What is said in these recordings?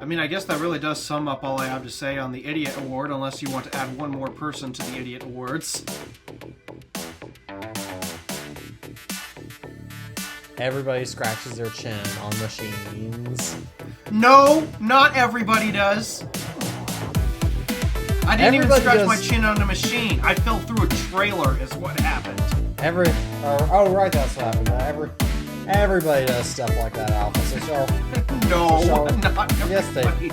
I mean, I guess that really does sum up all I have to say on the Idiot Award, unless you want to add one more person to the Idiot Awards. Everybody scratches their chin on machines. No, not everybody does. I didn't even scratch my chin on a machine. I fell through a trailer is what happened. Oh, right, that's what happened. Everybody does stuff like that, Alpha. Not everybody. Yes, they.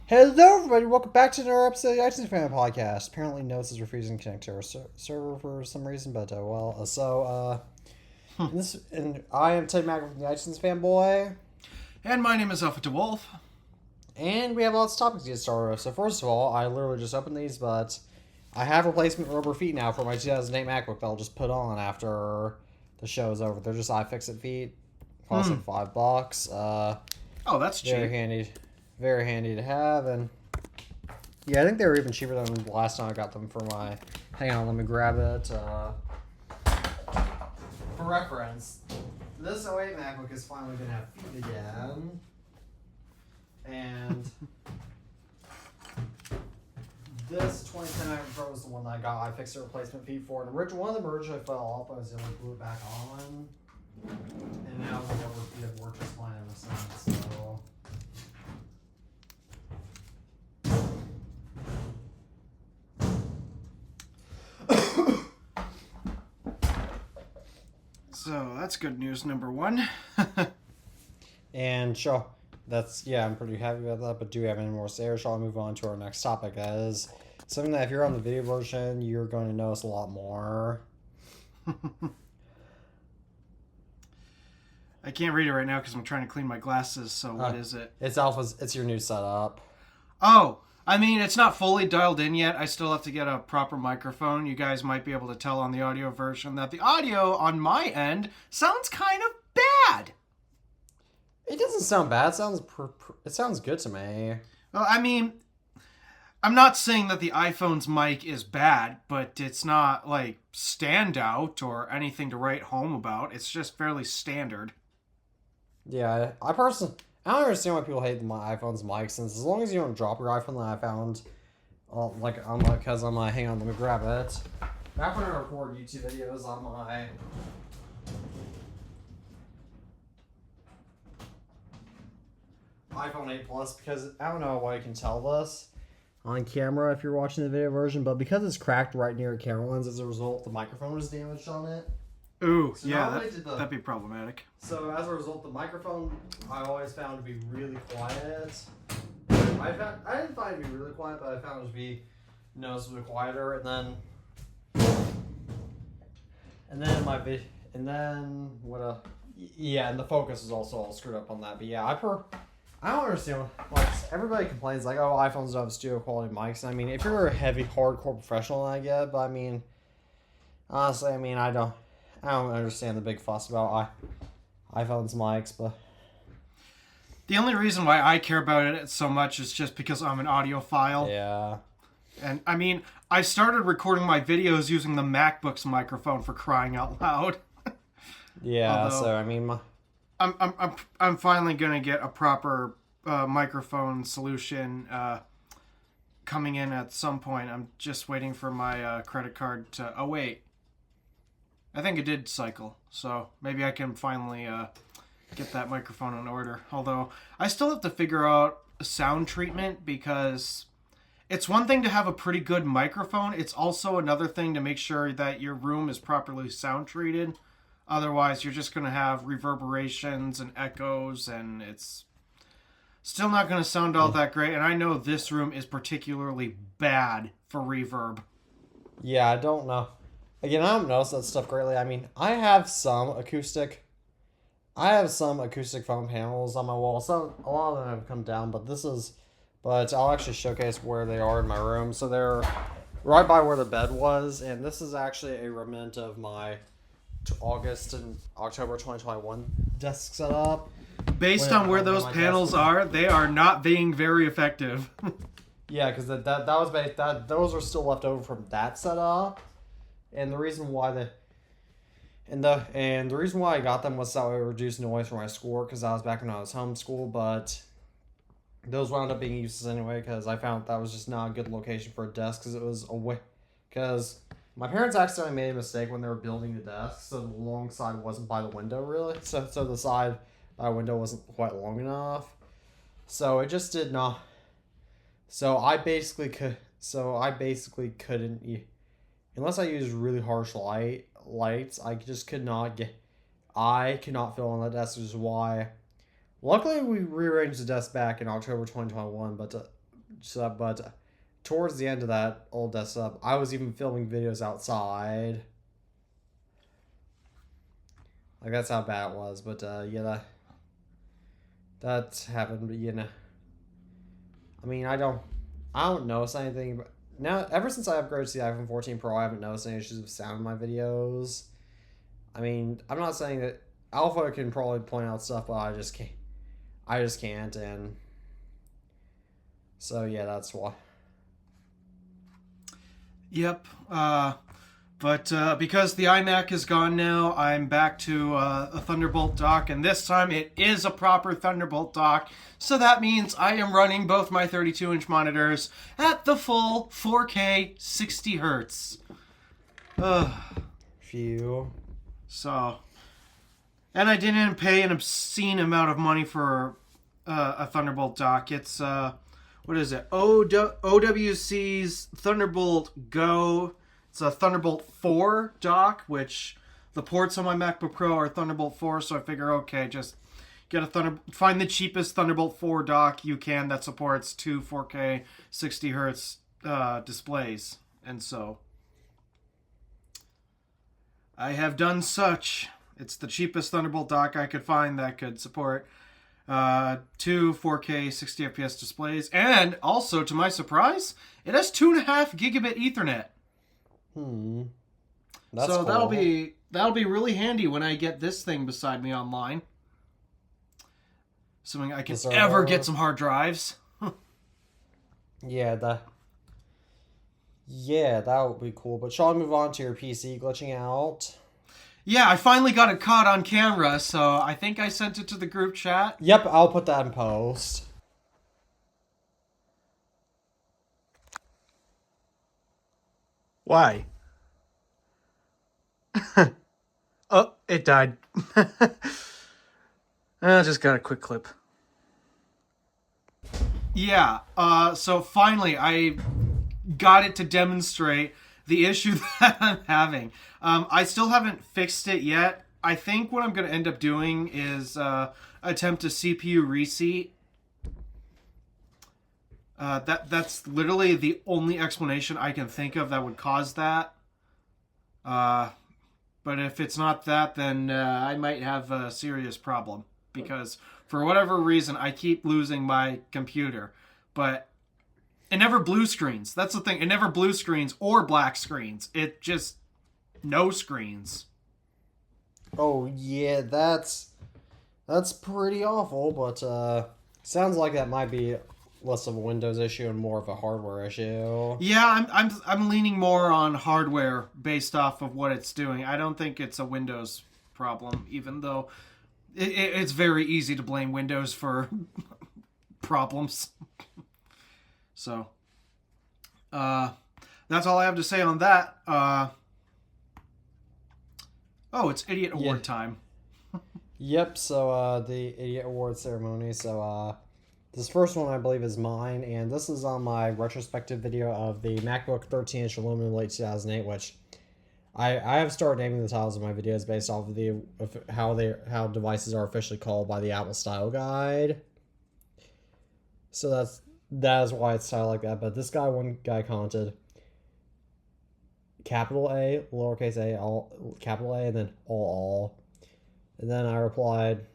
Hello, everybody. Welcome back to another episode of the iTunes Fan Podcast. Apparently, Notes is refusing to connect to our server for some reason, but and I am Ted Mack from the iTunes Fanboy. And my name is Alpha DeWolf. And we have lots of topics to get started with. So first of all, I literally just opened these, but I have replacement rubber feet now for my 2008 MacBook that I'll just put on after the show is over. They're just iFixit feet. Cost like $5. Oh, that's cheap. Very handy to have. And yeah, I think they were even cheaper than the last time I got them for my... Hang on, let me grab it. For reference, this 08 MacBook is finally going to have feet again. And this 2010 MacBook Pro is the one that I got. I fixed the replacement feet for. And one of them originally fell off. I was able to glue it back on. And now the rubber feet have worked just fine ever since. So that's good news number one. And sure, I'm pretty happy about that. But do we have any more to say, or shall I move on to our next topic? As something that if you're on the video version, you're going to notice a lot more. I can't read it right now because I'm trying to clean my glasses. So what is it? It's Alpha's. It's your new setup. Oh, I mean, it's not fully dialed in yet. I still have to get a proper microphone. You guys might be able to tell on the audio version that the audio on my end sounds kind of bad. It doesn't sound bad. It sounds good to me. Well, I mean, I'm not saying that the iPhone's mic is bad, but it's not like standout or anything to write home about. It's just fairly standard. Yeah, I don't understand why people hate my iPhone's mic, since as long as you don't drop your iPhone, that I found, hang on, let me grab it. Back when I record YouTube videos on my iPhone 8 Plus, because I don't know why you can tell this on camera if you're watching the video version, but because it's cracked right near a camera lens, as a result, the microphone was damaged on it. Ooh, so yeah, that'd be problematic. So as a result, the microphone I always found to be really quiet. I didn't find it to be really quiet, but I found it to be noticeably quieter. And the focus is also all screwed up on that. But yeah, I don't understand. Like, everybody complains like, oh, iPhones don't have studio quality mics. I mean, if you're a heavy, hardcore professional, I get. But I mean, honestly, I don't understand the big fuss about iPhone's mics, but the only reason why I care about it so much is just because I'm an audiophile. Yeah. And I mean, I started recording my videos using the MacBook's microphone, for crying out loud. Yeah. Although, so I mean, I'm finally gonna get a proper microphone solution coming in at some point. I'm just waiting for my credit card to. Oh wait. I think it did cycle, so maybe I can finally get that microphone in order. Although, I still have to figure out sound treatment, because it's one thing to have a pretty good microphone. It's also another thing to make sure that your room is properly sound treated. Otherwise, you're just going to have reverberations and echoes, and it's still not going to sound all that great. And I know this room is particularly bad for reverb. Yeah, I don't know. Again, I don't notice that stuff greatly. I mean, I have some acoustic foam panels on my wall. So a lot of them have come down, but I'll actually showcase where they are in my room. So they're right by where the bed was, and this is actually a remnant of my August and October 2021 desk setup. Based on where those panels are, they are not being very effective. Yeah, because those are still left over from that setup. And the reason why I got them was so I would reduce noise for my schoolwork, because I was back when I was homeschooled. But those wound up being useless anyway because I found that was just not a good location for a desk because it was away. Because my parents accidentally made a mistake when they were building the desk, so the long side wasn't by the window really. So the side by the window wasn't quite long enough. So it just did not. So I basically couldn't, unless I used really harsh lights. I just could not get. I could not fit on that desk, which is why. Luckily, we rearranged the desk back in October 2021, but towards the end of that old desktop, I was even filming videos outside. Like, that's how bad it was, but yeah, that happened, but I mean, I don't notice anything, but now, ever since I upgraded to the iPhone 14 Pro, I haven't noticed any issues with sound in my videos. I mean, I'm not saying that Alpha can probably point out stuff, but I just can't, and so yeah, that's why. Yep. But because the iMac is gone now, I'm back to a Thunderbolt dock, and this time it is a proper Thunderbolt dock. So that means I am running both my 32-inch monitors at the full 4K 60 hertz. Phew. So, and I didn't pay an obscene amount of money for a Thunderbolt dock. It's what is it? OWC's Thunderbolt Go. It's a Thunderbolt 4 dock, which the ports on my MacBook Pro are Thunderbolt 4, so I figure, okay, just find the cheapest Thunderbolt 4 dock you can that supports two 4K 60 hertz displays. And so I have done such. It's the cheapest Thunderbolt dock I could find that could support two 4K 60 FPS displays, and also, to my surprise, it has 2.5 gigabit Ethernet. That's so cool. that'll be really handy when I get this thing beside me online. Assuming I can ever get some hard drives. Yeah, that would be cool. But shall I move on to your PC glitching out? Yeah, I finally got it caught on camera, so I think I sent it to the group chat. Yep, I'll put that in post. Why? Oh, it died. I just got a quick clip. Yeah, so finally I got it to demonstrate the issue that I'm having. I still haven't fixed it yet. I think what I'm going to end up doing is attempt a CPU reseat. That's literally the only explanation I can think of that would cause that. But if it's not that, then I might have a serious problem. Because for whatever reason, I keep losing my computer. But it never blue screens. That's the thing. It never blue screens or black screens. It just no screens. Oh, yeah, that's pretty awful, but sounds like that might be less of a Windows issue and more of a hardware issue. Yeah, I'm leaning more on hardware based off of what it's doing. I don't think it's a Windows problem, even though it's very easy to blame Windows for problems. So, that's all I have to say on that. Oh, it's Idiot Award time. Yep, so the Idiot Award ceremony. So this first one I believe is mine, and this is on my retrospective video of the MacBook 13-inch aluminum late 2008, which I have started naming the titles of my videos based off of how devices are officially called by the Apple Style Guide. So that is why it's titled like that. But this one guy commented capital A, lowercase a, all capital A, and then all. And then I replied,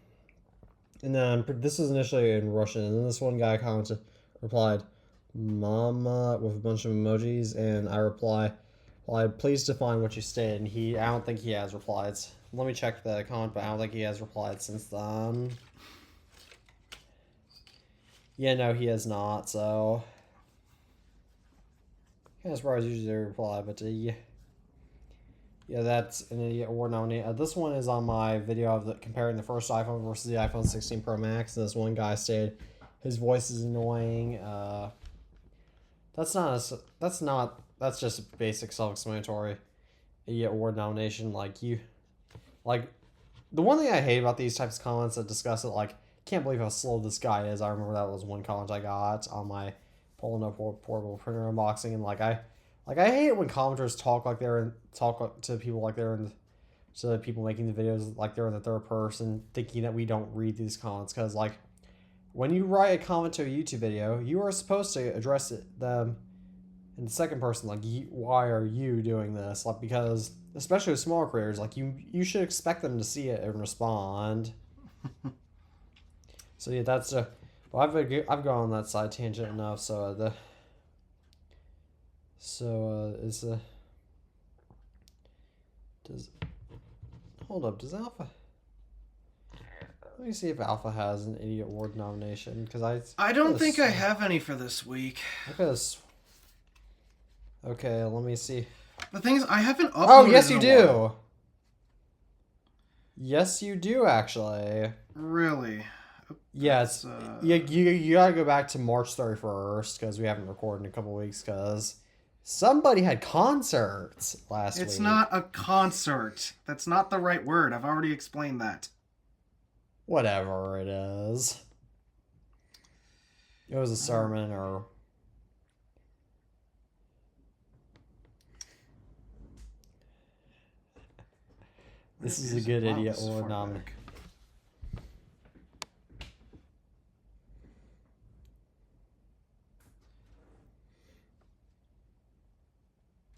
and then this was initially in Russian, and then this one guy replied, "Mama," with a bunch of emojis, and I replied, "Please define what you stated." And I don't think he has replied. Let me check the comment, but I don't think he has replied since then. Yeah, no, he has not, so kind of surprised usually they reply, but yeah, that's an Idiot Award nominee. This one is on my video of comparing the first iPhone versus the iPhone 16 Pro Max, and this one guy stated, his voice is annoying. That's just basic self-explanatory. Idiot award nomination. Like, the one thing I hate about these types of comments that discuss it, like, can't believe how slow this guy is. I remember that was one comment I got on my pulling up portable printer unboxing, and I hate it when commenters talk to people like they're in, to the people making the videos like they're in the third person, thinking that we don't read these comments. Because, like, when you write a comment to a YouTube video, you are supposed to address them in the second person, like, why are you doing this? Like, because especially with smaller creators, like, you should expect them to see it and respond. So yeah, that's well, I've gone on that side tangent enough. So hold up, does Alpha? Let me see if Alpha has an Idiot Award nomination, because I don't think I have any for this week. Okay, let me see. The thing is, I haven't uploaded. Oh, yes, you do. Yes, you do, actually. Really? Yes. You gotta go back to March 31st, because we haven't recorded in a couple weeks, because somebody had concerts last week. It's not a concert. That's not the right word. I've already explained that. Whatever it is. It was a sermon, or... This is a good Idiot Award nominee.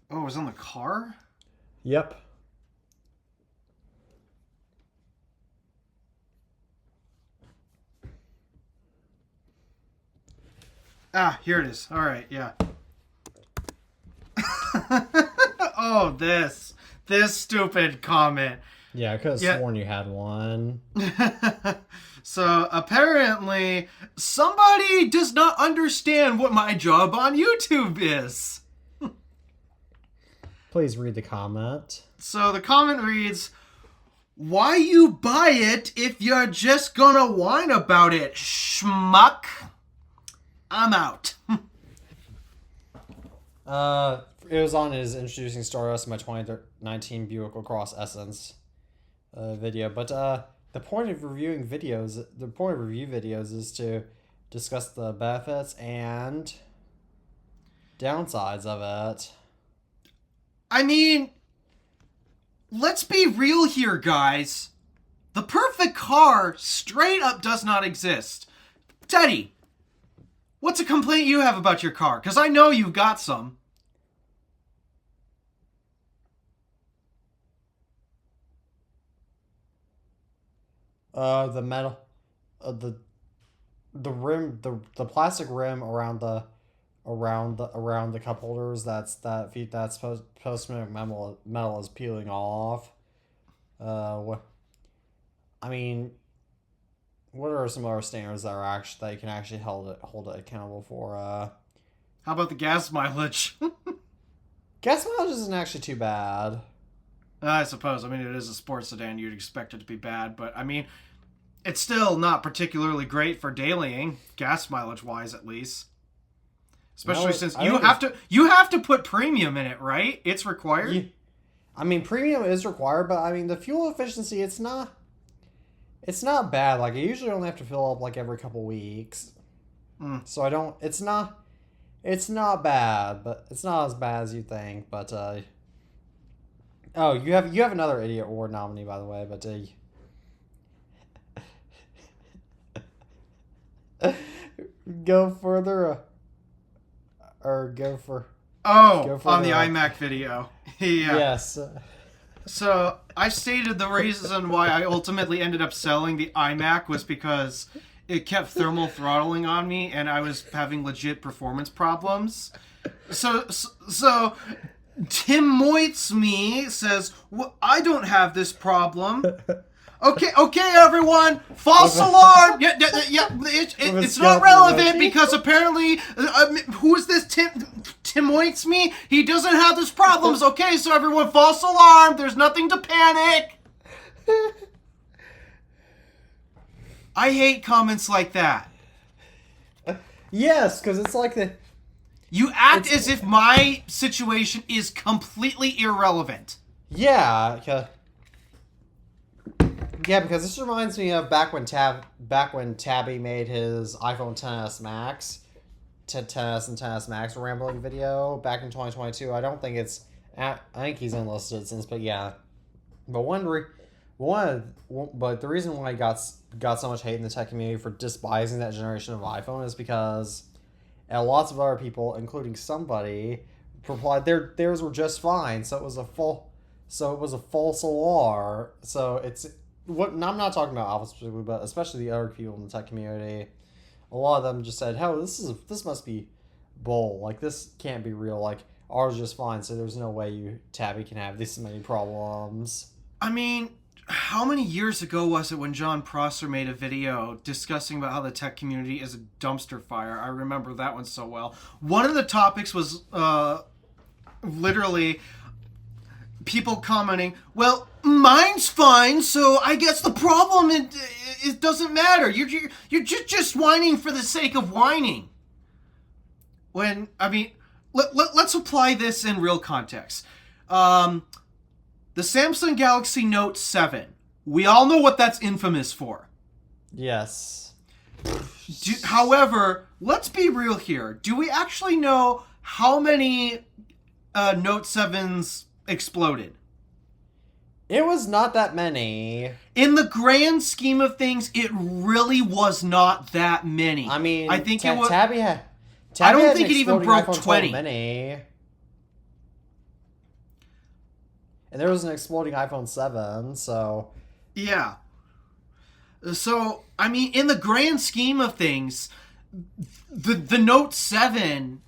Oh, it was on the car? Yep. Ah, here it is. All right, yeah. Oh, this stupid comment. Yeah, I could have sworn you had one. So, apparently, somebody does not understand what my job on YouTube is. Please read the comment. So, the comment reads, "Why you buy it if you're just gonna whine about it, schmuck? I'm out." It was on his introducing story of my 2019 Buick LaCrosse Essence video. But the point of review videos is to discuss the benefits and downsides of it. I mean, let's be real here, guys. The perfect car straight up does not exist. Teddy, what's a complaint you have about your car? Because I know you've got some. The metal, the rim, the plastic rim around the cup holders. That's post-metal metal is peeling off. What are some other standards that you can actually hold it accountable for? How about the gas mileage? Gas mileage isn't actually too bad. I suppose. I mean, it is a sports sedan. You'd expect it to be bad, but I mean, it's still not particularly great for dailying, gas mileage wise, at least. Especially since you have to put premium in it, right? It's required. Premium is required, but the fuel efficiency, it's not bad. Like, I usually only have to fill up like every couple weeks. So I don't. It's not bad, but it's not as bad as you think. But oh, you have another Idiot Award nominee, by the way, but go further or go for on the iMac video. Yeah. Yes. So I stated the reason why I ultimately ended up selling the iMac was because it kept thermal throttling on me and I was having legit performance problems. So Tim Moitz me says, well, I don't have this problem. Okay, everyone, false alarm. Yeah, it's not relevant because apparently, who's this Tim Moitz me? He doesn't have this problems. Okay, so everyone, false alarm. There's nothing to panic. I hate comments like that. Yes, because it's like the... You act as if my situation is completely irrelevant. Yeah, because this reminds me of back when Tabby made his iPhone XS Max, XS and XS Max rambling video back in 2022. I don't think it's... I think he's unlisted since, but yeah. But but the reason why he got so much hate in the tech community for despising that generation of iPhone is because lots of other people, including somebody, replied theirs were just fine. So it was a false alarm. So it's what, and I'm not talking about Alpha specifically, but especially the other people in the tech community. A lot of them just said, "Hell, this must be bull. Like, this can't be real. Like, ours is just fine. So there's no way Tabby can have this many problems." I mean, how many years ago was it when John Prosser made a video discussing about how the tech community is a dumpster fire? I remember that one so well. One of the topics was literally people commenting, "Well, mine's fine, so I guess the problem it doesn't matter. You're just whining for the sake of whining." When, I mean, let's apply this in real context. The Samsung Galaxy Note 7. We all know what that's infamous for. Yes. However, let's be real here. Do we actually know how many Note 7s exploded? It was not that many. In the grand scheme of things, it really was not that many. I mean, I think it was... Tabby had I don't an think it even exploding broke iPhone 20. 12 mini. And there was an exploding iPhone 7, so... Yeah. So, I mean, in the grand scheme of things, the Note 7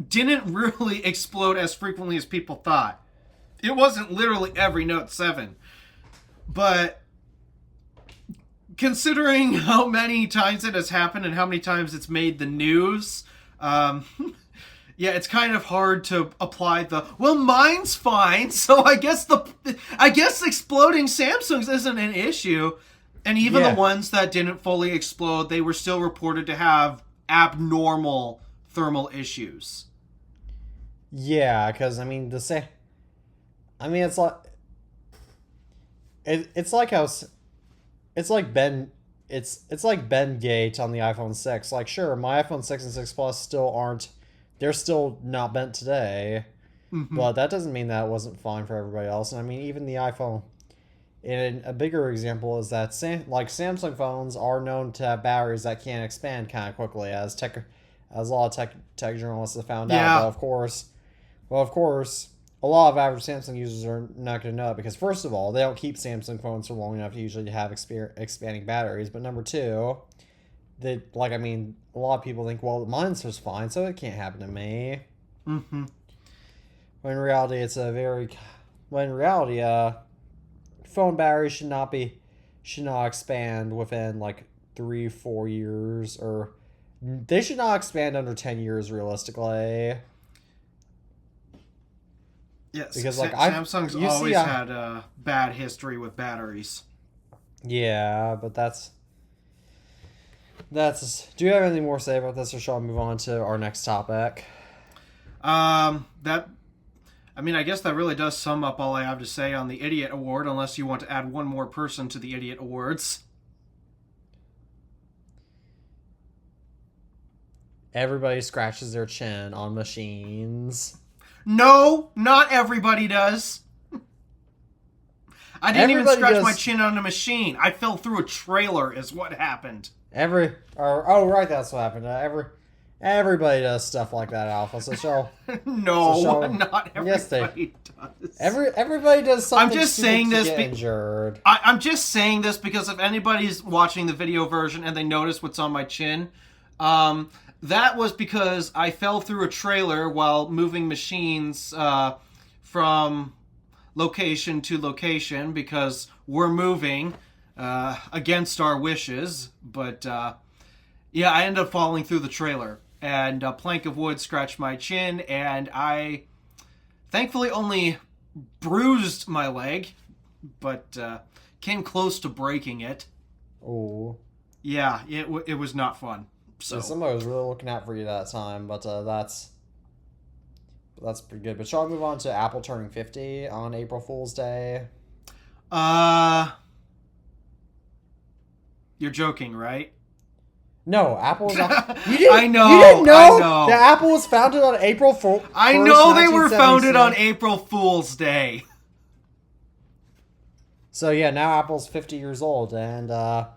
didn't really explode as frequently as people thought. It wasn't literally every Note 7. But considering how many times it has happened and how many times it's made the news... yeah, it's kind of hard to apply the, well, mine's fine, so I guess exploding Samsungs isn't an issue. And even the ones that didn't fully explode, they were still reported to have abnormal thermal issues. Yeah, because, I mean, it's like how... It's like Ben Gate on the iPhone 6. Like, sure, my iPhone 6 and 6 Plus still aren't... They're still not bent today, but that doesn't mean that it wasn't fine for everybody else. And I mean, even the iPhone. And a bigger example is that Samsung phones are known to have batteries that can't expand kind of quickly, as a lot of tech journalists have found out. But of course, a lot of average Samsung users are not going to know it because, first of all, they don't keep Samsung phones for long enough to usually have expanding batteries. But number two, a lot of people think, well, mine's just fine, so it can't happen to me. Mm-hmm. When in reality, phone batteries should not expand within like 3-4 years, or they should not expand under 10 years realistically. Yes, because Samsung's always had a bad history with batteries. Yeah, but that's. Do you have anything more to say about this, or shall I move on to our next topic? I guess that really does sum up all I have to say on the Idiot Award, unless you want to add one more person to the Idiot Awards. Everybody scratches their chin on machines. No, not everybody does. I didn't even scratch my chin on a machine. I fell through a trailer is what happened. Right, that's what happened. Everybody does stuff like that, Alpha. So not everybody does. Everybody does something. I'm just saying this. Injured. I'm just saying this because if anybody's watching the video version and they notice what's on my chin, that was because I fell through a trailer while moving machines from location to location because we're moving against our wishes. But I ended up falling through the trailer, and a plank of wood scratched my chin, and I thankfully only bruised my leg, but came close to breaking it. Oh. Yeah, it was not fun. So yeah, somebody was really looking out for you that time, but that's pretty good. But shall we move on to Apple turning 50 on April Fool's Day? You're joking, right? No, Apple was on... I know. You didn't know, I know that Apple was founded on April 1st, I know they were founded on April Fool's Day. So yeah, now Apple's 50 years old, and I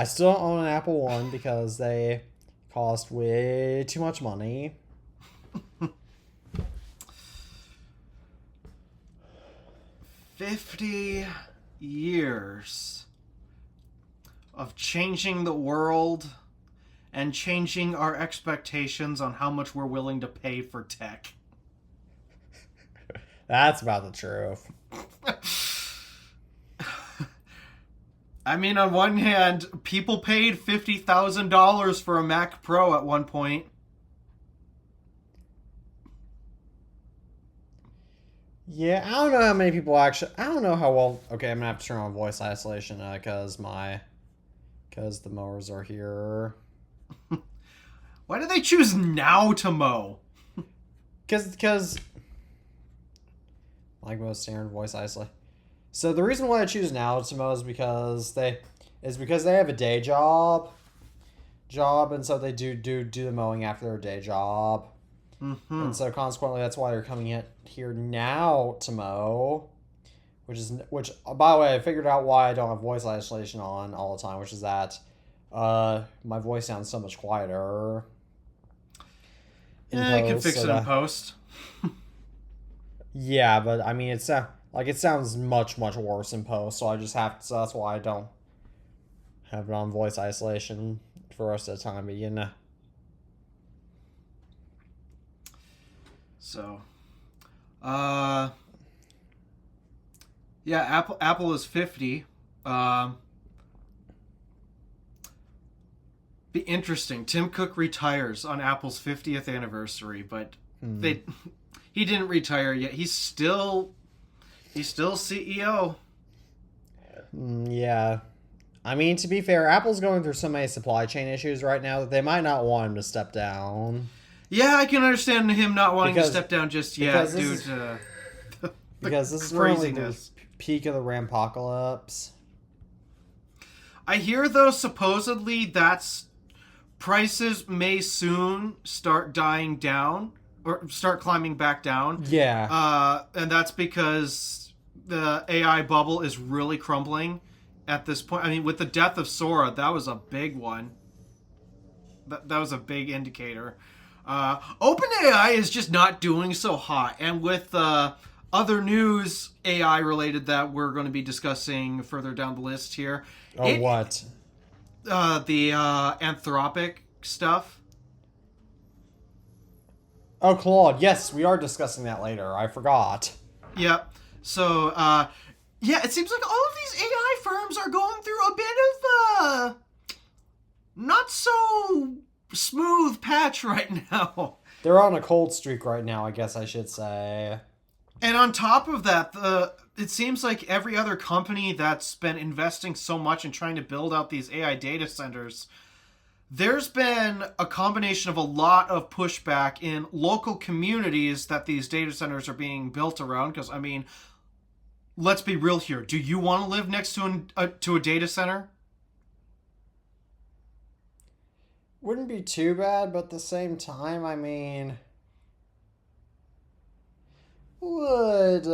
still don't own an Apple One because they cost way too much money. 50 years of changing the world and changing our expectations on how much we're willing to pay for tech. That's about the truth. I mean, on one hand, people paid $50,000 for a Mac Pro at one point. Yeah, I don't know how many people actually... I don't know how well... Okay, I'm going to have to turn on voice isolation because the mowers are here. Why do they choose now to mow? Because... Like most standard voice isolation. So the reason why I choose now to mow is because they have a day job, and so they do the mowing after their day job. Mm-hmm. And so consequently, that's why they're coming in here now to mow, which by the way, I figured out why I don't have voice isolation on all the time, which is that my voice sounds so much quieter. You can fix it in post. Yeah, but I mean, it sounds much worse in post, so I just have to. So that's why I don't have it on voice isolation for the rest of the time. But you know. So, yeah, Apple is 50. Be interesting. Tim Cook retires on Apple's 50th anniversary, but he didn't retire yet. He's still CEO. Yeah. I mean, to be fair, Apple's going through so many supply chain issues right now that they might not want him to step down. Yeah, I can understand him not wanting to step down just yet, due to because this is currently the peak of the Rampocalypse. I hear, though, supposedly prices may soon start dying down or start climbing back down. Yeah. And that's because the AI bubble is really crumbling at this point. I mean, with the death of Sora, that was a big one. That was a big indicator. OpenAI is just not doing so hot. And with other news AI related that we're going to be discussing further down the list here. What? The Anthropic stuff. Oh, Claude. Yes, we are discussing that later. I forgot. Yep. So, yeah, it seems like all of these AI firms are going through a bit of not so smooth patch right now. They're on a cold streak right now, I guess I should say. And on top of that, it seems like every other company that's been investing so much in trying to build out these AI data centers, there's been a combination of a lot of pushback in local communities that these data centers are being built around. Because, I mean, let's be real here. Do you want to live next to a data center? Wouldn't be too bad, but at the same time, I mean, would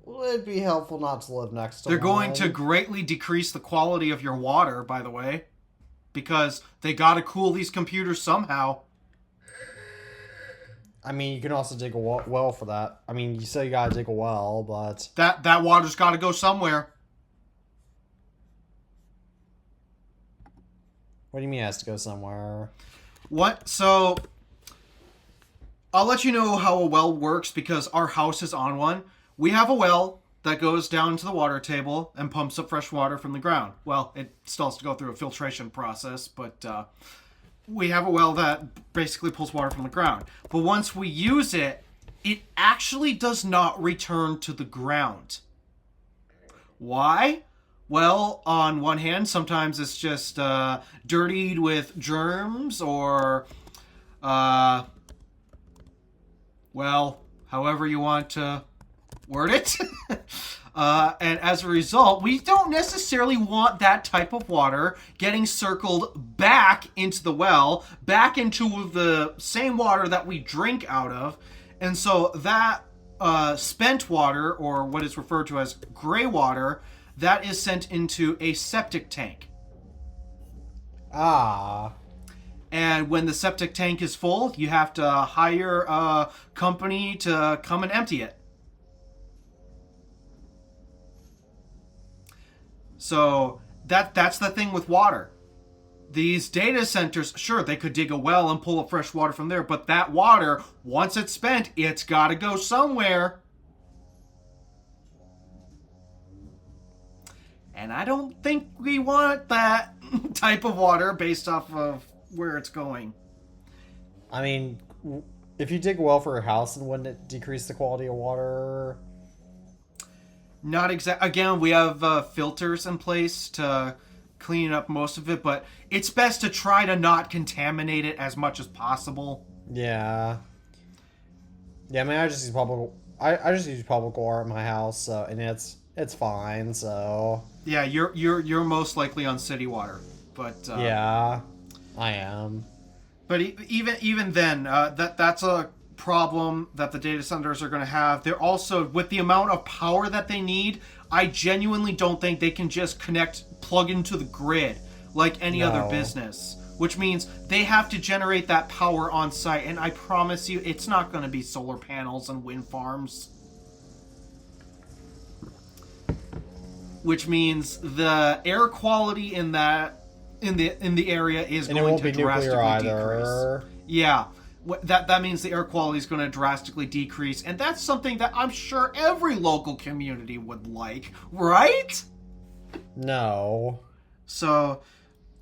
it be helpful not to live next to They're one? going to greatly decrease the quality of your water, by the way, because they got to cool these computers somehow. I mean, you can also dig a well for that. I mean, you say you gotta dig a well, but that water's got to go somewhere. What do you mean it has to go somewhere? What? So, I'll let you know how a well works because our house is on one. We have a well that goes down to the water table and pumps up fresh water from the ground. Well, it still has to go through a filtration process, but we have a well that basically pulls water from the ground. But once we use it, it actually does not return to the ground. Why? Well, on one hand, sometimes it's just dirtied with germs or, well, however you want to word it. And as a result, we don't necessarily want that type of water getting circled back into the well, back into the same water that we drink out of. And so that spent water, or what is referred to as gray water, that is sent into a septic tank. Ah. And when the septic tank is full, you have to hire a company to come and empty it. So that's the thing with water. These data centers, sure, they could dig a well and pull up fresh water from there, but that water, once it's spent, it's got to go somewhere. And I don't think we want that type of water based off of where it's going. I mean, if you dig a well for a house, then wouldn't it decrease the quality of water? Not exact. Again, we have filters in place to clean up most of it, but it's best to try to not contaminate it as much as possible. Yeah. Yeah, I mean, I just use public water at my house, so, and it's fine. So. Yeah, you're most likely on city water, but yeah, I am. But even then, that's a problem that the data centers are going to have. They're also, with the amount of power that they need, I genuinely don't think they can just plug into the grid like any other business, which means they have to generate that power on site. And I promise you, it's not going to be solar panels and wind farms. Which means the air quality in the area is going to drastically decrease. Yeah. That means the air quality is going to drastically decrease, and that's something that I'm sure every local community would like, right? No. So,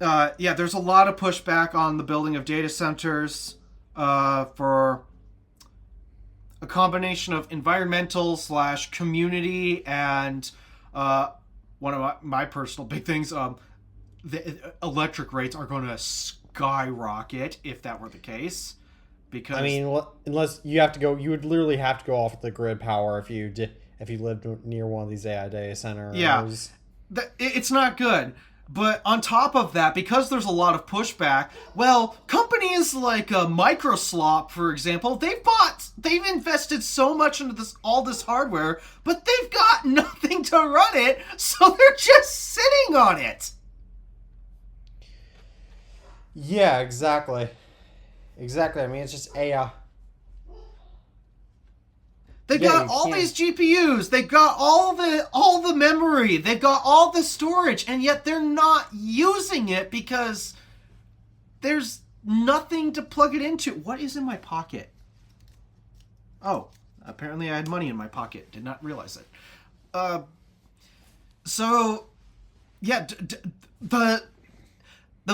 yeah, there's a lot of pushback on the building of data centers for a combination of environmental / community and one of my personal big things, the electric rates are going to skyrocket if that were the case. Because I mean, unless you would literally have to go off the grid power if you lived near one of these AI data centers. Yeah, it's not good. But on top of that, because there's a lot of pushback, well, companies like Microsoft, for example, they've invested so much into all this hardware, but they've got nothing to run it, so they're just sitting on it. Yeah, exactly. Exactly. I mean, it's just AI. They got all these GPUs. They got all the memory. They got all the storage, and yet they're not using it because there's nothing to plug it into. What is in my pocket? Oh, apparently I had money in my pocket. Did not realize it. So, yeah, the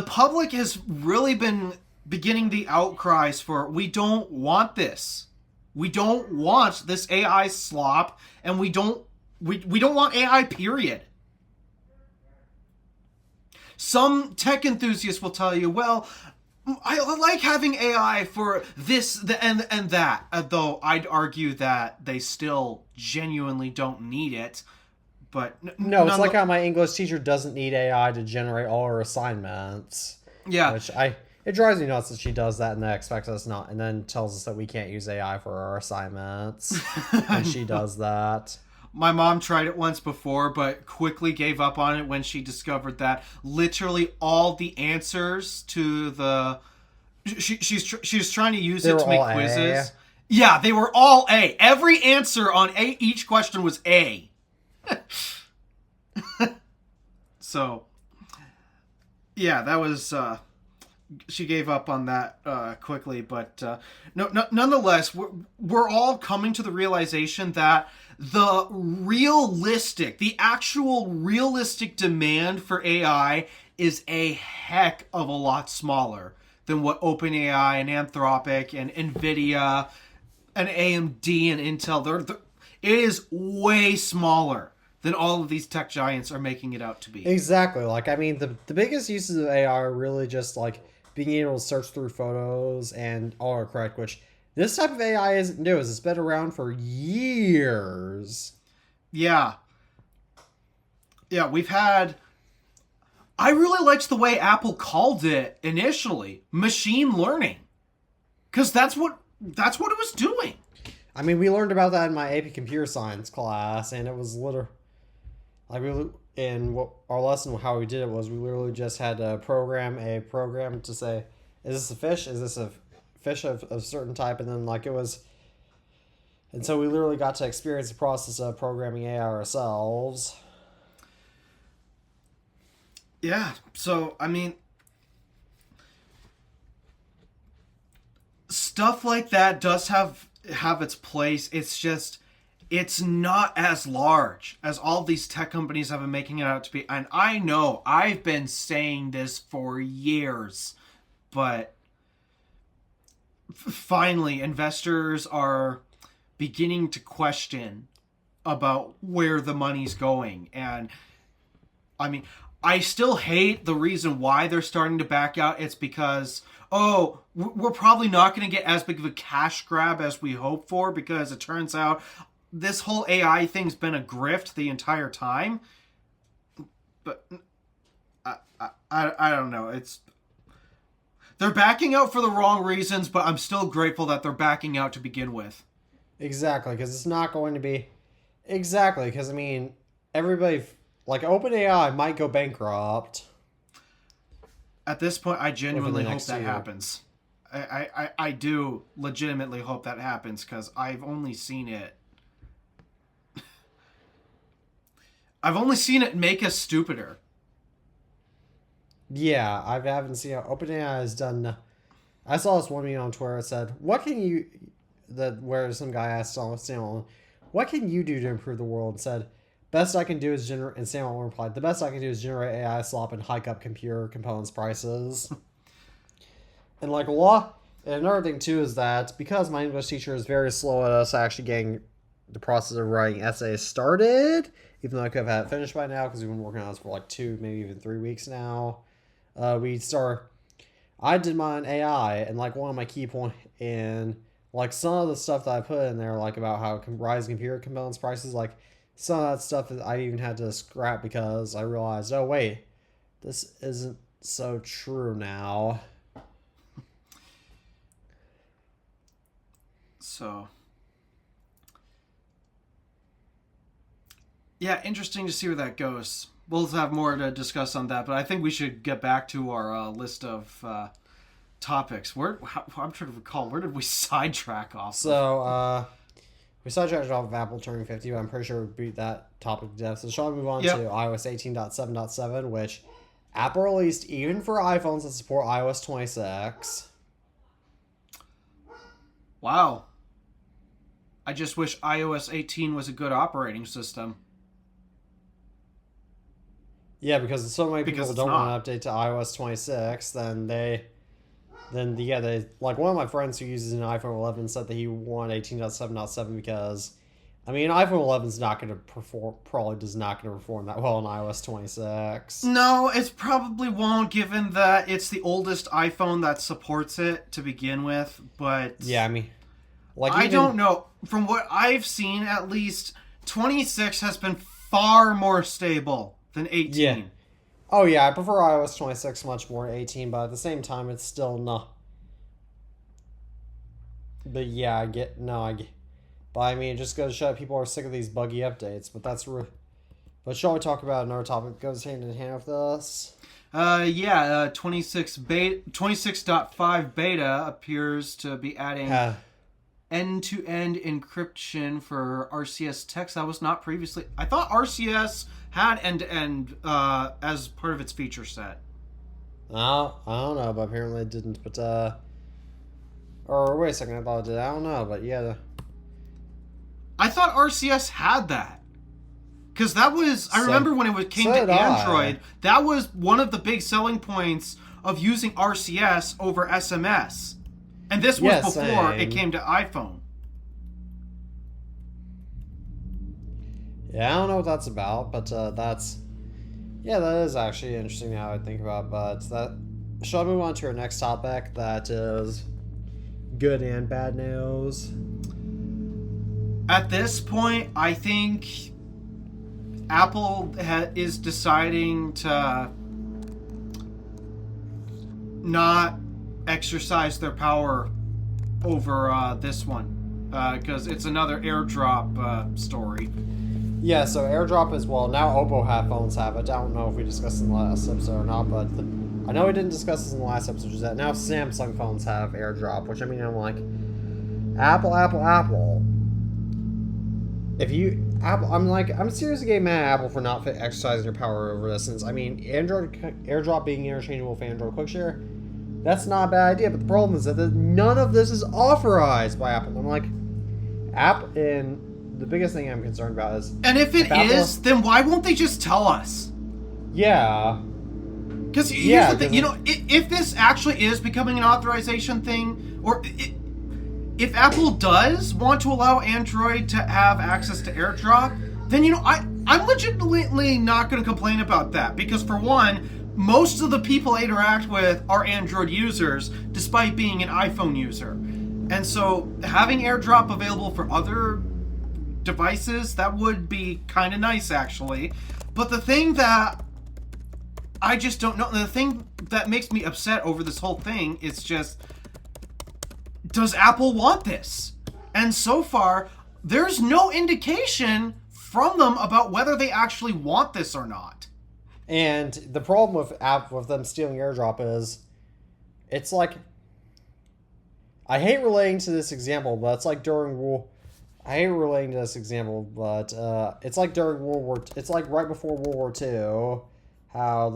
public has really been beginning the outcries for, we don't want this. We don't want this AI slop, and we don't want AI, period. Some tech enthusiasts will tell you, well, I like having AI for this and that, though I'd argue that they still genuinely don't need it. But no, it's like how my English teacher doesn't need AI to generate all her assignments. Yeah. It drives me nuts that she does that and then expects us not, and then tells us that we can't use AI for our assignments. And she does that. My mom tried it once before, but quickly gave up on it when she discovered that literally all the answers to the... She's trying to use it to make quizzes. Yeah, they were all A. Every answer on each question was A. So, yeah, that was... she gave up on that quickly, but nonetheless, we're all coming to the realization that the actual realistic demand for AI is a heck of a lot smaller than what OpenAI and Anthropic and NVIDIA and AMD and Intel, it is way smaller than all of these tech giants are making it out to be. Exactly. Like, I mean, the biggest uses of AI are really just like being able to search through photos and autocorrect, which this type of AI isn't new. It's been around for years. Yeah. Yeah, we've had... I really liked the way Apple called it initially, machine learning. Because that's what it was doing. I mean, we learned about that in my AP Computer Science class, and it was literally... Like, our lesson, how we did it was we literally just had to program a program to say, is this a fish? Is this a fish of a certain type? And then, like, it was... And so we literally got to experience the process of programming AI ourselves. Yeah, so, I mean... Stuff like that does have its place. It's just... It's not as large as all these tech companies have been making it out to be. And I know I've been saying this for years, but finally investors are beginning to question about where the money's going. And I mean, I still hate the reason why they're starting to back out. It's because, oh, we're probably not going to get as big of a cash grab as we hope for, because it turns out this whole AI thing's been a grift the entire time. But I don't know. They're backing out for the wrong reasons, but I'm still grateful that they're backing out to begin with. Exactly, because it's not going to be... Exactly, because, I mean, everybody... Like, OpenAI might go bankrupt. At this point, I genuinely hope that happens. I do legitimately hope that happens, because I've only seen it... I've only seen it make us stupider. Yeah, I haven't seen it. OpenAI has done... I saw this one meme on Twitter that said, what can you... where some guy asked Sam, what can you do to improve the world? And said, best I can do is generate... And Sam replied, the best I can do is generate AI slop and hike up computer components prices. And like a lot... And another thing too is that because my English teacher is very slow at us actually getting the process of writing essays started... Even though I could have had it finished by now, because we've been working on this for like 2, maybe even 3 weeks now. I did mine AI, and like one of my key points in like some of the stuff that I put in there, like about how rising computer components prices, like some of that stuff that I even had to scrap because I realized, oh wait, this isn't so true now. So... Yeah, interesting to see where that goes. We'll have more to discuss on that, but I think we should get back to our list of topics. I'm trying to recall, where did we sidetrack off? So, we sidetracked off of Apple turning 50, but I'm pretty sure we beat that topic to death. So shall we move on to iOS 18.7.7, which Apple released even for iPhones that support iOS 26. Wow. I just wish iOS 18 was a good operating system. Yeah, because so many people don't want to update to iOS 26, they like one of my friends who uses an iPhone 11 said that he wanted 18.7.7 because, I mean, iPhone 11 is not going to perform, probably does not going to perform that well on iOS 26. No, it probably won't, given that it's the oldest iPhone that supports it to begin with, but... Yeah, I mean... Like I don't know. From what I've seen, at least, 26 has been far more stable than 18. Yeah. Oh, yeah, I prefer iOS 26 much more to 18, but at the same time, it's still not... But yeah, But I mean, it just goes to show people are sick of these buggy updates, but that's... But shall we talk about another topic that goes hand in hand with this? 26.5 beta appears to be adding... end-to-end encryption for RCS text. That was not previously... I thought RCS had end-to-end as part of its feature set. I don't know, but apparently it didn't. But, or wait a second, I thought it did. I don't know, but yeah. I thought RCS had that. Because that was... I remember when it came to Android, that was one of the big selling points of using RCS over SMS. And this was before it came to iPhone. Yeah, I don't know what that's about, but yeah, that is actually interesting how I think about. But that shall I move on to our next topic? That is good and bad news. At this point, I think Apple is deciding to not exercise their power over this one, because it's another AirDrop story. Yeah, so AirDrop as well. Now Oppo phones have it. I don't know if we discussed in the last episode or not, but I know we didn't discuss this in the last episode. Is that now Samsung phones have AirDrop, which I mean, I'm like, Apple. If you Apple, I'm seriously getting mad at Apple for not exercising their power over this. Since I mean, AirDrop being interchangeable with Android QuickShare, that's not a bad idea. But the problem is that none of this is authorized by Apple. I'm like, and the biggest thing I'm concerned about is, and if it is, then why won't they just tell us? Yeah. Because here's the thing, if this actually is becoming an authorization thing, or if Apple does want to allow Android to have access to AirDrop, then I'm legitimately not going to complain about that. Because for one, most of the people I interact with are Android users, despite being an iPhone user. And so having AirDrop available for other devices, that would be kind of nice, actually. But the thing that I just don't know, the thing that makes me upset over this whole thing is just, does Apple want this? And so far, there's no indication from them about whether they actually want this or not. And the problem with them stealing AirDrop is, it's like, I hate relating to this example, but it's like I hate relating to this example, but it's like during it's like right before World War II, how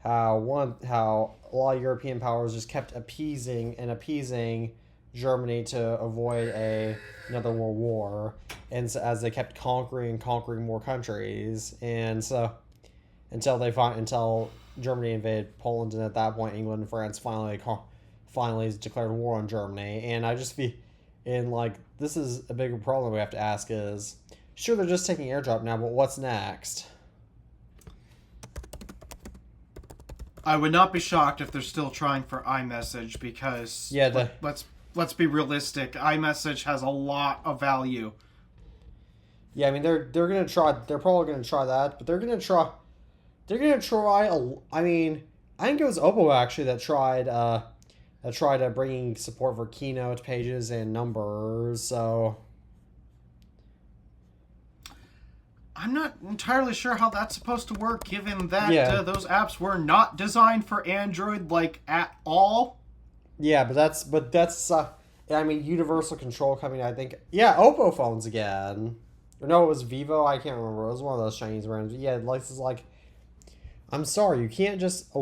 a lot of European powers just kept appeasing Germany to avoid another world war, and so as they kept conquering more countries, and so until Germany invaded Poland, and at that point England and France finally declared war on Germany. And I just feel, and like, this is a bigger problem we have to ask is, sure, they're just taking AirDrop now, but what's next? I would not be shocked if they're still trying for iMessage, because let's be realistic. iMessage has a lot of value. Yeah, I mean they're gonna try. They're probably gonna try that, but they're gonna try. I mean, I think it was Oppo actually that tried bringing support for Keynote pages and numbers. So I'm not entirely sure how that's supposed to work, given that those apps were not designed for Android, like, at all. Yeah, but that's I mean, universal control coming, I think. Yeah, Oppo phones again. Or no, it was Vivo. I can't remember. It was one of those Chinese brands. Yeah, this is like, I'm sorry, you can't just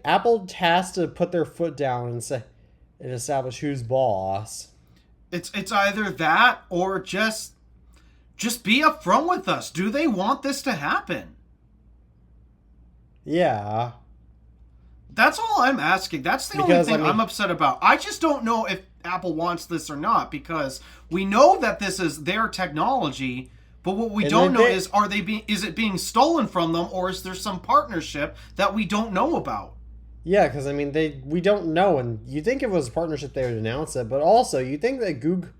Apple has to put their foot down and establish who's boss. It's either that or just be upfront with us. Do they want this to happen? Yeah. That's all I'm asking. That's the only thing I'm upset about. I just don't know if Apple wants this or not, because we know that this is their technology, but what we don't know is, is it being stolen from them, or is there some partnership that we don't know about? Yeah, because I mean, we don't know, and you think if it was a partnership they would announce it, but also you think that Google,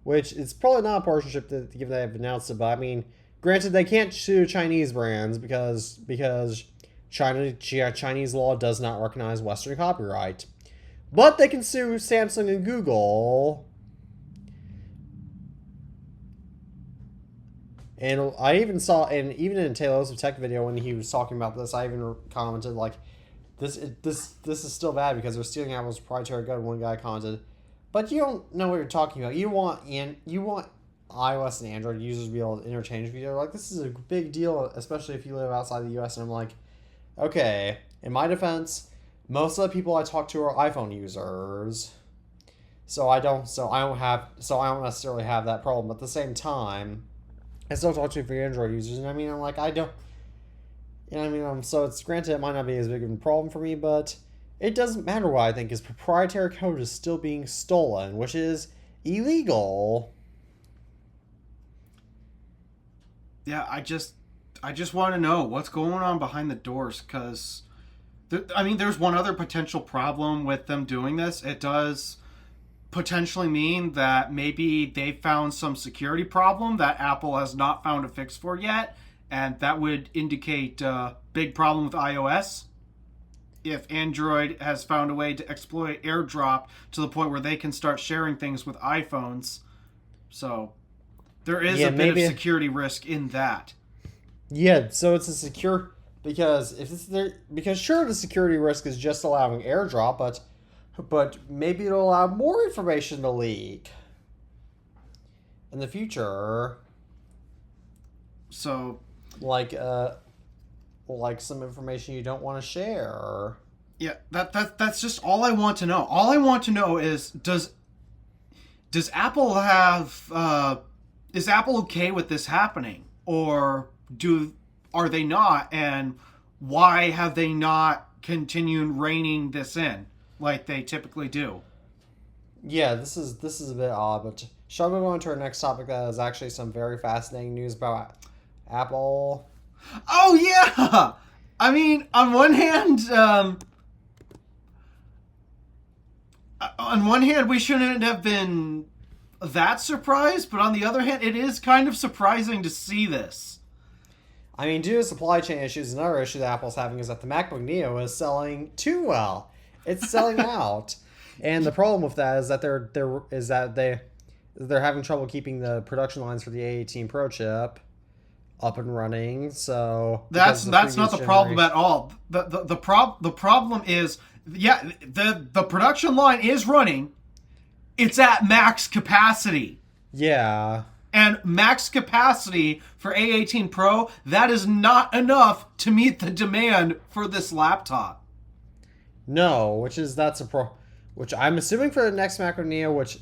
which it's probably not a partnership given they have announced it, but I mean, granted they can't sue Chinese brands because Chinese law does not recognize Western copyright, but they can sue Samsung and Google. And I even saw, and even in Taylor's Tech video when he was talking about this, I even commented like, this is still bad because they're stealing Apple's proprietary code. One guy commented, but you don't know what you're talking about. You want iOS and Android users to be able to interchange with each other. Like, this is a big deal, especially if you live outside the U.S. And I'm like, okay, in my defense, most of the people I talk to are iPhone users, so I don't necessarily have that problem. But at the same time, I still talk to for Android users, and I mean, I'm like, I don't. You know what I mean? So it's granted it might not be as big of a problem for me, but it doesn't matter what I think, is proprietary code is still being stolen, which is illegal. Yeah, I just want to know what's going on behind the doors, because I mean, there's one other potential problem with them doing this. It does potentially mean that maybe they found some security problem that Apple has not found a fix for yet, and that would indicate a big problem with iOS. If Android has found a way to exploit AirDrop to the point where they can start sharing things with iPhones, so there is Yeah, a bit maybe. of security risk in that. Yeah, so it's a secure because if it's there because sure the security risk is just allowing AirDrop, but maybe it'll allow more information to leak in the future, So like some information you don't want to share. yeah, that's just all I want to know. All I want to know is does Apple have is Apple okay with this happening, or are they not, and why have they not continued reining this in like they typically do? Yeah, this is a bit odd, but shall we move on to our next topic? That is actually some very fascinating news about Apple. Oh yeah. I mean, on one hand, we shouldn't have been that surprised, but on the other hand, it is kind of surprising to see this. I mean, due to supply chain issues, another issue that Apple's having is that the MacBook Neo is selling too well. It's selling out, and the problem with that is that they're having trouble keeping the production lines for the A18 Pro chip up and running. So That's not the problem at all. The problem is, yeah, the production line is running. It's at max capacity. Yeah. And max capacity for A18 Pro, that is not enough to meet the demand for this laptop. No, which I'm assuming for the next MacBook Neo, which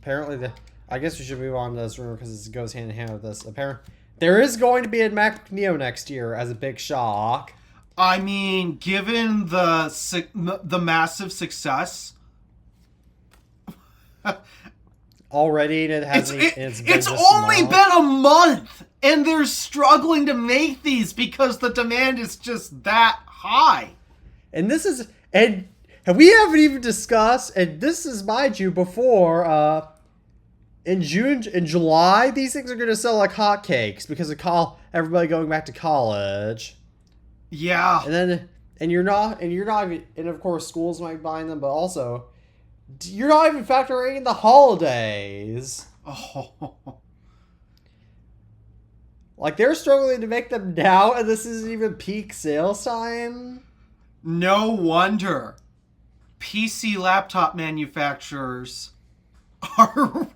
apparently I guess we should move on to this rumor because it goes hand in hand with this. Apparently, there is going to be a MacBook Neo next year as a big shock. I mean, given the massive success, Already, and it hasn't. it's only been a month, and they're struggling to make these because the demand is just that high. And this is and we haven't even discussed. And this is, mind you, before in July, these things are going to sell like hotcakes because of everybody going back to college. Yeah, And you're not even, and of course schools might be buying them, but also you're not even factoring in the holidays. oh, Like, they're struggling to make them now, and this isn't even peak sales time. no wonder PC laptop manufacturers are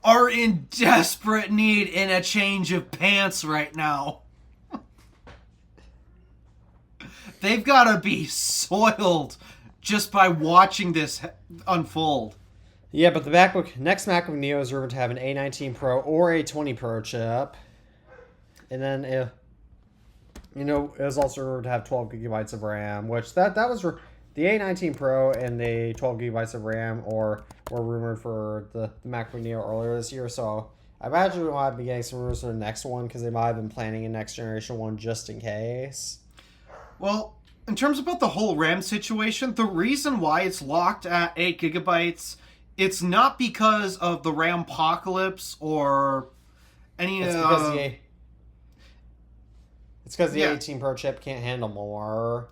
are in desperate need in a change of pants right now. They've got to be soiled just by watching this unfold. Yeah, but the next MacBook Neo is rumored to have an A19 Pro or A20 Pro chip. And then, it was also rumored to have 12 gigabytes of RAM, which that was the A19 Pro and the 12 gigabytes of RAM were rumored for the MacBook Neo earlier this year. So I imagine we might be getting some rumors for the next one because they might have been planning a next generation one just in case. Well, in terms about the whole RAM situation, the reason why it's locked at 8 gigabytes, it's not because of the RAM apocalypse or any... It's because the 18 Pro chip can't handle more.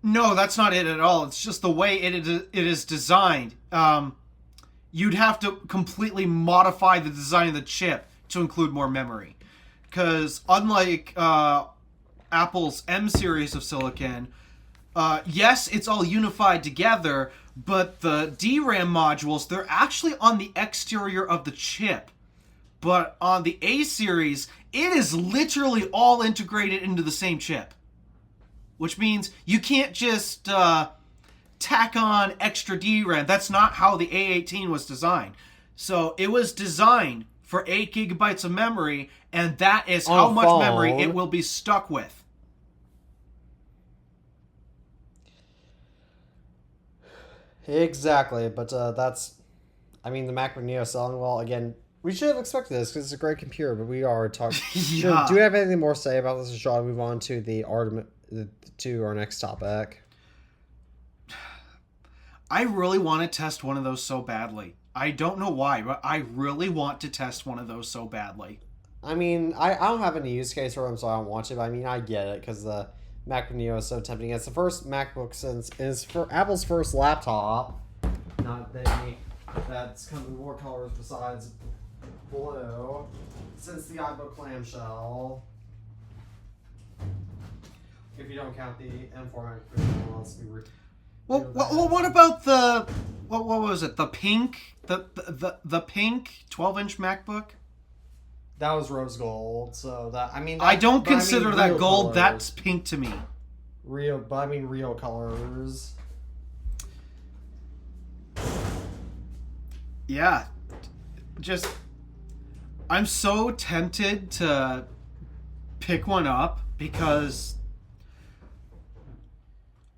No, that's not it at all. It's just the way it is designed. You'd have to completely modify the design of the chip to include more memory. Because unlike Apple's M series of silicon, yes, it's all unified together, but the DRAM modules, they're actually on the exterior of the chip. But on the A series, it is literally all integrated into the same chip. Which means you can't just tack on extra DRAM. That's not how the A18 was designed. So it was designed for 8 gigabytes of memory, and that is how much memory it will be stuck with. Exactly, but the MacBook Neo selling well. Again, We should have expected this because it's a great computer, but we are talking. Yeah. Do we have anything more to say about this, or shall I move on to to our next topic? I really want to test one of those so badly. I don't know why, but I really want to test one of those so badly. I mean, I don't have any use case for them, so I don't want to. But I mean, I get it because the MacBook Neo is so tempting. It's the first MacBook since it's for Apple's first laptop. Not that's come in more colors besides blue since the iBook clamshell. If you don't count the M4 let's be Well, what about the what was it? The pink, the pink 12-inch MacBook. That was rose gold, so that I mean. I don't consider that gold. Colors. That's pink to me. Real colors. Yeah, just I'm so tempted to pick one up because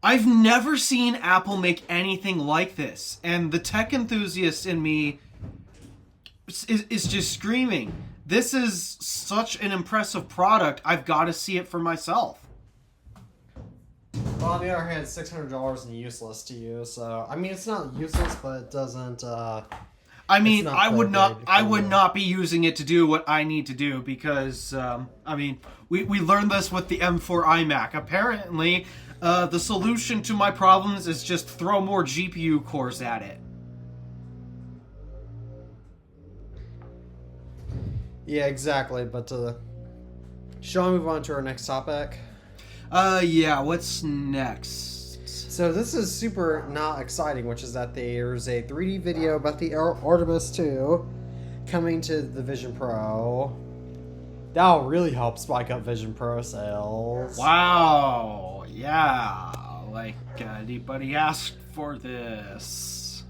I've never seen Apple make anything like this, and the tech enthusiast in me is just screaming, this is such an impressive product, I've got to see it for myself. Well, on the other hand, $600 and useless to you, so I mean it's not useless, but it doesn't I mean, I would not be using it to do what I need to do because, I mean, we learned this with the M4 iMac. Apparently, the solution to my problems is just throw more GPU cores at it. Yeah, exactly, but shall we move on to our next topic? Yeah, what's next? So this is super not exciting, which is that there's a 3D video about the Artemis 2 coming to the Vision Pro. That'll really help spike up Vision Pro sales. Wow, yeah, like anybody asked for this.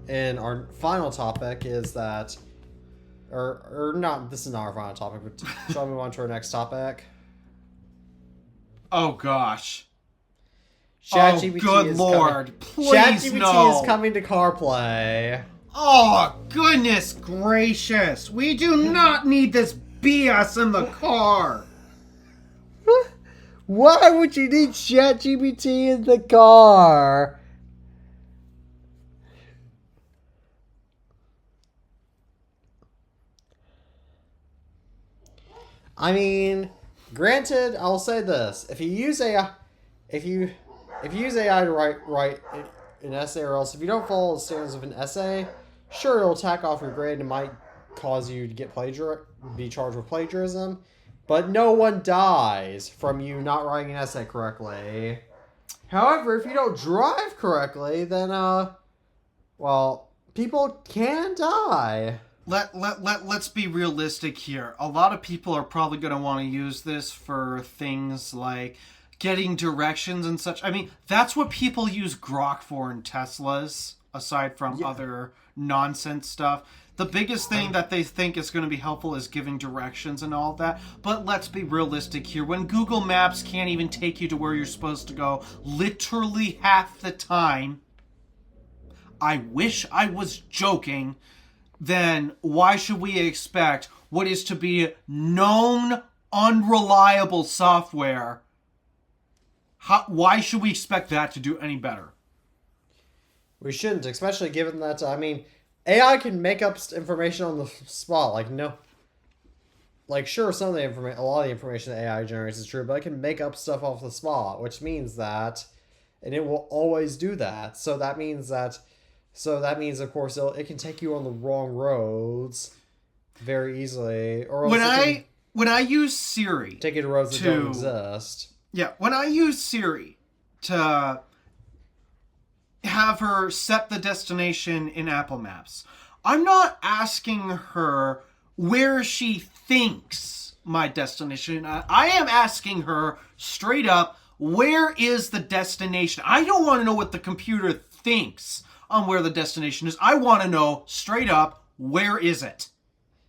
And our final topic is that, or not, this is not our final topic, but shall we move on to our next topic? Oh gosh. ChatGPT good lord. Please ChatGPT no. is coming to CarPlay. Oh, goodness gracious. We do not need this BS in the car. Why would you need ChatGPT in the car? I mean, granted, I'll say this: if you use AI, if you use AI to write an essay, or else if you don't follow the standards of an essay, sure, it'll tack off your grade and might cause you to get be charged with plagiarism. But no one dies from you not writing an essay correctly. However, if you don't drive correctly, then well, people can die. Let's be realistic here. A lot of people are probably going to want to use this for things like getting directions and such. I mean, that's what people use Grok for in Teslas, aside from other nonsense stuff. The biggest thing that they think is going to be helpful is giving directions and all that. But let's be realistic here. When Google Maps can't even take you to where you're supposed to go literally half the time, I wish I was joking, then why should we expect what is to be known unreliable software? Why should we expect that to do any better? We shouldn't, especially given that, I mean, AI can make up information on the spot. Sure, some of the information, a lot of the information that AI generates is true, but it can make up stuff off the spot, which means that, and it will always do that. So that means, of course, it can take you on the wrong roads very easily. Or else when I use Siri, take you to roads that don't exist. Yeah, when I use Siri to have her set the destination in Apple Maps, I'm not asking her where she thinks my destination. I am asking her straight up, where is the destination? I don't want to know what the computer thinks on where the destination is. I want to know straight up, where is it?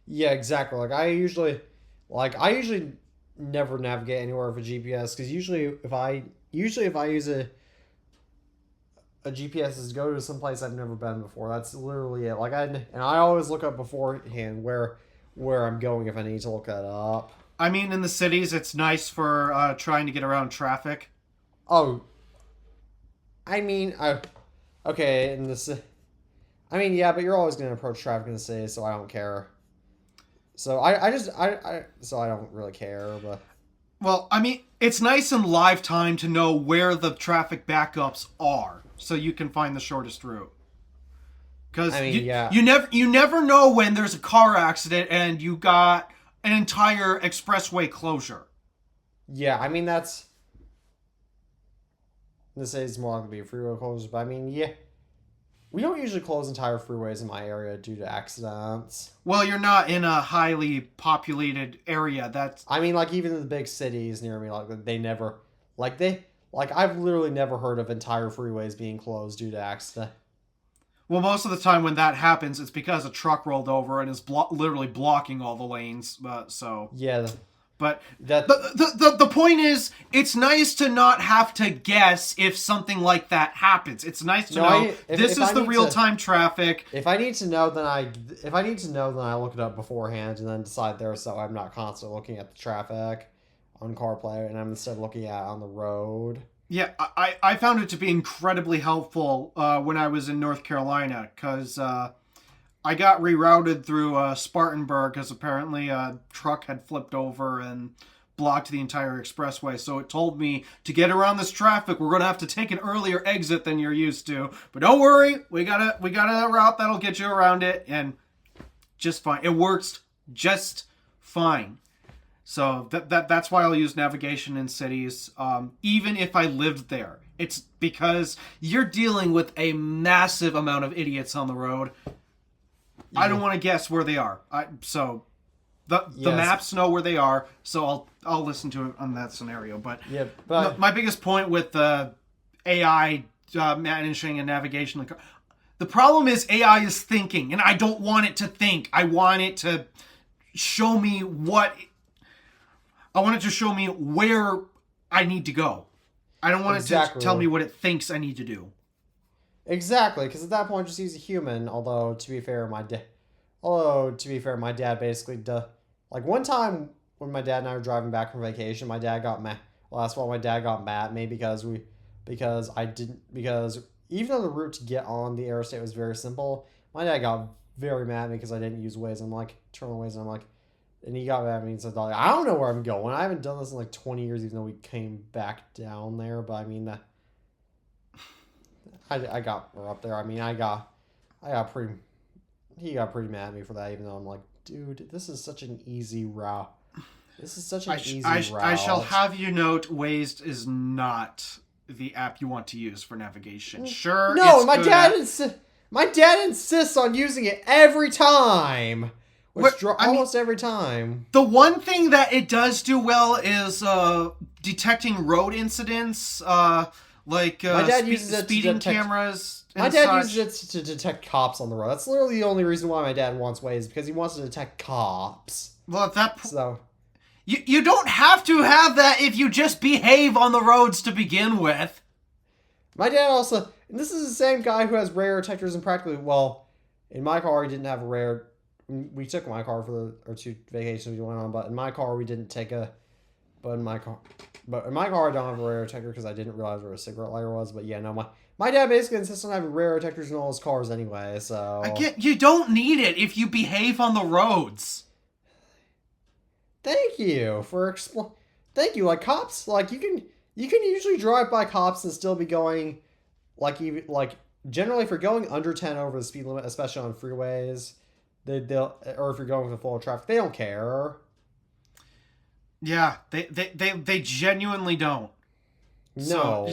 Yeah, exactly. I usually never navigate anywhere with a GPS, because usually if I use a GPS is go to some place I've never been before. That's literally it. I always look up beforehand where I'm going if I need to look that up. I mean, in the cities, it's nice for trying to get around traffic. Oh, I mean, okay, I mean, yeah, but you're always going to approach traffic in the city, so I don't care. So so I don't really care, but. Well, I mean, it's nice in live time to know where the traffic backups are, so you can find the shortest route. Because you never know when there's a car accident and you got an entire expressway closure. Yeah, I mean that's. This is more likely to be a freeway closure, but I mean, yeah. We don't usually close entire freeways in my area due to accidents. Well, you're not in a highly populated area. I mean, like, even in the big cities near me, I've literally never heard of entire freeways being closed due to accident. Well, most of the time when that happens, it's because a truck rolled over and is literally blocking all the lanes. Yeah. But the point is, it's nice to not have to guess if something like that happens. It's nice to know this is the real-time traffic. If I need to know, then I look it up beforehand and then decide there, so I'm not constantly looking at the traffic on CarPlay, and I'm instead looking at it on the road. Yeah, I found it to be incredibly helpful when I was in North Carolina, because I got rerouted through Spartanburg because apparently a truck had flipped over and blocked the entire expressway. So it told me to get around this traffic, we're going to have to take an earlier exit than you're used to. But don't worry, we got a route that'll get you around it, and just fine. It works just fine. So that's why I'll use navigation in cities, even if I lived there. It's because you're dealing with a massive amount of idiots on the road. I don't want to guess where they are. The maps know where they are, so I'll listen to it on that scenario. But my biggest point with the AI managing and navigation, the problem is AI is thinking, and I don't want it to think. I want it to show me where I need to go. I don't want it to tell me what it thinks I need to do. Exactly, because at that point, just use a human. Although to be fair, my dad basically like one time when my dad and I were driving back from vacation, my dad got mad. Last fall, my dad got mad at me because even though the route to get on the interstate was very simple, my dad got very mad at me because I didn't use Waze. I'm like, turn on Waze, and I'm like, and he got mad at me and said, like, I don't know where I'm going. I haven't done this in like 20 years, even though we came back down there. But I mean, I got her up there. I mean, he got pretty mad at me for that, even though I'm like, dude, this is such an easy route. This is such an easy route. I shall have you note, Waze is not the app you want to use for navigation. Sure. No, my dad insists on using it every time. Almost every time. The one thing that it does do well is detecting road incidents, like my dad uses speeding cameras. My dad uses it to detect cops on the road. That's literally the only reason why my dad wants Waze, because he wants to detect cops. Well, you don't have to have that if you just behave on the roads to begin with. My dad also, and this is the same guy who has radar detectors and practically, well, in my car he didn't have a radar. We took my car for the two vacations we went on, but in my car we didn't take a. But in my car I don't have a radar detector because I didn't realize where a cigarette lighter was. But yeah, no, my dad basically insists on having radar detectors in all his cars anyway. So you don't need it if you behave on the roads. Thank you for Thank you. Like cops, like you can usually drive by cops and still be going, generally if you're going under 10 over the speed limit, especially on freeways. They'll or if you're going with a flow of traffic, they don't care. Yeah, they genuinely don't. No,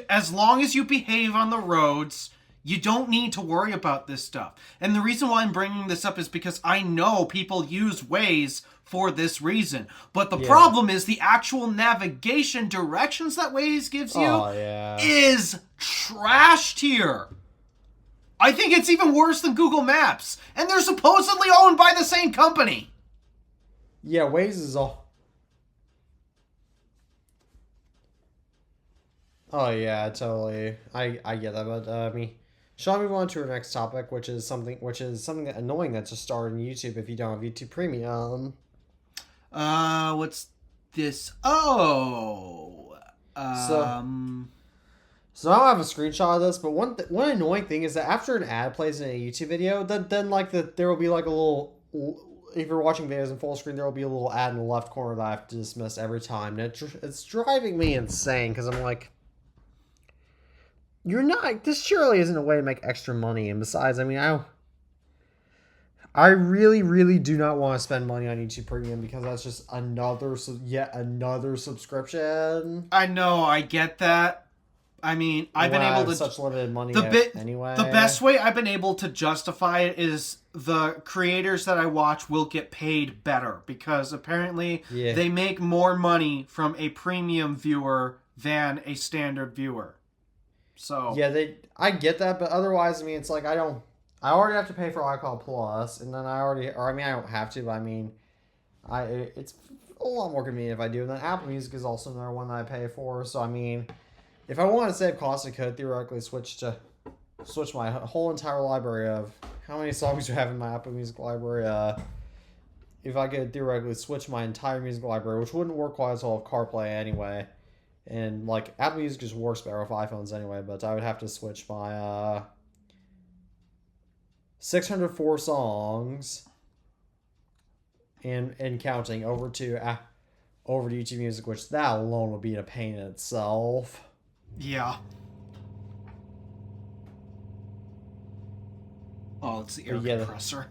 as long as you behave on the roads, you don't need to worry about this stuff. And the reason why I'm bringing this up is because I know people use Waze for this reason. But the problem is the actual navigation directions that Waze gives you is trashed here. I think it's even worse than Google Maps. And they're supposedly owned by the same company. Yeah, Waze is all... Oh yeah, totally. I get that, but I mean, shall we move on to our next topic, which is something annoying that just started on YouTube if you don't have YouTube Premium. What's this? Oh, So um, so I don't have a screenshot of this, but one annoying thing is that after an ad plays in a YouTube video, then like there will be like a little. If you're watching videos in full screen, there will be a little ad in the left corner that I have to dismiss every time. And it's driving me insane because I'm like, you're not. This surely isn't a way to make extra money. And besides, I mean, I really, really do not want to spend money on YouTube Premium because that's just yet another subscription. I know, I get that. I mean, I've been able to such limited money anyway. The best way I've been able to justify it is the creators that I watch will get paid better because apparently they make more money from a premium viewer than a standard viewer. So yeah, I get that, but otherwise, I mean, it's like I already have to pay for iCloud Plus, and then I don't have to, but I mean, it's a lot more convenient if I do. And then Apple Music is also another one that I pay for. So I mean, if I wanted to save costs, I could theoretically switch my whole entire library of how many songs do I have in my Apple Music library. If I could theoretically switch my entire music library, which wouldn't work quite as well with CarPlay anyway, and like Apple Music just works better with iPhones anyway, but I would have to switch my 604 songs and counting over to YouTube Music, which that alone would be a pain in itself. yeah. Oh, it's the air compressor.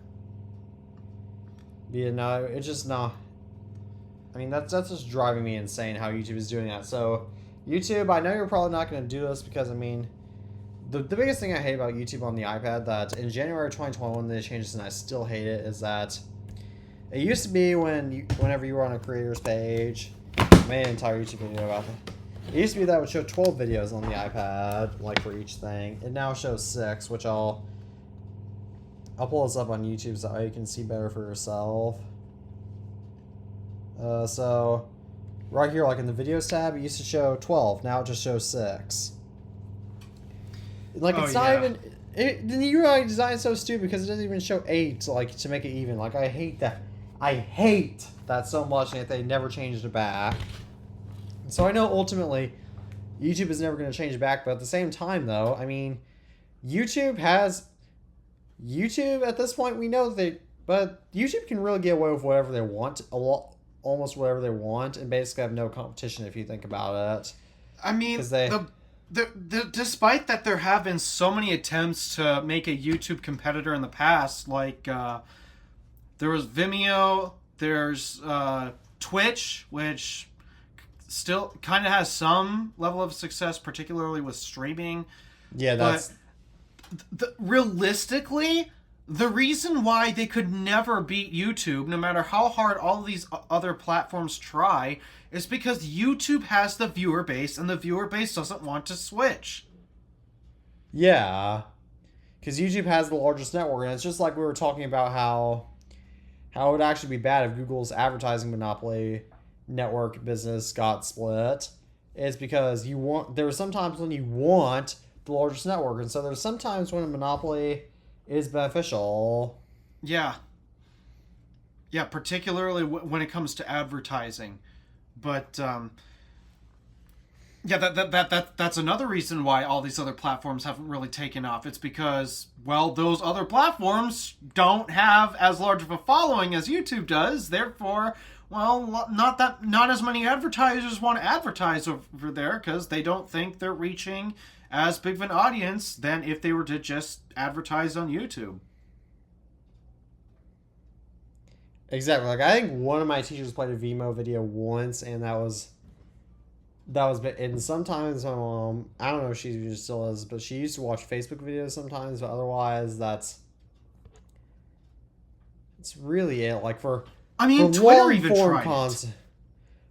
Yeah, no, it's just not. I mean, that's just driving me insane how YouTube is doing that. So, YouTube, I know you're probably not going to do this because, I mean, the biggest thing I hate about YouTube on the iPad that in January 2021 they changed this and I still hate it is that it used to be whenever you were on a creator's page, I made an entire YouTube video about it. It used to be that it would show 12 videos on the iPad, like for each thing. It now shows 6, which I'll pull this up on YouTube so you can see better for yourself. So, right here, like in the videos tab, it used to show 12. Now it just shows 6. Like, it's not even... the UI design is so stupid because it doesn't even show 8, like, to make it even. Like, I hate that. I hate that so much, and yet they never changed it back. So I know, ultimately, YouTube is never going to change it back, but at the same time, though, I mean, YouTube at this point, we know but YouTube can really get away with whatever they want, almost whatever they want, and basically have no competition if you think about it. I mean, despite that there have been so many attempts to make a YouTube competitor in the past, like there was Vimeo, there's Twitch, which still kind of has some level of success, particularly with streaming. Yeah, that's... realistically, the reason why they could never beat YouTube, no matter how hard all these other platforms try, is because YouTube has the viewer base, and the viewer base doesn't want to switch. Yeah, because YouTube has the largest network, and it's just like we were talking about how it would actually be bad if Google's advertising monopoly network business got split. Is because there are sometimes when you want the largest network, and so there's sometimes when a monopoly is beneficial. Yeah, particularly when it comes to advertising. But that's another reason why all these other platforms haven't really taken off. It's because, well, those other platforms don't have as large of a following as YouTube does. Therefore, well, not as many advertisers want to advertise over there because they don't think they're reaching as big of an audience than if they were to just advertise on YouTube. Exactly. Like, I think one of my teachers played a Vimeo video once, and that was and sometimes my mom, I don't know if she still is, but she used to watch Facebook videos sometimes, but otherwise it's really it. Like, for Twitter even tried content,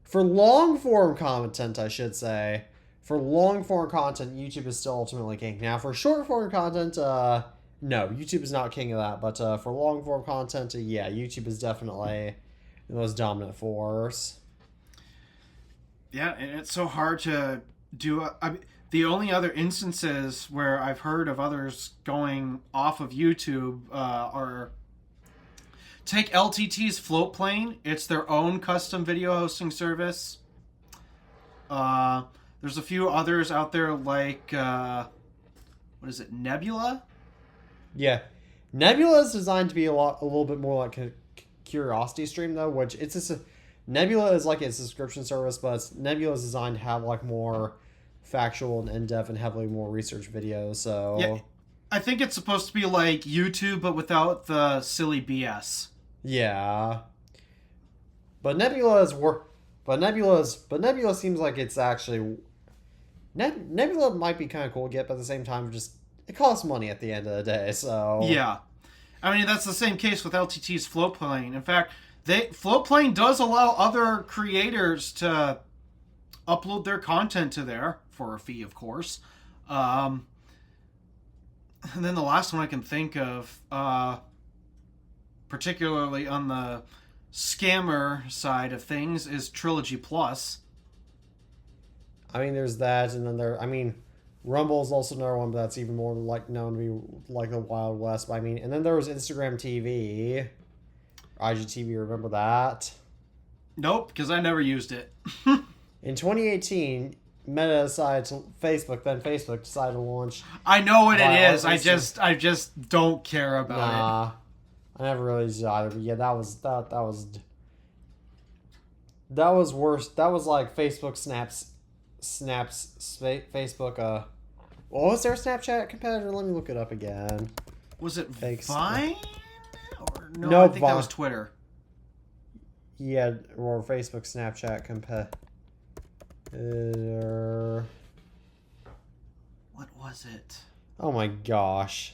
for long form content, I should say. For long form content, YouTube is still ultimately king. Now, for short form content, no, YouTube is not king of that. But for long form content, yeah, YouTube is definitely the most dominant force. Yeah, and it's so hard to do. The only other instances where I've heard of others going off of YouTube are take LTT's Floatplane. It's their own custom video hosting service. There's a few others out there like what is it, Nebula? Yeah, Nebula is designed to be a little bit more like a Curiosity Stream though, which Nebula is like a subscription service, but Nebula is designed to have like more factual and in-depth and heavily more research videos. So yeah, I think it's supposed to be like YouTube, but without the silly BS. Yeah, but Nebula seems like it's actually Nebula might be kind of cool to get, but at the same time, just it costs money at the end of the day. So yeah, I mean that's the same case with LTT's Floatplane. In fact, Floatplane does allow other creators to upload their content to there for a fee, of course. And then the last one I can think of, particularly on the scammer side of things, is Trilogy Plus. I mean, there's that, and then Rumble is also another one, but that's even more like known to be like the Wild West. But and then there was Instagram TV, IGTV. Remember that? Nope, because I never used it. In 2018, Meta decided to Facebook decided to launch. I know what it is. I just don't care about it. I never really used it either. But yeah, that was worse. That was like Facebook Facebook. What was their Snapchat competitor? Let me look it up again. Was it Fake Vine? Or no, I think that was Twitter. Yeah, or Facebook Snapchat competitor. What was it? Oh my gosh.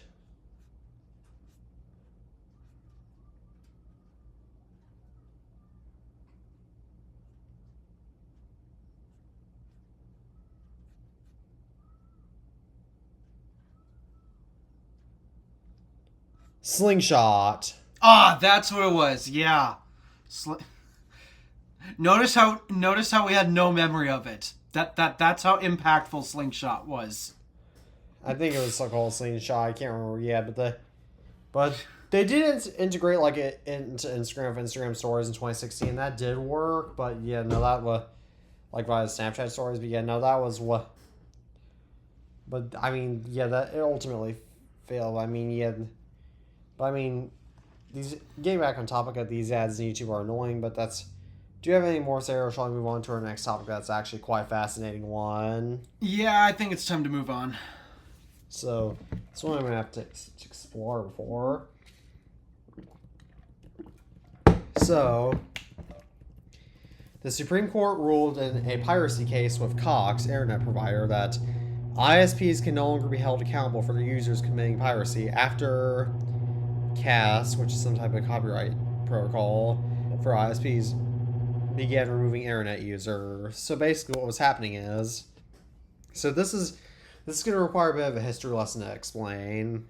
Slingshot. Ah, that's what it was. Yeah. Notice how we had no memory of it. That's how impactful Slingshot was. I think it was called Slingshot. I can't remember. Yeah, but they did integrate like it into Instagram stories in 2016. That did work, but yeah, no, that was like via Snapchat stories. But yeah, no, that was what. But that it ultimately failed. These getting back on topic of these ads on YouTube are annoying, but that's. Do you have any more, Sarah, or shall we move on to our next topic? That's actually quite a fascinating one. Yeah, I think it's time to move on. So, this one I'm going to have to explore before. So, the Supreme Court ruled in a piracy case with Cox, internet provider, that ISPs can no longer be held accountable for their users committing piracy after CAS, which is some type of copyright protocol for ISPs, began removing internet users. So basically what was happening is, this is going to require a bit of a history lesson to explain.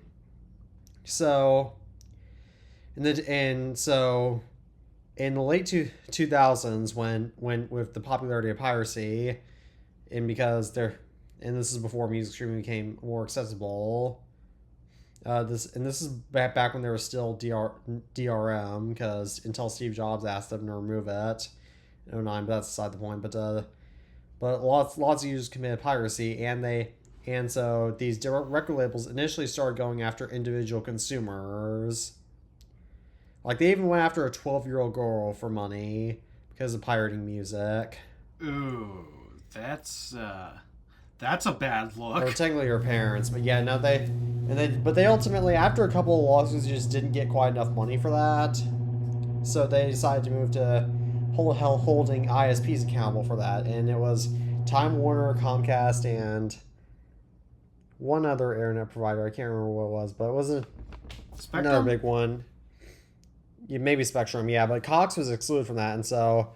So in the late 2000s, when with the popularity of piracy, and this is before music streaming became more accessible. This is back when there was still DRM, because until Steve Jobs asked them to remove it in 2009, but that's beside the point. But lots of users committed piracy, and so these record labels initially started going after individual consumers. Like they even went after a 12-year-old girl for money because of pirating music. Ooh, that's a bad look. Or technically her parents, but yeah, no, they ultimately, after a couple of lawsuits, just didn't get quite enough money for that. So they decided to move to holding ISPs accountable for that, and it was Time Warner, Comcast, and one other internet provider. I can't remember what it was, but it wasn't another big one. Yeah, maybe Spectrum, yeah, but Cox was excluded from that, and so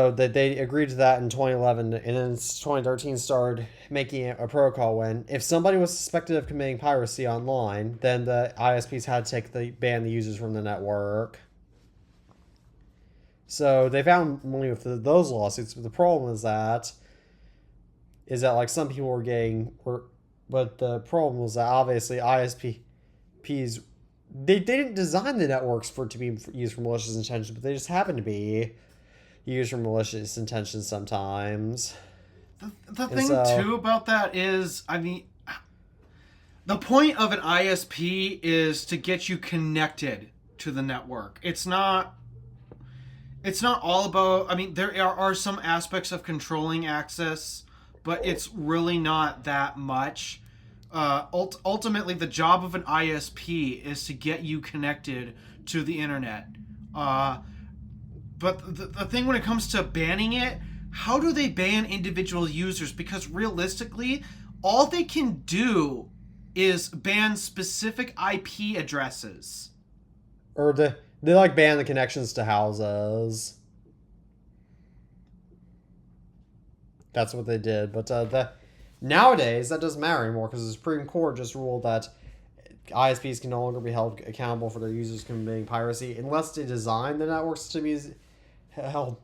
they agreed to that in 2011, and then 2013 started making it a protocol when if somebody was suspected of committing piracy online, then the ISPs had to ban the users from the network. So they found money with those lawsuits, but the problem is that is that like some people but the problem was that obviously ISPs they didn't design the networks for it to be used for malicious intentions, but they just happen to be used for malicious intentions sometimes. The thing too about that is, I mean, the point of an ISP is to get you connected to the network. It's not all about, I mean, there are some aspects of controlling access, but it's really not that much. Ultimately, the job of an ISP is to get you connected to the internet. But the thing when it comes to banning it, how do they ban individual users? Because realistically, all they can do is ban specific IP addresses. Or they like ban the connections to houses. That's what they did. But nowadays, that doesn't matter anymore because the Supreme Court just ruled that ISPs can no longer be held accountable for their users committing piracy unless they design the networks to be held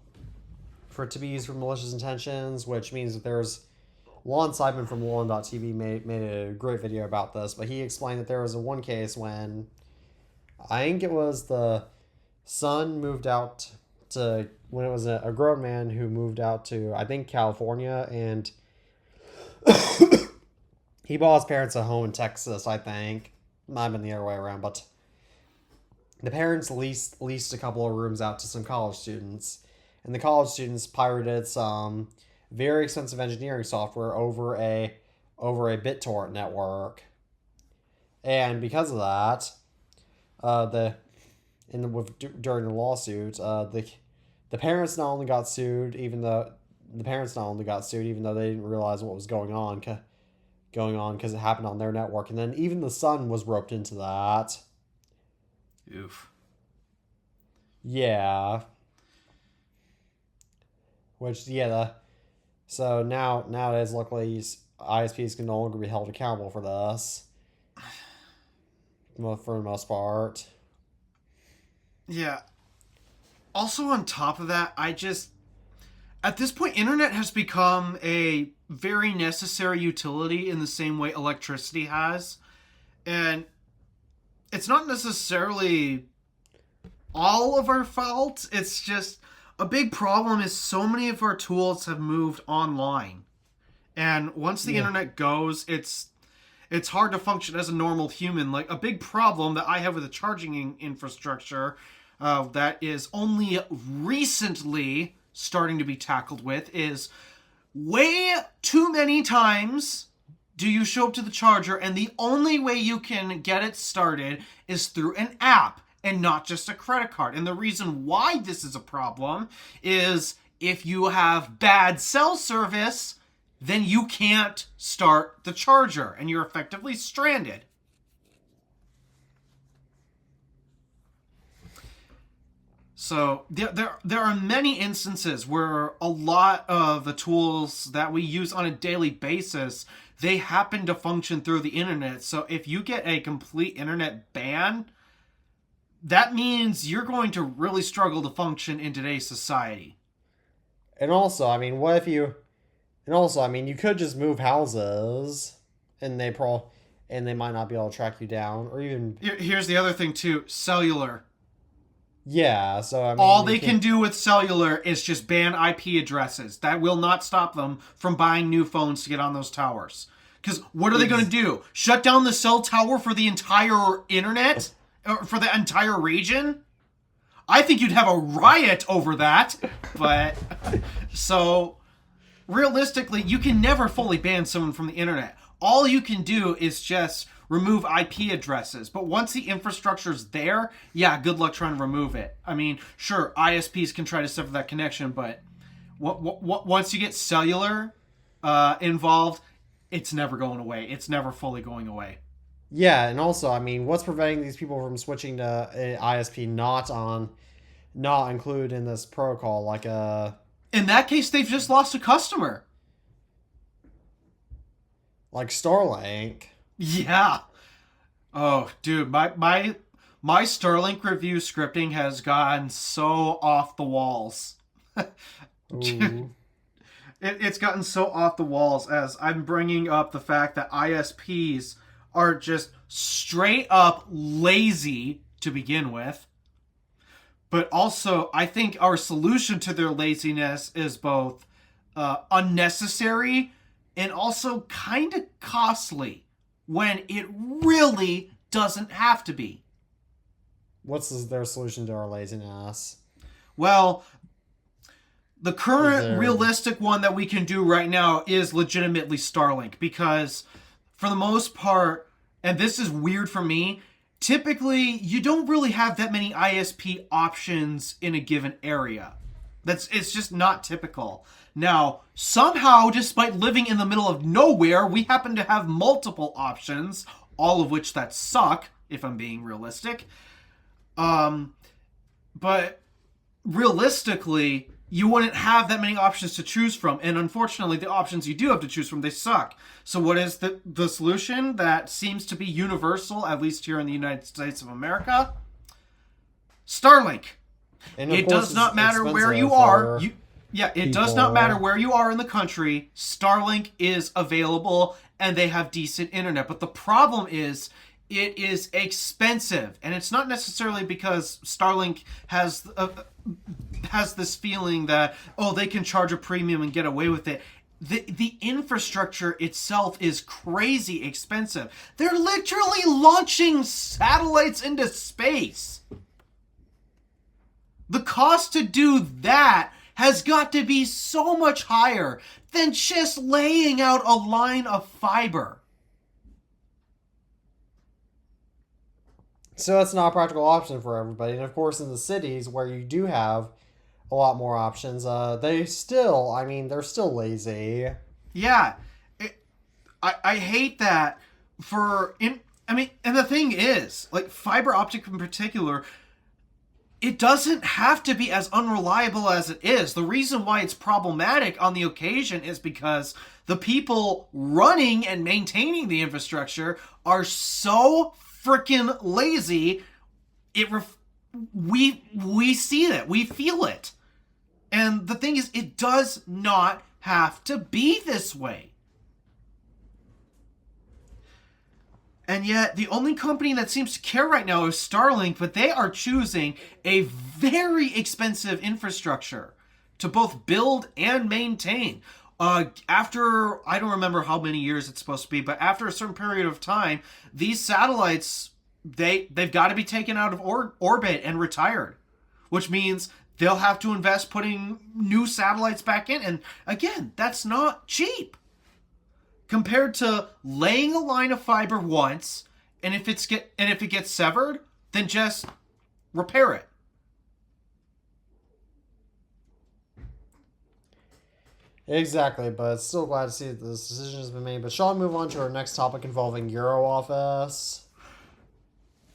for it to be used for malicious intentions, which means that there's Lon Seidman from Lon.tv made a great video about this, but he explained that there was one case when I think it was the son moved out to, when it was a grown man who moved out to, I think, California, and he bought his parents a home in Texas, I think. Might have been the other way around, but the parents leased a couple of rooms out to some college students, and the college students pirated some very expensive engineering software over a BitTorrent network, and because of that, during the lawsuit, the parents not only got sued, even though they didn't realize what was going on because it happened on their network, and then even the son was roped into that. Oof. Yeah. Which, yeah, so nowadays, luckily, ISPs can no longer be held accountable for this. For the most part. Yeah. Also, on top of that, at this point, internet has become a very necessary utility in the same way electricity has. And it's not necessarily all of our fault. It's just a big problem is so many of our tools have moved online. And once the internet goes, it's hard to function as a normal human. Like, a big problem that I have with the charging infrastructure that is only recently starting to be tackled with is way too many times do you show up to the charger and the only way you can get it started is through an app and not just a credit card. And the reason why this is a problem is if you have bad cell service, then you can't start the charger and you're effectively stranded. So there are many instances where a lot of the tools that we use on a daily basis, they happen to function through the internet. So if you get a complete internet ban, that means you're going to really struggle to function in today's society. And also, I mean, you could just move houses, and they might not be able to track you down, or even. Here's the other thing too: cellular. Yeah, so I mean, all they can do with cellular is just ban IP addresses. That will not stop them from buying new phones to get on those towers. Because what are they going to do? Shut down the cell tower for the entire internet? Or for the entire region? I think you'd have a riot over that. But, so, realistically, you can never fully ban someone from the internet. All you can do is just remove IP addresses. But once the infrastructure's there, yeah, good luck trying to remove it. I mean, sure, ISPs can try to sever that connection, but once you get cellular involved, it's never going away. It's never fully going away. Yeah, and also, I mean, what's preventing these people from switching to an ISP not included in this protocol? Like in that case, they've just lost a customer. Like Starlink. Yeah. Oh, dude, my Starlink review scripting has gone so off the walls. It's gotten so off the walls as I'm bringing up the fact that ISPs are just straight up lazy to begin with. But also, I think our solution to their laziness is both unnecessary and also kind of costly when it really doesn't have to be. What's their solution to our laziness? Well, the current realistic one that we can do right now is legitimately Starlink because for the most part, and this is weird for me, typically you don't really have that many ISP options in a given area. It's just not typical. Now, somehow, despite living in the middle of nowhere, we happen to have multiple options, all of which that suck, if I'm being realistic. But realistically, you wouldn't have that many options to choose from. And unfortunately, the options you do have to choose from, they suck. So what is the solution that seems to be universal, at least here in the United States of America? Starlink. And it does not matter where you are. It does not matter where you are in the country. Starlink is available and they have decent internet. But the problem is it is expensive. And it's not necessarily because Starlink has this feeling that, oh, they can charge a premium and get away with it. The infrastructure itself is crazy expensive. They're literally launching satellites into space. The cost to do that has got to be so much higher than just laying out a line of fiber. So that's not a practical option for everybody. And of course, in the cities where you do have a lot more options, they're still lazy. Yeah. I hate that and the thing is, like fiber optic in particular, it doesn't have to be as unreliable as it is. The reason why it's problematic on the occasion is because the people running and maintaining the infrastructure are so freaking lazy. We see that. We feel it. And the thing is, it does not have to be this way. And yet, the only company that seems to care right now is Starlink, but they are choosing a very expensive infrastructure to both build and maintain. After, I don't remember how many years it's supposed to be, but after a certain period of time, these satellites, they've got to be taken out of orbit and retired, which means they'll have to invest putting new satellites back in. And again, that's not cheap. Compared to laying a line of fiber once, and if it gets severed, then just repair it. Exactly, but still glad to see that this decision has been made. But shall we move on to our next topic involving OnlyOffice?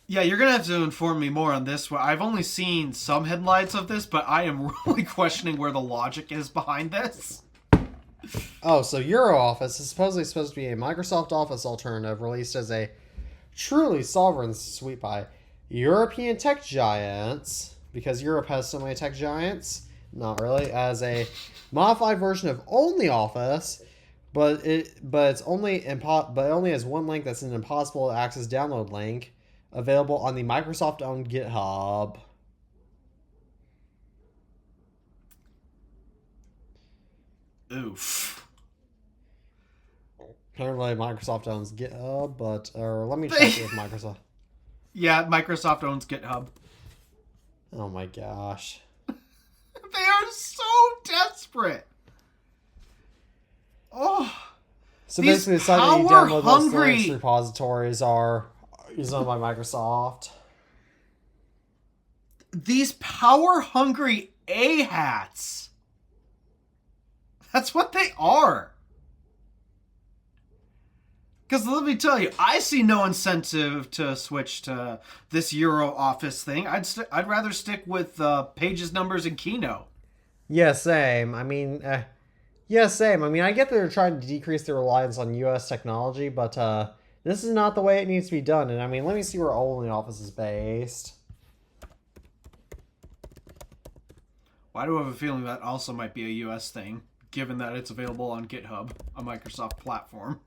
Yeah, you're going to have to inform me more on this one. I've only seen some headlines of this, but I am really questioning where the logic is behind this. Oh, so OnlyOffice is supposed to be a Microsoft Office alternative released as a truly sovereign suite by European tech giants, because Europe has so many tech giants. Not really, as a modified version of OnlyOffice, but it only has one link that's an impossible to access download link, available on the Microsoft-owned GitHub. Oof. Apparently Microsoft owns GitHub, but let me check with Microsoft. Yeah, Microsoft owns GitHub. Oh my gosh. They are so desperate. Oh. So basically, the site that you download those Linux repositories is owned by Microsoft. These power-hungry A-hats. That's what they are. Because let me tell you, I see no incentive to switch to this OnlyOffice thing. I'd rather stick with Pages, Numbers, and Keynote. Yeah, same. I mean, same. I mean, I get that they're trying to decrease their reliance on U.S. technology, but this is not the way it needs to be done. And I mean, let me see where OnlyOffice is based. Well, I do have a feeling that also might be a U.S. thing. given that it's available on GitHub, a Microsoft platform.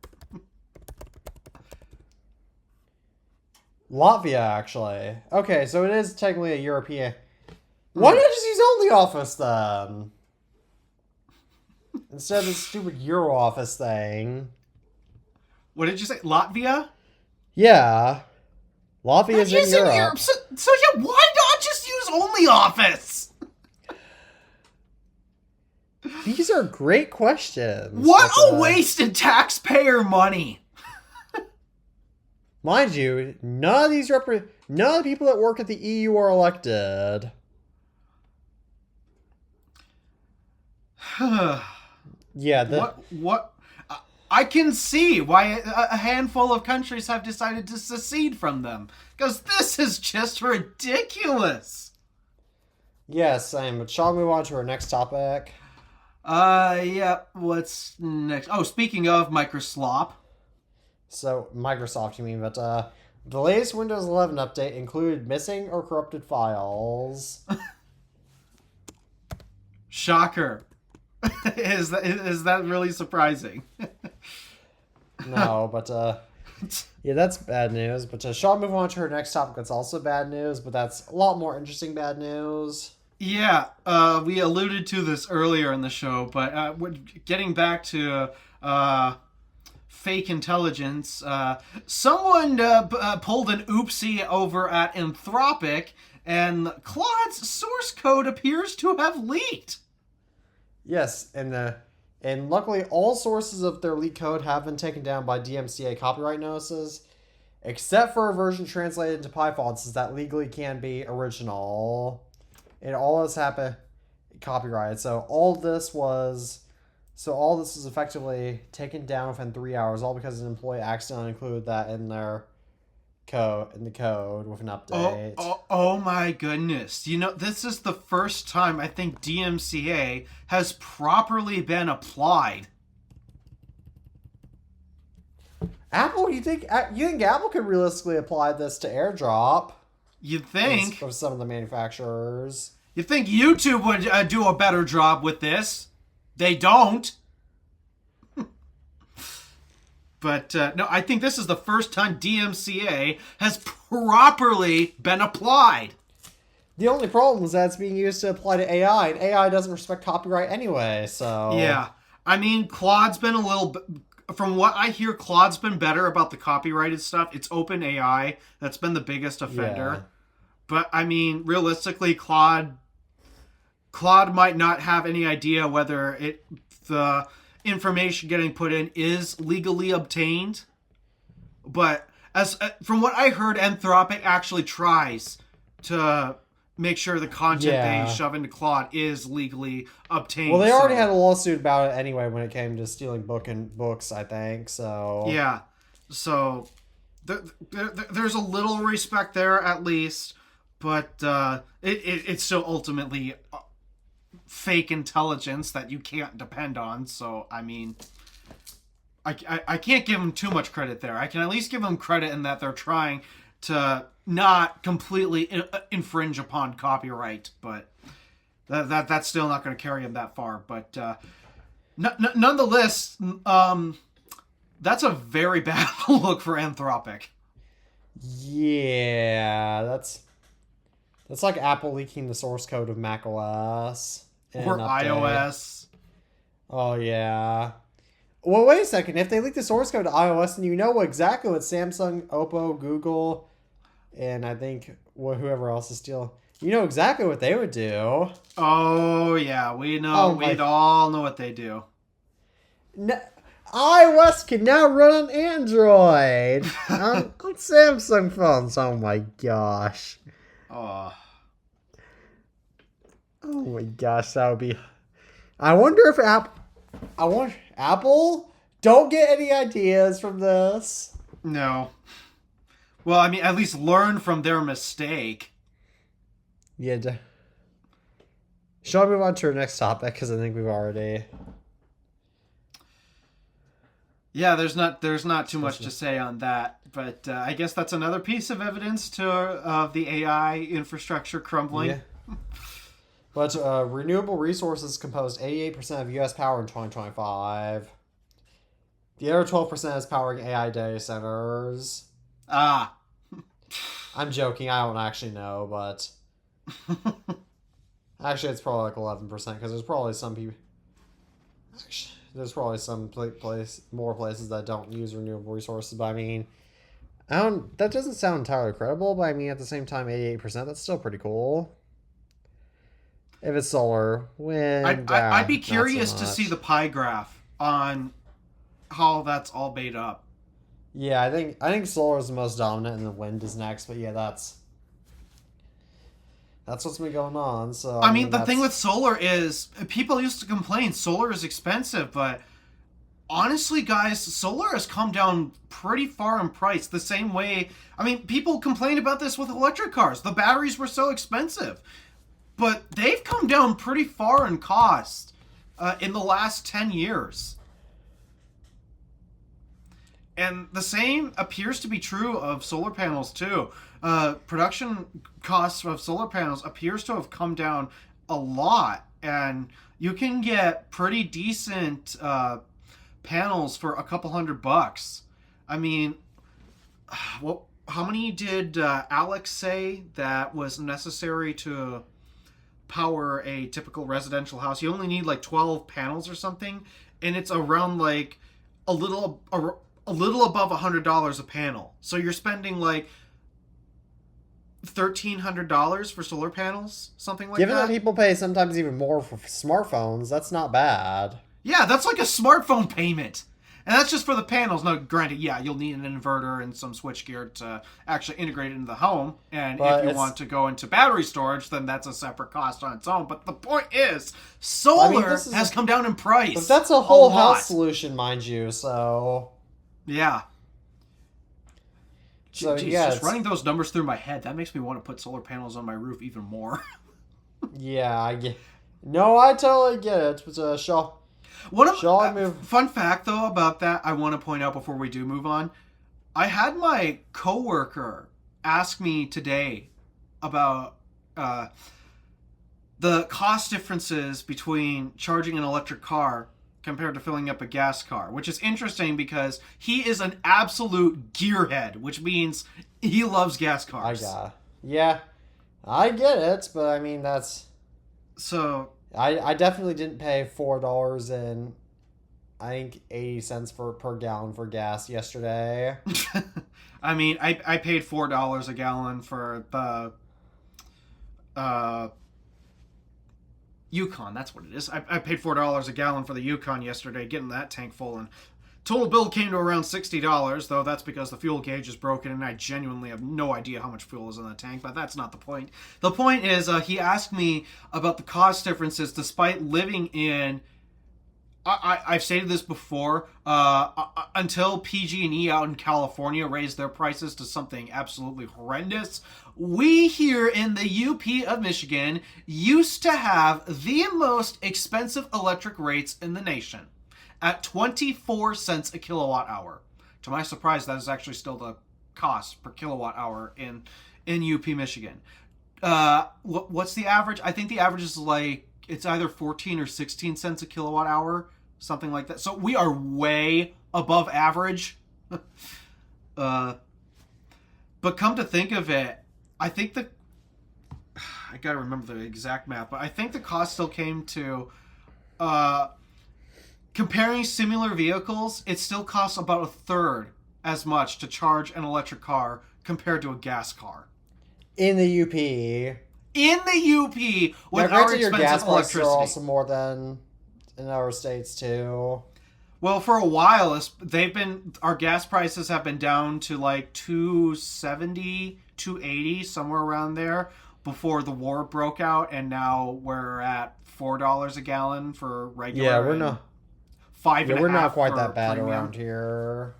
Latvia, actually. Okay, so it is technically a European. Why not just use OnlyOffice then? Instead of this stupid EuroOffice thing. What did you say? Latvia? Yeah. Latvia's in Europe. So yeah, why not just use OnlyOffice? These are great questions. What a waste in taxpayer money. Mind you, none of the people that work at the EU are elected. Yeah. What? I can see why a handful of countries have decided to secede from them. Because this is just ridiculous. Yes, same. But shall we move on to our next topic? Yeah. What's next? Oh, speaking of Microsoft. So, Microsoft, you mean, but, the latest Windows 11 update included missing or corrupted files. Shocker. Is that really surprising? No, but, yeah, that's bad news. But, shall we move on to our next topic that's also bad news, but that's a lot more interesting bad news. Yeah, we alluded to this earlier in the show, but getting back to fake intelligence, someone pulled an oopsie over at Anthropic, and Claude's source code appears to have leaked. Yes, and luckily all sources of their leak code have been taken down by DMCA copyright notices, except for a version translated into Python that legally can be original. And all this happened copyrighted. So all this was effectively taken down within 3 hours, all because an employee accidentally included that in their code with an update. Oh my goodness. You know, this is the first time I think DMCA has properly been applied. Apple, you think Apple could realistically apply this to AirDrop? You'd think. Of some of the manufacturers. You'd think YouTube would do a better job with this. They don't. But no, I think this is the first time DMCA has properly been applied. The only problem is that it's being used to apply to AI, and AI doesn't respect copyright anyway, so... Yeah. I mean, Claude's been a little... From what I hear, Claude's been better about the copyrighted stuff. It's OpenAI that's been the biggest offender. Yeah. But, I mean, realistically, Claude might not have any idea whether the information getting put in is legally obtained. But as from what I heard, Anthropic actually tries to make sure the content they shove into Claude is legally obtained. Well, they already had a lawsuit about it anyway when it came to stealing books, I think. So yeah, so there's a little respect there at least, but it's still ultimately fake intelligence that you can't depend on. So I mean, I can't give them too much credit there. I can at least give them credit in that they're trying to not completely infringe upon copyright, but that's still not going to carry them that far. But nonetheless, that's a very bad look for Anthropic. Yeah, that's like Apple leaking the source code of macOS or iOS. Oh yeah. Well, wait a second. If they leak the source code to iOS, then you know exactly what Samsung, Oppo, Google, and I think whoever else is still... You know exactly what they would do. Oh, yeah. We know. We'd all know what they do. No, iOS can now run on Android. on Samsung phones. Oh, my gosh. Oh my gosh. That would be... I wonder if Apple... Don't get any ideas from this. No. Well, I mean, at least learn from their mistake. Yeah. Shall we move on to our next topic? Because I think we've already... Yeah, there's not too much to say on that. But I guess that's another piece of evidence of the AI infrastructure crumbling. Yeah. But renewable resources composed 88% of U.S. power in 2025. The other 12% is powering AI data centers. Ah. I'm joking. I don't actually know, but actually, it's probably like 11% because there's probably some people. Actually, there's probably some more places that don't use renewable resources. But I mean, I don't. That doesn't sound entirely credible. But I mean, at the same time, 88%. That's still pretty cool. If it's solar, wind, I'd be not so curious to see much. the pie graph on how that's all made up. Yeah, I think solar is the most dominant, and the wind is next. But yeah, that's what's been going on. So I mean, the that's thing with solar is people used to complain solar is expensive, but honestly, guys, solar has come down pretty far in price. The same way, I mean, people complained about this with electric cars. The batteries were so expensive, but they've come down pretty far in cost in the last 10 years. And the same appears to be true of solar panels too. Production costs of solar panels appears to have come down a lot, and you can get pretty decent panels for a couple $100. I mean, well, how many did Alex say that was necessary to power a typical residential house? You only need like 12 panels or something, and it's around like a little above $100 a panel. So you're spending like $1,300 for solar panels, something like given that. that people pay sometimes even more for smartphones. That's not bad. Yeah, that's like a smartphone payment. And that's just for the panels. Now, granted, yeah, you'll need an inverter and some switchgear to actually integrate it into the home. And But if you want to go into battery storage, then that's a separate cost on its own. But the point is, solar has come down in price. But that's a whole lot. house solution, mind you. So Yeah. So, Jeez, yeah, just it's- running those numbers through my head, that makes me want to put solar panels on my roof even more. yeah, I get. No, I totally get it. But shall I move? Fun fact though about that, I want to point out before we do move on. I had my coworker ask me today about the cost differences between charging an electric car compared to filling up a gas car, which is interesting because he is an absolute gearhead, which means he loves gas cars. Yeah, I get it, but I mean that's. So I definitely didn't pay $4 and I think 80 cents per gallon for gas yesterday. I mean, I paid $4 a gallon for the Yukon. That's what it is. I paid $4 a gallon for the Yukon yesterday, getting that tank full, and total bill came to around $60. Though that's because the fuel gauge is broken, and I genuinely have no idea how much fuel is in the tank. But that's not the point. The point is, he asked me about the cost differences, despite living in. I've stated this before. Until PG&E out in California raised their prices to something absolutely horrendous, we here in the UP of Michigan used to have the most expensive electric rates in the nation at 24 cents a kilowatt hour. To my surprise, that is actually still the cost per kilowatt hour in UP Michigan. What's the average? I think the average is like it's either 14 or 16 cents a kilowatt hour, something like that. So we are way above average. But come to think of it, I think I gotta remember the exact math, but I think the cost still came to comparing similar vehicles, it still costs about a third as much to charge an electric car compared to a gas car. In the UP. In the UP with now, our your expensive gas prices electricity. are also more than in other states too. Well, for a while, our gas prices have been down to like $2.70, $2.80, somewhere around there before the war broke out, and now we're at $4 a gallon for regular. Yeah, we're not. We're not quite that bad premium. around here.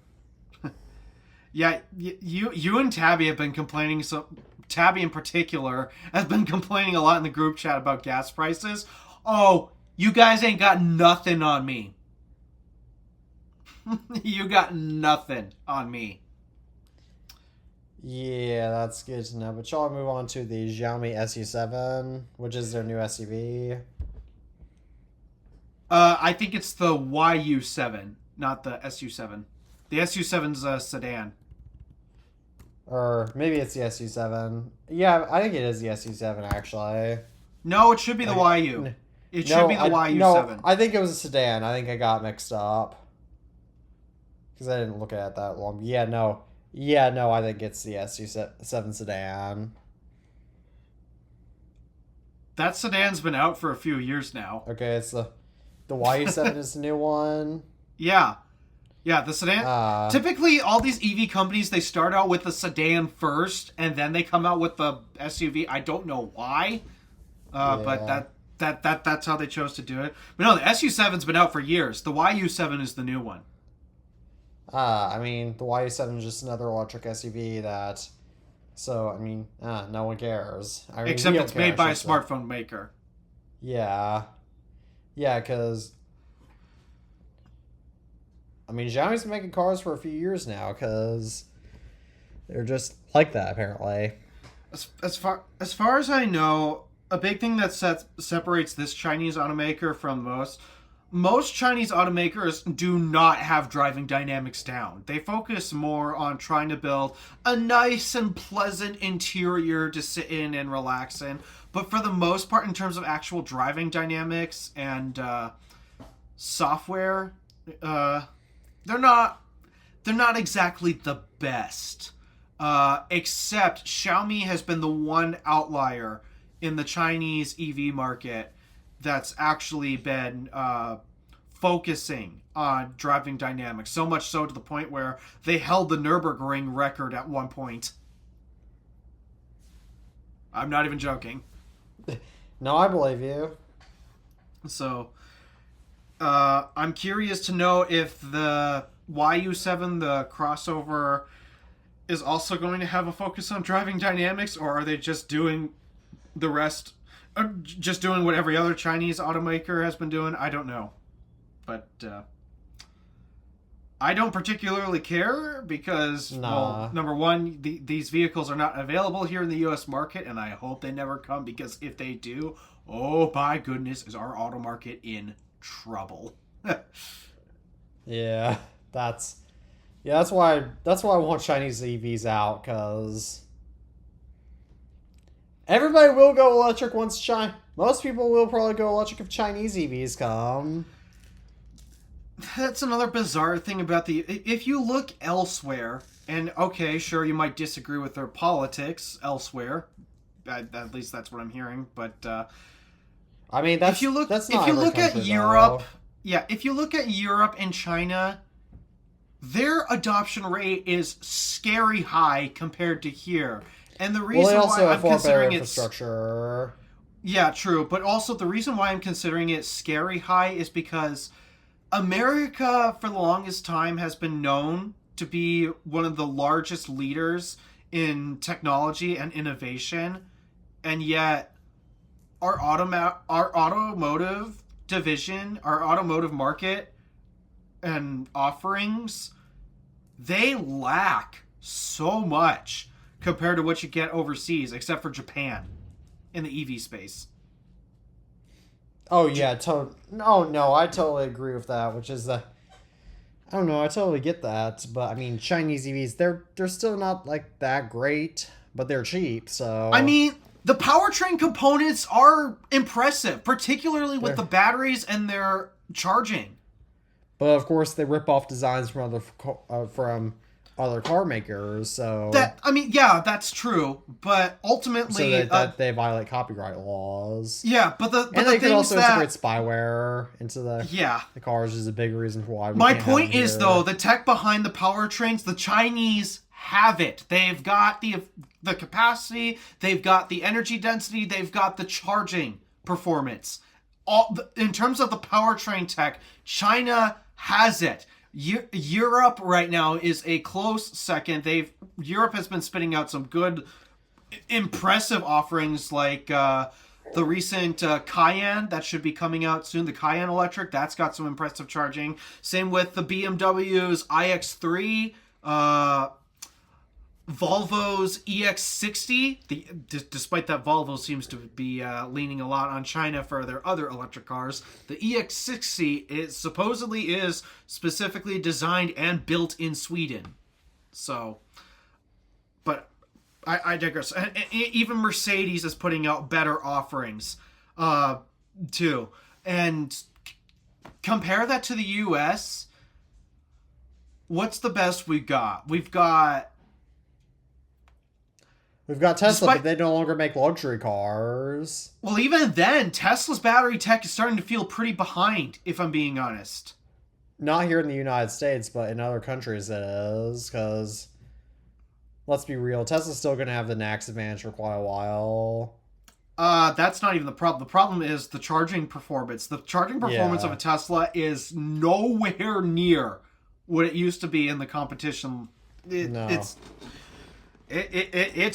Yeah, you and Tabby have been complaining. So Tabby in particular has been complaining a lot in the group chat about gas prices. Oh, you guys ain't got nothing on me. You got nothing on me. Yeah, that's good to know. But shall I move on to the Xiaomi SU7, which is their new SUV? I think it's the YU7, not the SU7. The SU7's a sedan. Or maybe it's the SU7. Yeah, I think it is the SU7, actually. No, it should be the YU. It should be the YU7. No, I think it was a sedan. I think I got mixed up. Because I didn't look at it that long. Yeah, no. Yeah, no, I think it's the SU7 sedan. That sedan's been out for a few years now. Okay, it's the YU7 is the new one. Yeah. Yeah, the sedan. Typically, all these EV companies, they start out with the sedan first, and then they come out with the SUV. I don't know why, but that's how they chose to do it. But no, the SU7's been out for years. The YU7 is the new one. I mean, the YU7 is just another electric SUV that... So, I mean, no one cares. I mean, Except it's made by a smartphone maker. Yeah. Yeah, because... I mean, Xiaomi's been making cars for a few years now, because they're just like that, apparently. As far as I know, a big thing that separates this Chinese automaker from most Chinese automakers do not have driving dynamics down. They focus more on trying to build a nice and pleasant interior to sit in and relax in. But for the most part, in terms of actual driving dynamics and software, they're not exactly the best. Except Xiaomi has been the one outlier in the Chinese EV market that's actually been focusing on driving dynamics. So much so to the point where they held the Nürburgring record at one point. I'm not even joking. No, I believe you. So, I'm curious to know if the YU7, the crossover, is also going to have a focus on driving dynamics, or are they just doing the rest, just doing what every other Chinese automaker has been doing? I don't know. But I don't particularly care because, well, number one, these vehicles are not available here in the U.S. market, and I hope they never come, because if they do, oh my goodness, is our auto market in trouble. Yeah, that's why I want Chinese EVs out, because everybody will go electric once most people will probably go electric if Chinese EVs come. That's another bizarre thing about if you look elsewhere, and okay, sure, you might disagree with their politics elsewhere, at least that's what I'm hearing, but I mean, if you look at Europe, if you look at Europe and China, their adoption rate is scary high compared to here. And the reason why I'm considering infrastructure. Yeah, true, but also the reason why I'm considering it scary high is because America, for the longest time, has been known to be one of the largest leaders in technology and innovation, and yet our automotive division, our automotive market and offerings, they lack so much compared to what you get overseas, except for Japan in the EV space. Oh yeah, I totally agree with that. Which is I don't know, I totally get that, but I mean, Chinese EVs, they're still not like that great, but they're cheap. So I mean, the powertrain components are impressive, particularly with the batteries and their charging. But of course, they rip off designs from other car makers. So that's true. But ultimately, so they violate copyright laws. Yeah, but they could also integrate spyware into the cars, is a big reason for why. My point is, though, the tech behind the powertrains, the Chinese have it. They've got the capacity, they've got the energy density, they've got the charging performance. In terms of the powertrain tech, China has it. Europe right now is a close second. Europe has been spitting out some good, impressive offerings, like the recent Cayenne that should be coming out soon. The Cayenne electric, that's got some impressive charging. Same with the BMW's iX3. Volvo's EX60, despite that Volvo seems to be leaning a lot on China for their other electric cars, the EX60 supposedly is specifically designed and built in Sweden. So, but I digress. And even Mercedes is putting out better offerings, too. And compare that to the U.S., what's the best we've got? We've got Tesla, but they no longer make luxury cars. Well, even then, Tesla's battery tech is starting to feel pretty behind, if I'm being honest. Not here in the United States, but in other countries it is, because, let's be real, Tesla's still going to have the NACS advantage for quite a while. That's not even the problem. The problem is the charging performance. The charging performance of a Tesla is nowhere near what it used to be in the competition. It's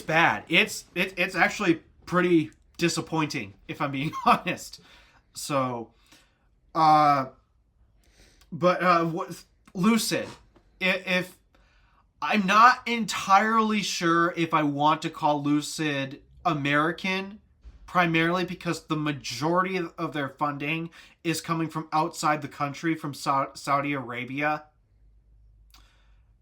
bad. It's actually pretty disappointing, if I'm being honest. So, what Lucid? If I'm not entirely sure if I want to call Lucid American, primarily because the majority of their funding is coming from outside the country, from Saudi Arabia.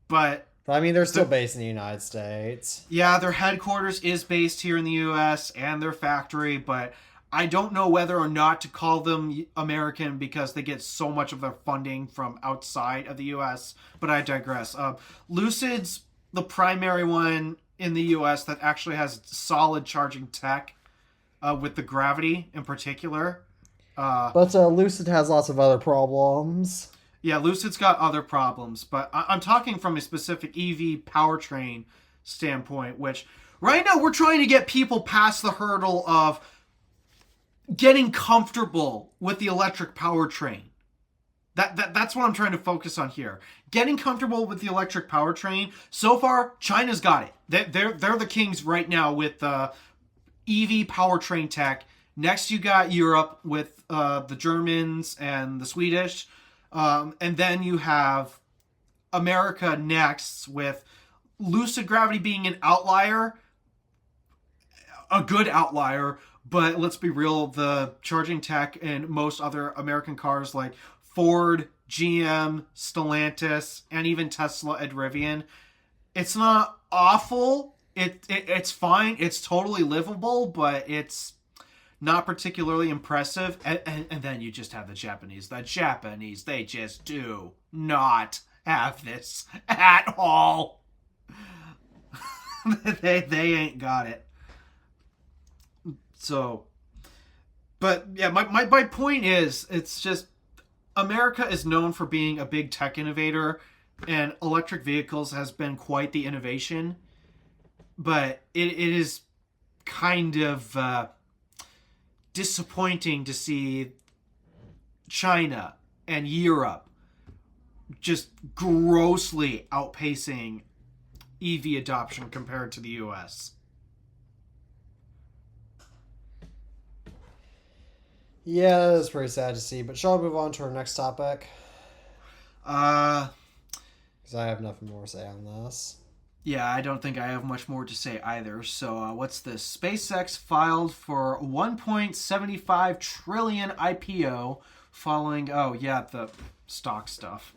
But I mean, they're still based in the United States. Yeah, their headquarters is based here in the U.S. and their factory, but I don't know whether or not to call them American because they get so much of their funding from outside of the U.S., but I digress. Lucid's the primary one in the U.S. that actually has solid charging tech, with the Gravity in particular. But Lucid has lots of other problems. Yeah, Lucid's got other problems, but I'm talking from a specific EV powertrain standpoint, which right now we're trying to get people past the hurdle of getting comfortable with the electric powertrain. That's what I'm trying to focus on here. Getting comfortable with the electric powertrain. So far, China's got it. They're the kings right now with EV powertrain tech. Next, you got Europe with the Germans and the Swedish. And then you have America next, with Lucid Gravity being an outlier, a good outlier, but let's be real, the charging tech in most other American cars like Ford, GM, Stellantis, and even Tesla and Rivian, it's not awful. It's fine. It's totally livable, but it's not particularly impressive. And then you just have the Japanese. The Japanese, they just do not have this at all. they ain't got it. So, but yeah, my point is, it's just, America is known for being a big tech innovator, and electric vehicles has been quite the innovation. But it is kind of disappointing to see China and Europe just grossly outpacing EV adoption compared to the US. Yeah, that's pretty sad to see. But shall we move on to our next topic? Because I have nothing more to say on this. Yeah, I don't think I have much more to say either. So, what's this? SpaceX filed for 1.75 trillion IPO following, the stock stuff.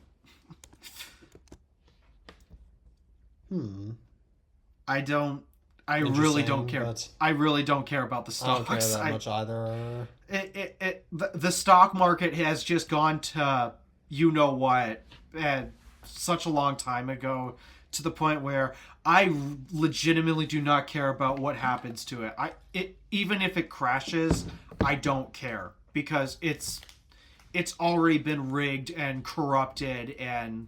I really don't care. I really don't care about the stocks. I don't care that much either. The stock market has just gone to you know what, and such a long time ago, to the point where I legitimately do not care about what happens to it. Even if it crashes, I don't care, because it's already been rigged and corrupted, and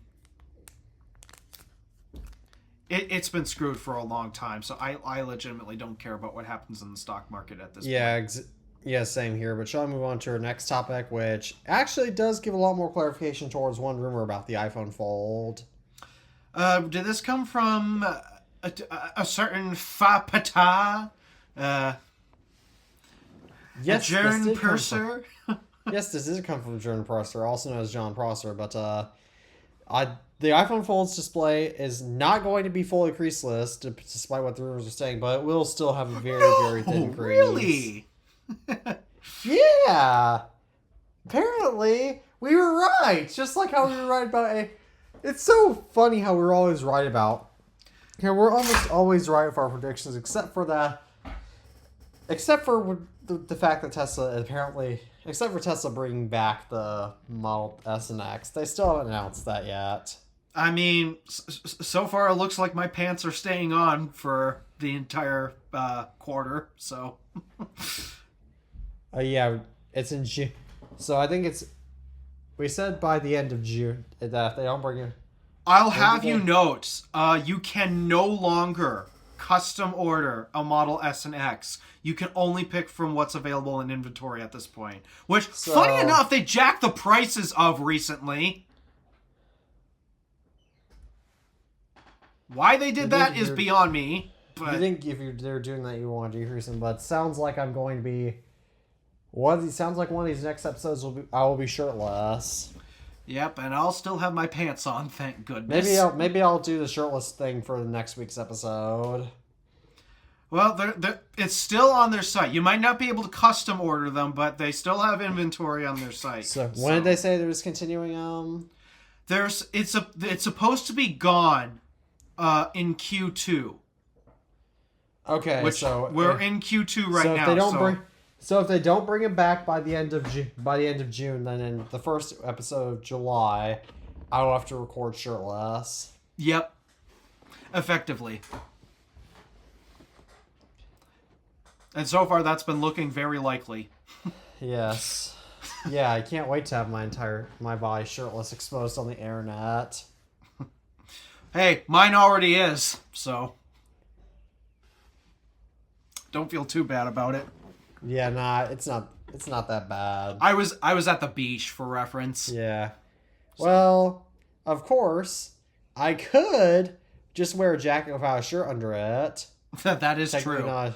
it's been screwed for a long time. So I legitimately don't care about what happens in the stock market at this point. Yeah, same here. But shall we move on to our next topic, which actually does give a lot more clarification towards one rumor about the iPhone Fold. Did this come from a certain Fapata? Yes, Jern Purser? Yes, this did come from Jern Prosser, also known as John Prosser, but I the iPhone Fold's display is not going to be fully creaseless, despite what the rumors are saying, but it will still have a very thin crease. Really? Yeah. Apparently, we were right. Just like how we were right about a. It's so funny how we're always right about. We're almost always right for our predictions, except for that. Except for the fact that Tesla apparently. Except for Tesla bringing back the Model S and X. They still haven't announced that yet. I mean, so far it looks like my pants are staying on for the entire quarter, so. Yeah, it's in June. So I think it's. We said by the end of June that if they don't bring it. I'll have you note, you can no longer custom order a Model S and X. You can only pick from what's available in inventory at this point. Which, funny enough, they jacked the prices of recently. Why they did that is beyond me. But you think if they're doing that, you want to decrease them, but it sounds like I'm going to be. Sounds like one of these next episodes I will be shirtless. Yep, and I'll still have my pants on, thank goodness. Maybe I'll do the shirtless thing for the next week's episode. Well, it's still on their site. You might not be able to custom order them, but they still have inventory on their site. So when did they say they're discontinuing them? It's supposed to be gone in Q2. Okay, so we're in Q2 right now. So if they don't bring it back by the end of June, then in the first episode of July, I will have to record shirtless. Yep. Effectively. And so far, that's been looking very likely. Yes. Yeah, I can't wait to have my body shirtless exposed on the internet. Hey, mine already is, so don't feel too bad about it. Yeah, it's not that bad. I was at the beach for reference. Yeah. Well, of course, I could just wear a jacket without a shirt under it. That is true.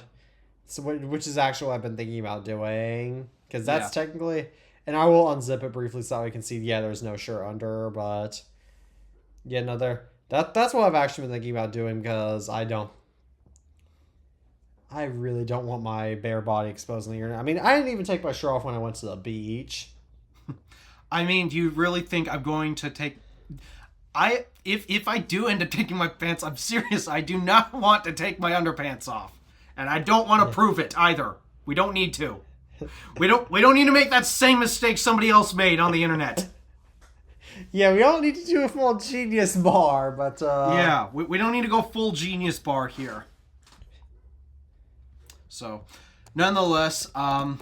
Which is actually what I've been thinking about doing. Because that's technically... And I will unzip it briefly so we can see, there's no shirt under, but... Yeah, no, that's what I've actually been thinking about doing, because I really don't want my bare body exposed on the internet. I mean, I didn't even take my shirt off when I went to the beach. I mean, do you really think I'm going to take... If I do end up taking my pants, I'm serious. I do not want to take my underpants off. And I don't want to prove it either. We don't need to. We don't need to make that same mistake somebody else made on the internet. Yeah, we don't need to do a full genius bar, but... Yeah, we don't need to go full genius bar here. So, nonetheless, what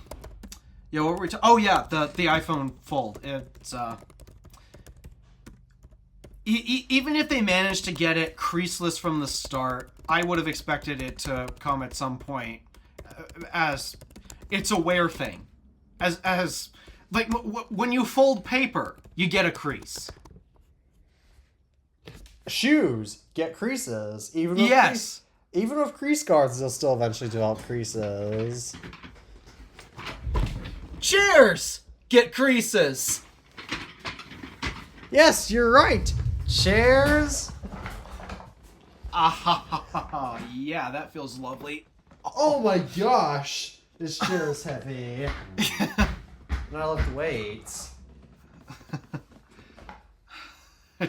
were we the iPhone Fold. It's, even if they managed to get it creaseless from the start, I would have expected it to come at some point as it's a wear thing. As like when you fold paper, you get a crease. Shoes get creases. Even with crease guards, they'll still eventually develop creases. Chairs get creases. Yes, you're right. Chairs. Yeah, that feels lovely. Oh my gosh, this chair is heavy. And I lift weights.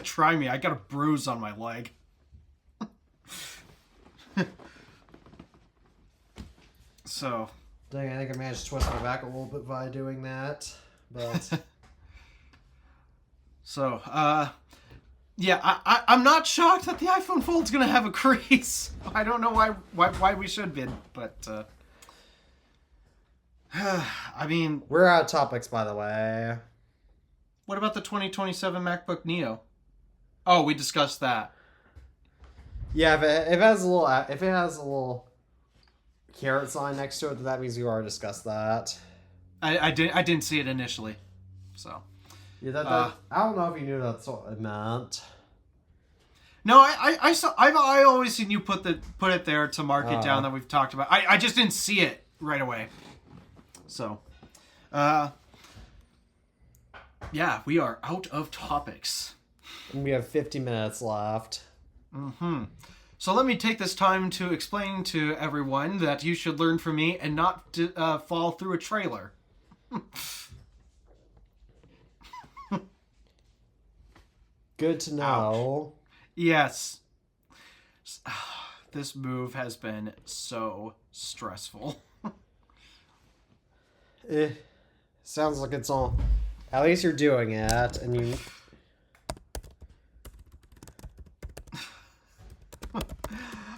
Try me. I got a bruise on my leg. So. Dang, I think I managed to twist my back a little bit by doing that. But. So, I'm not shocked that the iPhone Fold's gonna have a crease. I don't know why we should be, but I mean, we're out of topics, by the way. What about the 2027 MacBook Neo? Oh, we discussed that. Yeah, if it has a little carrot sign next to it, that means we already discussed that. I didn't see it initially, so. Yeah, I don't know if you knew that's what it meant. No, I saw. I always seen you put it there to mark it down that we've talked about. I just didn't see it right away. So, yeah, we are out of topics. And we have 50 minutes left. So let me take this time to explain to everyone that you should learn from me and not fall through a trailer. Good to know. Ouch. Yes. This move has been so stressful. Sounds like it's all... At least you're doing it, and you...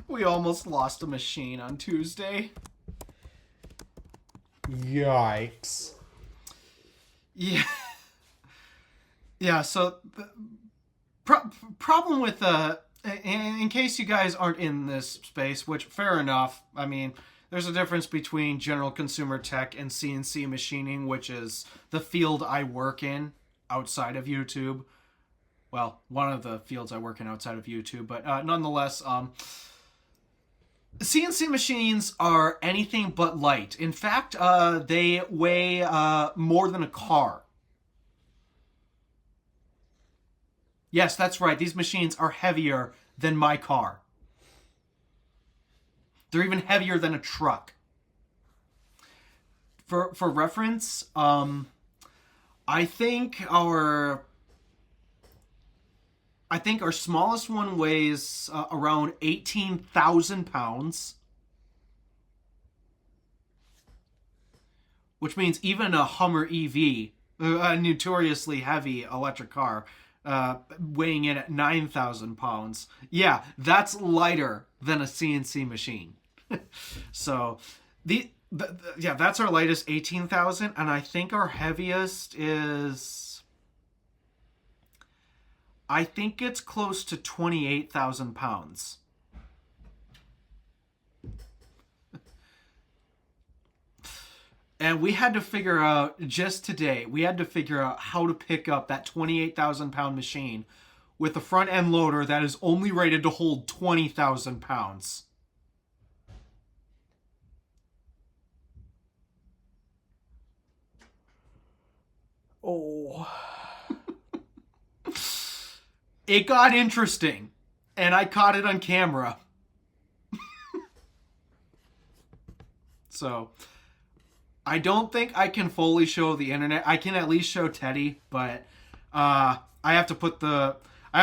We almost lost a machine on Tuesday. Yikes. Yeah. Yeah, so the problem with in case you guys aren't in this space, which fair enough. I mean, there's a difference between general consumer tech and CNC machining, which is the field I work in outside of YouTube. Well, one of the fields I work in outside of YouTube, but nonetheless, CNC machines are anything but light. In fact, they weigh more than a car. Yes, that's right. These machines are heavier than my car. They're even heavier than a truck. For reference, I think our smallest one weighs around 18,000 pounds. Which means even a Hummer EV, a notoriously heavy electric car, weighing in at 9,000 pounds. Yeah, that's lighter than a CNC machine. So, yeah, that's our lightest, 18,000. And I think our heaviest is... I think it's close to 28,000 pounds. And we had to figure out, just today, we had to figure out how to pick up that 28,000 pound machine with a front end loader that is only rated to hold 20,000 pounds. Oh. It got interesting, and I caught it on camera. So, I don't think I can fully show the internet. I can at least show Teddy, but I have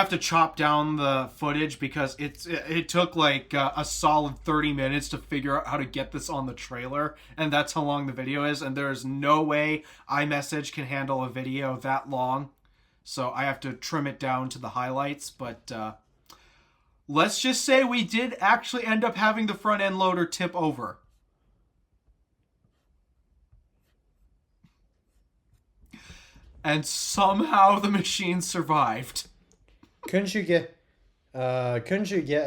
to chop down the footage because it took like a solid 30 minutes to figure out how to get this on the trailer, and that's how long the video is, and there's no way iMessage can handle a video that long. So I have to trim it down to the highlights, but let's just say we did actually end up having the front end loader tip over. And somehow the machine survived. Couldn't you get a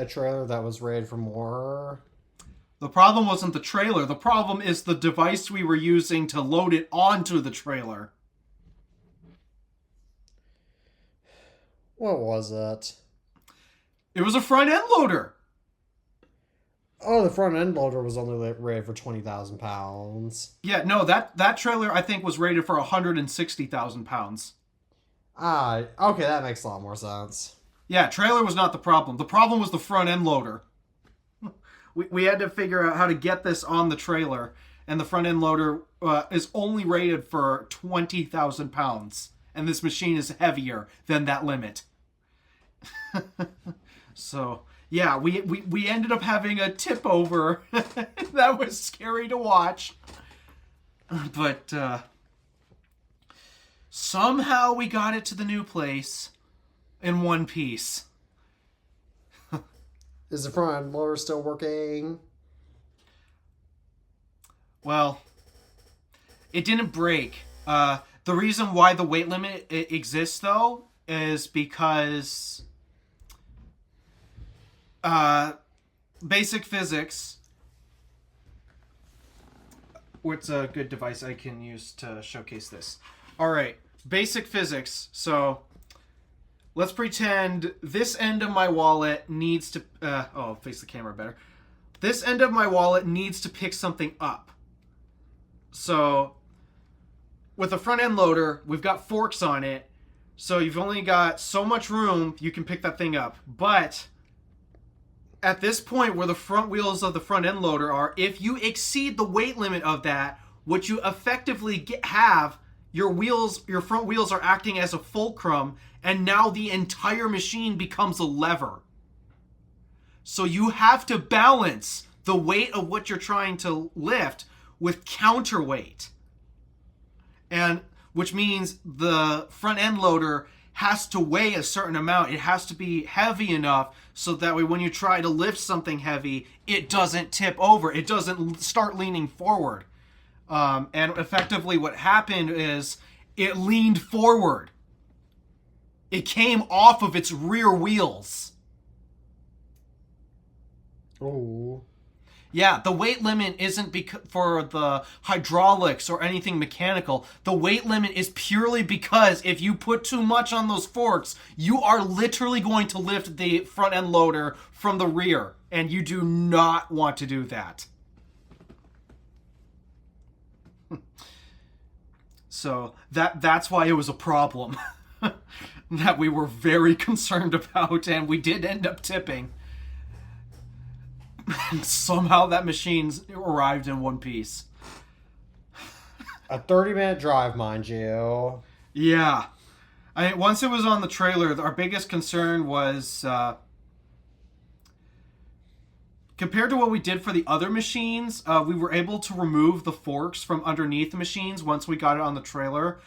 trailer that was rated for more? The problem wasn't the trailer. The problem is the device we were using to load it onto the trailer. What was it? It was a front end loader. Oh, the front end loader was only rated for 20,000 pounds. Yeah, no, that trailer I think was rated for 160,000 pounds. Okay, that makes a lot more sense. Yeah, trailer was not the problem. The problem was the front end loader. We had to figure out how to get this on the trailer, and the front end loader is only rated for 20,000 pounds, and this machine is heavier than that limit. So, yeah, we ended up having a tip over. That was scary to watch. But somehow we got it to the new place in one piece. Is the front end loader still working? Well, it didn't break. The reason why the weight limit exists, though, is because basic physics. What's a good device I can use to showcase this? All right, basic physics. So let's pretend this end of my wallet needs to... face the camera better. This end of my wallet needs to pick something up. So with a front end loader, we've got forks on it. So you've only got so much room you can pick that thing up. But at this point where the front wheels of the front end loader are, if you exceed the weight limit of that, what you effectively have, your front wheels are acting as a fulcrum, and now the entire machine becomes a lever. So you have to balance the weight of what you're trying to lift with counterweight. And which means the front end loader has to weigh a certain amount. It has to be heavy enough so that way when you try to lift something heavy, it doesn't tip over. It doesn't start leaning forward. And effectively what happened is it leaned forward. It came off of its rear wheels. Oh. Yeah, the weight limit isn't for the hydraulics or anything mechanical. The weight limit is purely because if you put too much on those forks, you are literally going to lift the front end loader from the rear, and you do not want to do that. So that's why it was a problem that we were very concerned about, and we did end up tipping. Somehow that machine's arrived in one piece. A 30-minute drive, mind you. Yeah. Once it was on the trailer, our biggest concern was compared to what we did for the other machines, we were able to remove the forks from underneath the machines once we got it on the trailer.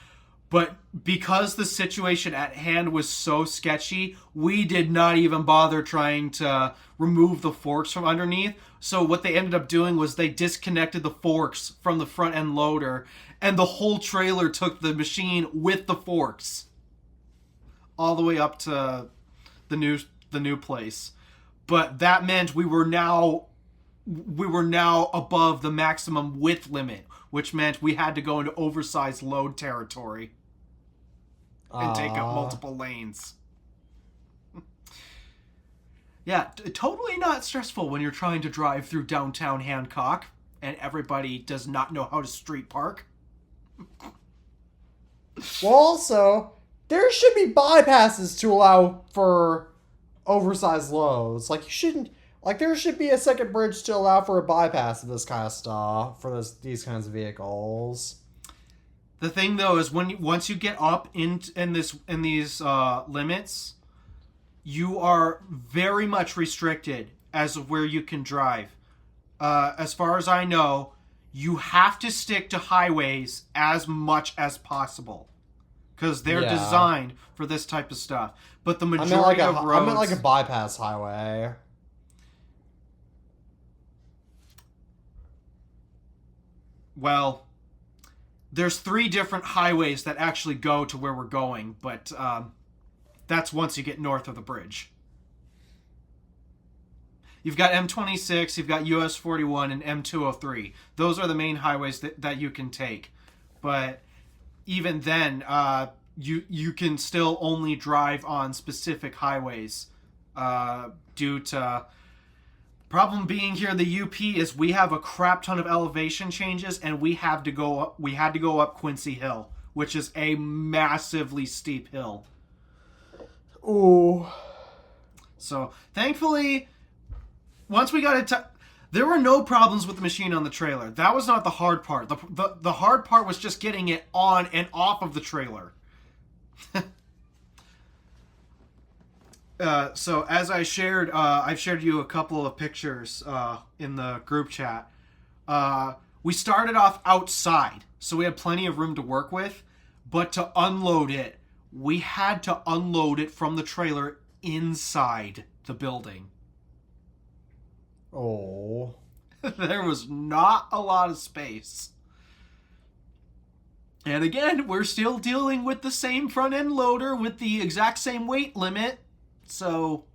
But because the situation at hand was so sketchy, we did not even bother trying to remove the forks from underneath. So what they ended up doing was they disconnected the forks from the front end loader, and the whole trailer took the machine with the forks all the way up to the new place. But that meant we were now above the maximum width limit, which meant we had to go into oversized load territory and take up multiple lanes. Yeah, totally not stressful when you're trying to drive through downtown Hancock and everybody does not know how to street park. Well, also, there should be bypasses to allow for oversized loads. Like, there should be a second bridge to allow for a bypass of this kind of stuff for these kinds of vehicles. The thing though is once you get up in these limits, you are very much restricted as of where you can drive. As far as I know, you have to stick to highways as much as possible because they're designed for this type of stuff. But the majority of roads, I meant like a bypass highway. Well, there's 3 different highways that actually go to where we're going, but that's once you get north of the bridge. You've got M26, you've got US 41, and M203. Those are the main highways that you can take. But even then, you can still only drive on specific highways due to... Problem being here, the UP is we have a crap ton of elevation changes, and we had to go up Quincy Hill, which is a massively steep hill. Ooh. So thankfully, once we got it, there were no problems with the machine on the trailer. That was not the hard part. The hard part was just getting it on and off of the trailer. So as I've shared you a couple of pictures in the group chat. We started off outside, so we had plenty of room to work with. But to unload it, we had to unload it from the trailer inside the building. Oh. There was not a lot of space. And again, we're still dealing with the same front end loader with the exact same weight limit. So,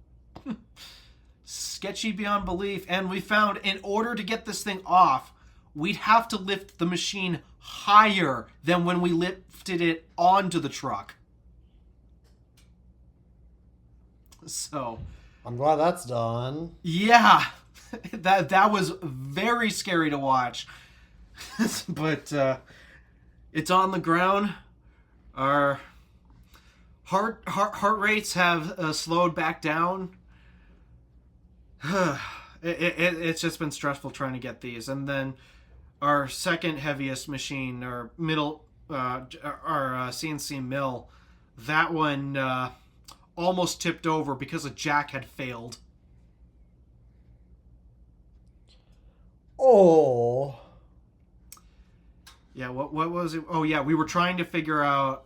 sketchy beyond belief. And we found in order to get this thing off, we'd have to lift the machine higher than when we lifted it onto the truck. So, I'm glad that's done. Yeah, that was very scary to watch. But it's on the ground. Heart rates have slowed back down. It's just been stressful trying to get these. And then our second heaviest machine, our CNC mill, that one almost tipped over because a jack had failed. Oh. Yeah, what was it? Oh yeah, we were trying to figure out.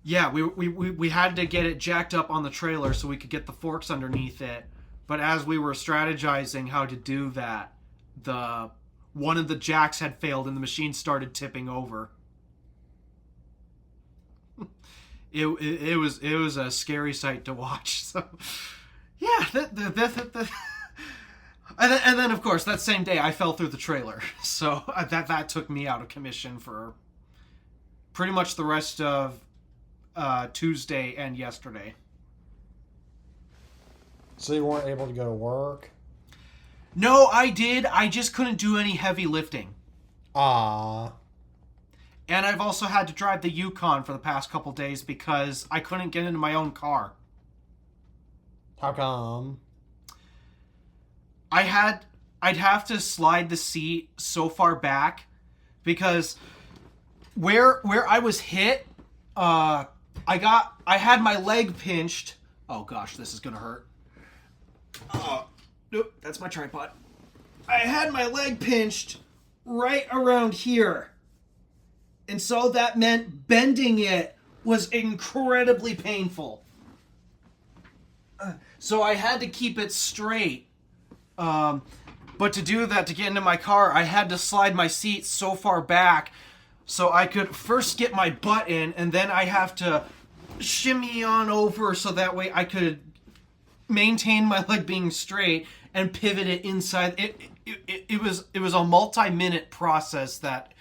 Yeah, we had to get it jacked up on the trailer so we could get the forks underneath it. But as we were strategizing how to do that, one of the jacks had failed and the machine started tipping over. It was a scary sight to watch. So yeah, and then of course that same day I fell through the trailer, so that took me out of commission for pretty much the rest of Tuesday and yesterday. So you weren't able to go to work? No, I did. I just couldn't do any heavy lifting. Ah. And I've also had to drive the Yukon for the past couple days because I couldn't get into my own car. How come? I'd have to slide the seat so far back because where I was hit, I had my leg pinched. Oh gosh, this is gonna hurt. Nope, that's my tripod. I had my leg pinched right around here. And so that meant bending it was incredibly painful. So I had to keep it straight. But to do that, to get into my car, I had to slide my seat so far back so I could first get my butt in, and then I have to shimmy on over so that way I could maintain my leg being straight and pivot it inside. It was a multi-minute process that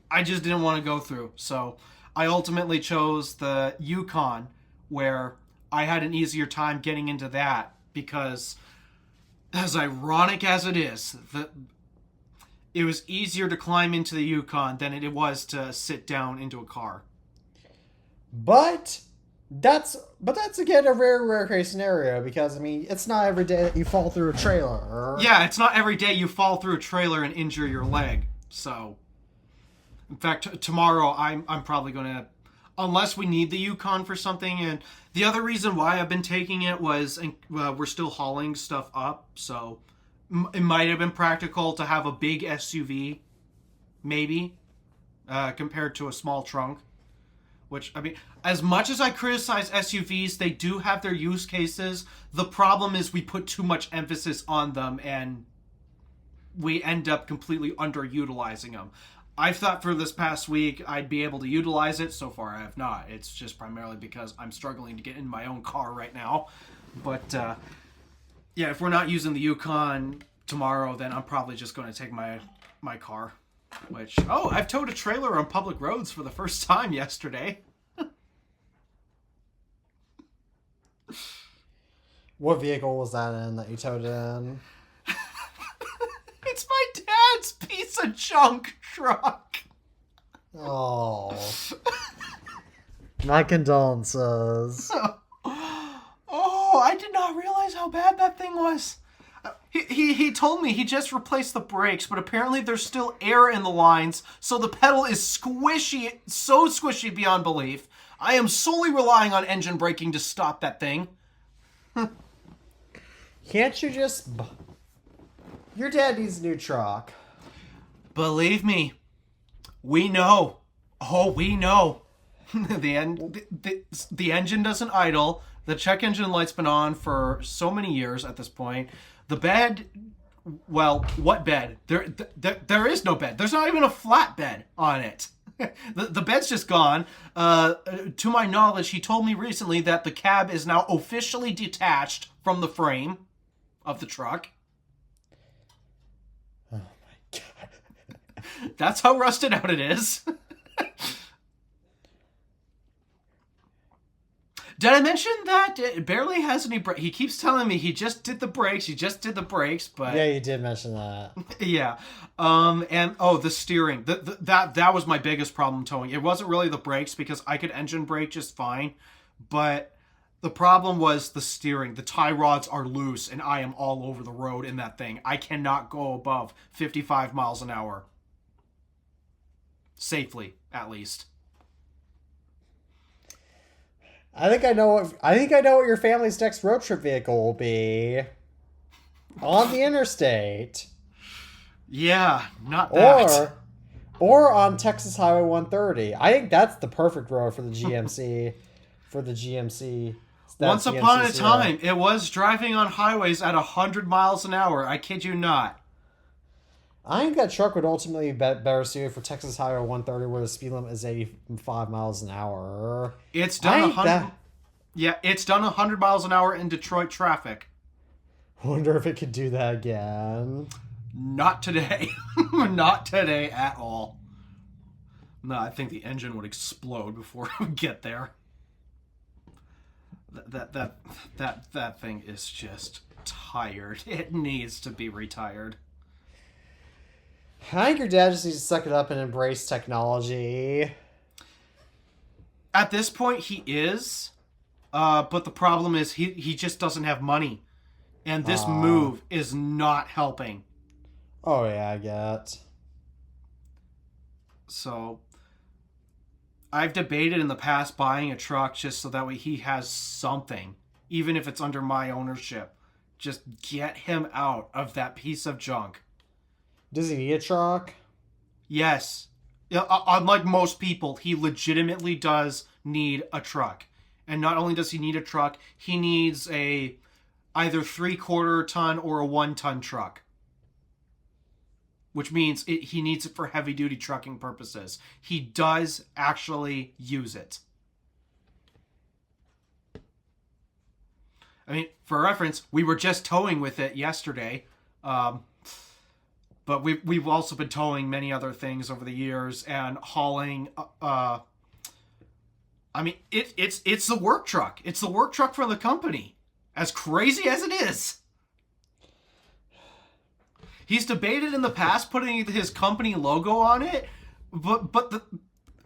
I just didn't want to go through. So I ultimately chose the Yukon, where I had an easier time getting into that because, as ironic as it is, it was easier to climb into the Yukon than it was to sit down into a car. But that's again a rare case scenario because, I mean, it's not every day that you fall through a trailer. Yeah, it's not every day you fall through a trailer and injure your leg. So, in fact, tomorrow I'm probably going to, unless we need the Yukon for something. And the other reason why I've been taking it was we're still hauling stuff up, so it might have been practical to have a big SUV, maybe, compared to a small trunk. Which, I mean, as much as I criticize SUVs, they do have their use cases. The problem is we put too much emphasis on them and we end up completely underutilizing them. I've thought for this past week I'd be able to utilize it. So far I have not. It's just primarily because I'm struggling to get in my own car right now. But, yeah, if we're not using the Yukon tomorrow, then I'm probably just going to take my car. Which, I've towed a trailer on public roads for the first time yesterday. What vehicle was that in that you towed in? It's my dad's piece of junk truck. Oh. My condolences. I did not realize how bad that thing was. He told me he just replaced the brakes, but apparently there's still air in the lines, so the pedal is squishy, so squishy beyond belief. I am solely relying on engine braking to stop that thing. Can't you just... Your dad needs a new truck. Believe me, we know. Oh, we know. The engine doesn't idle. The check engine light's been on for so many years at this point. The bed, well, what bed? There is no bed. There's not even a flat bed on it. The bed's just gone. To my knowledge, he told me recently that the cab is now officially detached from the frame of the truck. Oh my god. That's how rusted out it is. Did I mention that it barely has any brakes? He keeps telling me he just did the brakes. He just did the brakes, but Yeah, you did mention that. yeah. And the steering. That was my biggest problem towing. It wasn't really the brakes because I could engine brake just fine, but the problem was the steering. The tie rods are loose, and I am all over the road in that thing. I cannot go above 55 miles an hour. Safely, at least. I think I know what your family's next road trip vehicle will be. On the interstate. Yeah, not that. Or on Texas Highway 130. I think that's the perfect road for the GMC. Once upon a time, it was driving on highways at 100 miles an hour. I kid you not. I think that truck would ultimately be better suited for Texas Highway 130, where the speed limit is 85 miles an hour. It's done 100. Yeah, it's done 100 miles an hour in Detroit traffic. Wonder if it could do that again. Not today. Not today at all. No, I think the engine would explode before it would get there. That thing is just tired. It needs to be retired. I think your dad just needs to suck it up and embrace technology. At this point, he is. But the problem is he just doesn't have money. And this move is not helping. Oh, yeah, I get. So, I've debated in the past buying a truck just so that way he has something. Even if it's under my ownership. Just get him out of that piece of junk. Does he need a truck? Yes. Unlike most people, he legitimately does need a truck. And not only does he need a truck, he needs a either 3/4 ton or a 1 ton truck. Which means he needs it for heavy duty trucking purposes. He does actually use it. I mean, for reference, we were just towing with it yesterday. But we've also been towing many other things over the years and hauling. I mean, it's the work truck. It's the work truck for the company. As crazy as it is. He's debated in the past putting his company logo on it,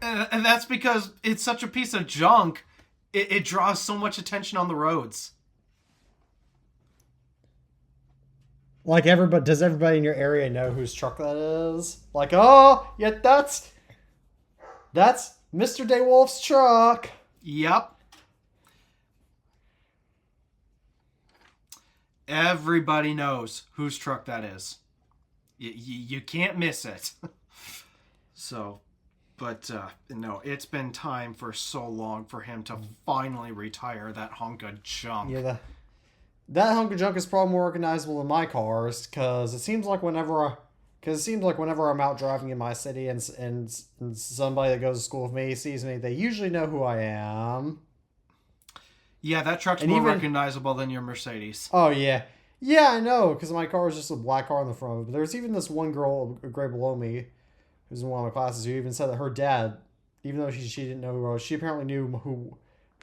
and that's because it's such a piece of junk. It draws so much attention on the roads. Like does everybody in your area know whose truck that is? Like, oh, yeah, that's Mr. DeWolf's truck. Yep. Everybody knows whose truck that is. You can't miss it. So, but no, it's been time for so long for him to finally retire that hunk of junk. Yeah, that hunk of junk is probably more recognizable than my cars, because it seems like whenever I'm out driving in my city and somebody that goes to school with me sees me, they usually know who I am. Yeah, that truck's more recognizable than your Mercedes. Oh, yeah. Yeah, I know, because my car is just a black car in the front. But there's even this one girl, a grade below me, who's in one of my classes, who even said that her dad, even though she didn't know who I was, she apparently knew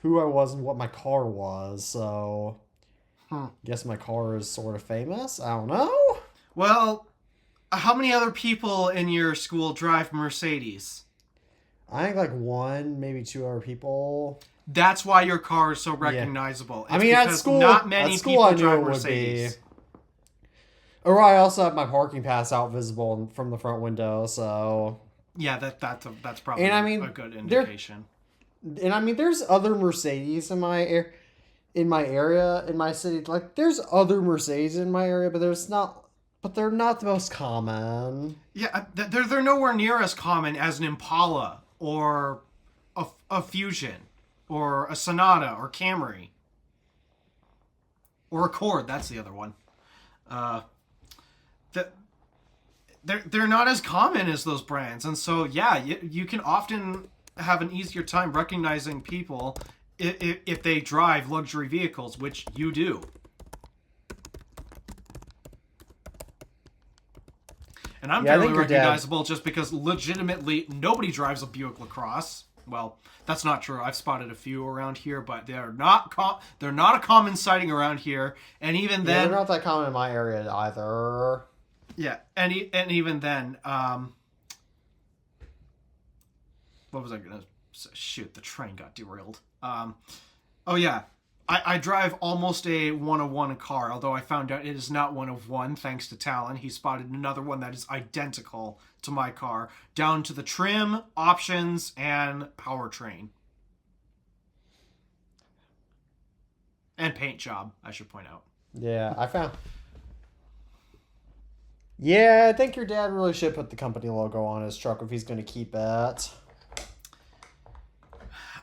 who I was and what my car was. So, I guess my car is sort of famous. I don't know. Well, how many other people in your school drive Mercedes? I think like 1, maybe 2 other people. That's why your car is so recognizable. Yeah. I mean, at school, not many people I knew drive it would Mercedes. be. Or I also have my parking pass out visible from the front window, so yeah, that's probably a good indication. And I mean, there's other Mercedes in my area, in my city. Like, there's other Mercedes in my area, but they're not the most common. Yeah, they're nowhere near as common as an Impala or a Fusion. Or a Sonata, or Camry. Or Accord, that's the other one. They're not as common as those brands. And so, yeah, you can often have an easier time recognizing people if they drive luxury vehicles, which you do. And I'm barely recognizable just because legitimately nobody drives a Buick LaCrosse. Well, that's not true. I've spotted a few around here, but they're not a common sighting around here. And even then, they're not that common in my area either. Yeah, and even then, what was I gonna say? Shoot? The train got derailed. Oh yeah, I drive almost a 101 car, although I found out it is not one of one thanks to Talon. He spotted another one that is identical to my car, down to the trim, options, and powertrain. And paint job, I should point out. Yeah, I found... Yeah, I think your dad really should put the company logo on his truck if he's going to keep it.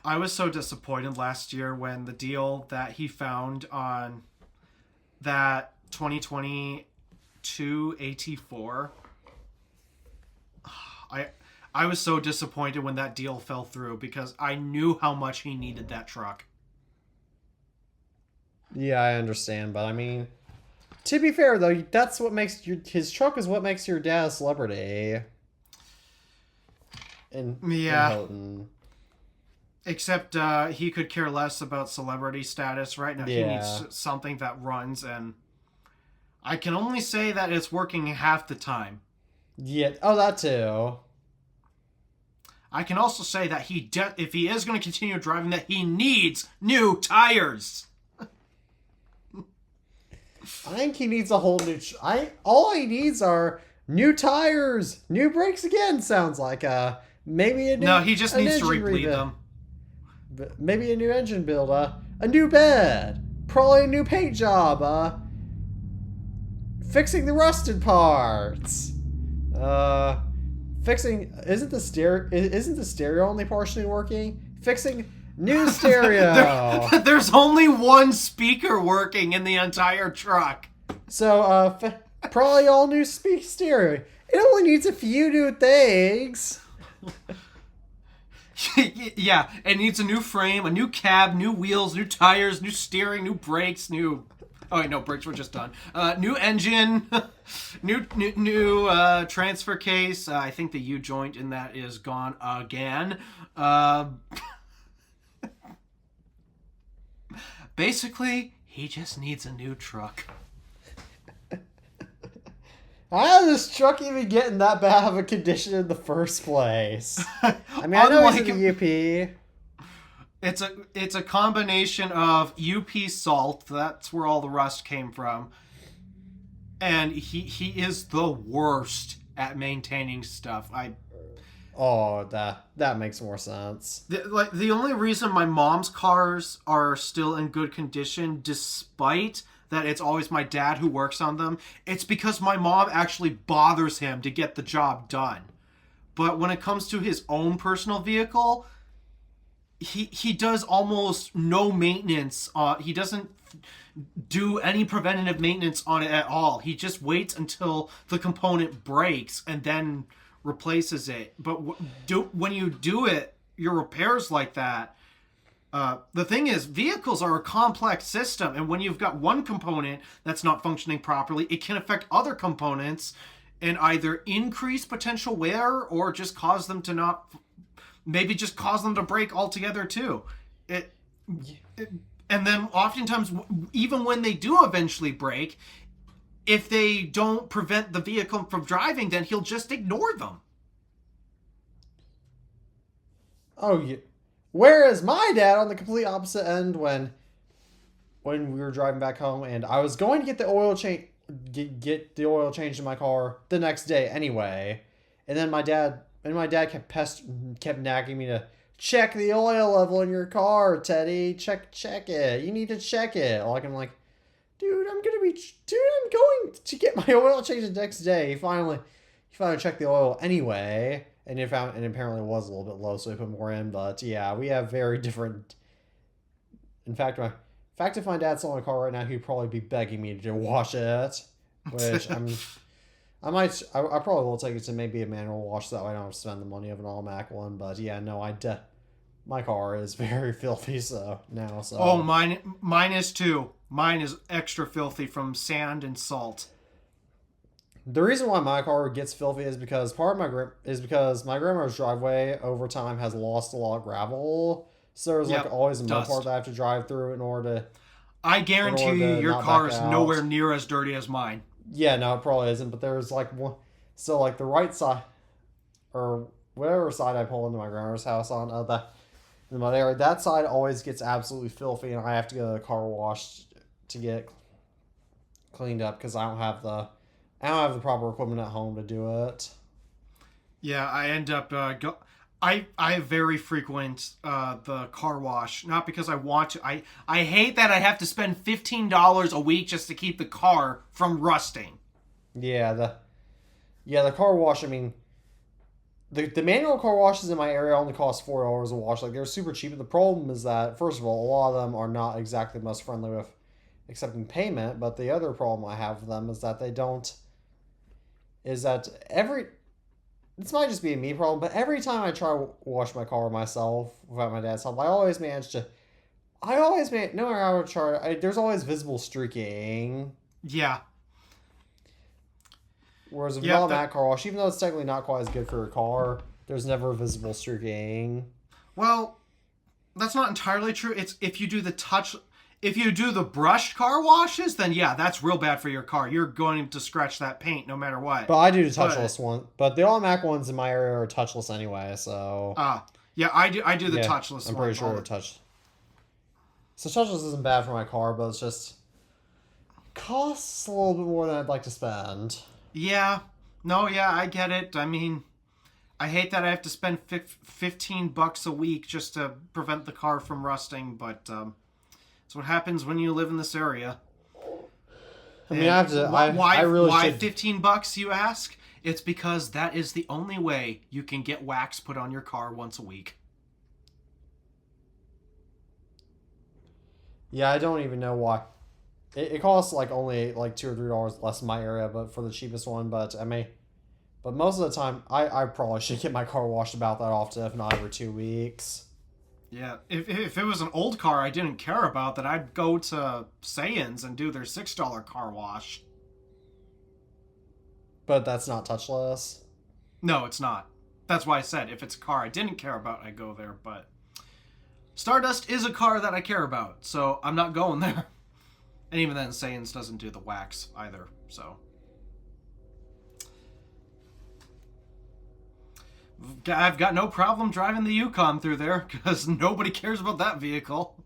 I was so disappointed last year when the deal that he found on that 2022 AT4. I was so disappointed when that deal fell through because I knew how much he needed that truck. Yeah, I understand, but I mean, to be fair though, that's what makes his truck is what makes your dad a celebrity. In Houghton. Except he could care less about celebrity status right now. He needs something that runs, and I can only say that it's working half the time. Yeah. Oh, that too. I can also say that if he is going to continue driving that, he needs new tires. I think he needs a whole new... all he needs are new tires, new brakes again, sounds like. Maybe a new... No, he just needs to rebleed them. Maybe a new engine build, a new bed, probably a new paint job, fixing the rusted parts, fixing... Isn't the stereo only partially working? Fixing... New stereo. There's only one speaker working in the entire truck. So, probably all new stereo. It only needs a few new things. Yeah, it needs a new frame, a new cab, new wheels, new tires, new steering, new brakes, new... Oh, wait, no, brakes were just done. New engine, new transfer case. I think the U-joint in that is gone again. Basically, he just needs a new truck. How did this truck even get in that bad of a condition in the first place? I mean, I know he's in the UP. It's a combination of UP salt. That's where all the rust came from. And he is the worst at maintaining stuff. Oh, that makes more sense. The only reason my mom's cars are still in good condition, despite that it's always my dad who works on them, it's because my mom actually bothers him to get the job done. But when it comes to his own personal vehicle, he does almost no maintenance. He doesn't do any preventative maintenance on it at all. He just waits until the component breaks and then replaces it. But when you do it, your repairs like that, the thing is, vehicles are a complex system, and when you've got one component that's not functioning properly, it can affect other components and either increase potential wear or just cause them to just cause them to break altogether too. And then oftentimes, even when they do eventually break, if they don't prevent the vehicle from driving, then he'll just ignore them. Oh, yeah. Whereas my dad on the complete opposite end, when we were driving back home and I was going to get the oil change, get the oil changed in my car the next day anyway, and then my dad kept nagging me to check the oil level in your car, Teddy. Check it. You need to check it. I'm like, dude, I'm going to get my oil changed the next day. He finally checked the oil anyway. And apparently it was a little bit low, so we put more in. But yeah, we have very different. In fact, if my dad saw my car right now, he'd probably be begging me to wash it. Which I probably will take it to maybe a manual wash, so that way I don't have to spend the money of an all-Mac one. But yeah, no, my car is very filthy now. Oh, mine is too. Mine is extra filthy from sand and salt. The reason why my car gets filthy is because because my grandma's driveway over time has lost a lot of gravel. So there's like always a mud part that I have to drive through in order to. I guarantee you, your car is nowhere near as dirty as mine. Yeah, no, it probably isn't. But there's like one, so like the right side, or whatever side I pull into my grandma's house on, the mud area, that side always gets absolutely filthy, and I have to go to the car wash to get cleaned up because I don't have the proper equipment at home to do it. Yeah, I end up I very frequent the car wash, not because I want to. I hate that I have to spend $15 a week just to keep the car from rusting. Yeah, the car wash. I mean, the manual car washes in my area only cost $4 a wash. Like, they're super cheap. But the problem is that, first of all, a lot of them are not exactly the most friendly with accepting payment. But the other problem I have with them is that they don't. This might just be a me problem, but every time I try to wash my car myself without my dad's help, I always manage, no matter how I try, there's always visible streaking. Yeah. Whereas with automatic car wash, even though it's technically not quite as good for your car, there's never visible streaking. Well, that's not entirely true. It's if you do the brushed car washes, then yeah, that's real bad for your car. You're going to scratch that paint no matter what. But I do the touchless one. But the automatic ones in my area are touchless anyway, so. Yeah, I do the touchless one. I'm pretty sure So touchless isn't bad for my car, but it's just costs a little bit more than I'd like to spend. Yeah. No, yeah, I get it. I mean, I hate that I have to spend $15 a week just to prevent the car from rusting, but that's what happens when you live in this area. I mean, I have to. Why $15, you ask? It's because that is the only way you can get wax put on your car once a week. Yeah, I don't even know why. It costs only $2 or $3 less in my area, but for the cheapest one. But most of the time, I probably should get my car washed about that often, if not every 2 weeks. Yeah, if it was an old car I didn't care about, then I'd go to Sayans and do their $6 car wash. But that's not touchless? No, it's not. That's why I said if it's a car I didn't care about, I'd go there. But Stardust is a car that I care about, so I'm not going there. And even then, Sayans doesn't do the wax either, so. I've got no problem driving the Yukon through there because nobody cares about that vehicle.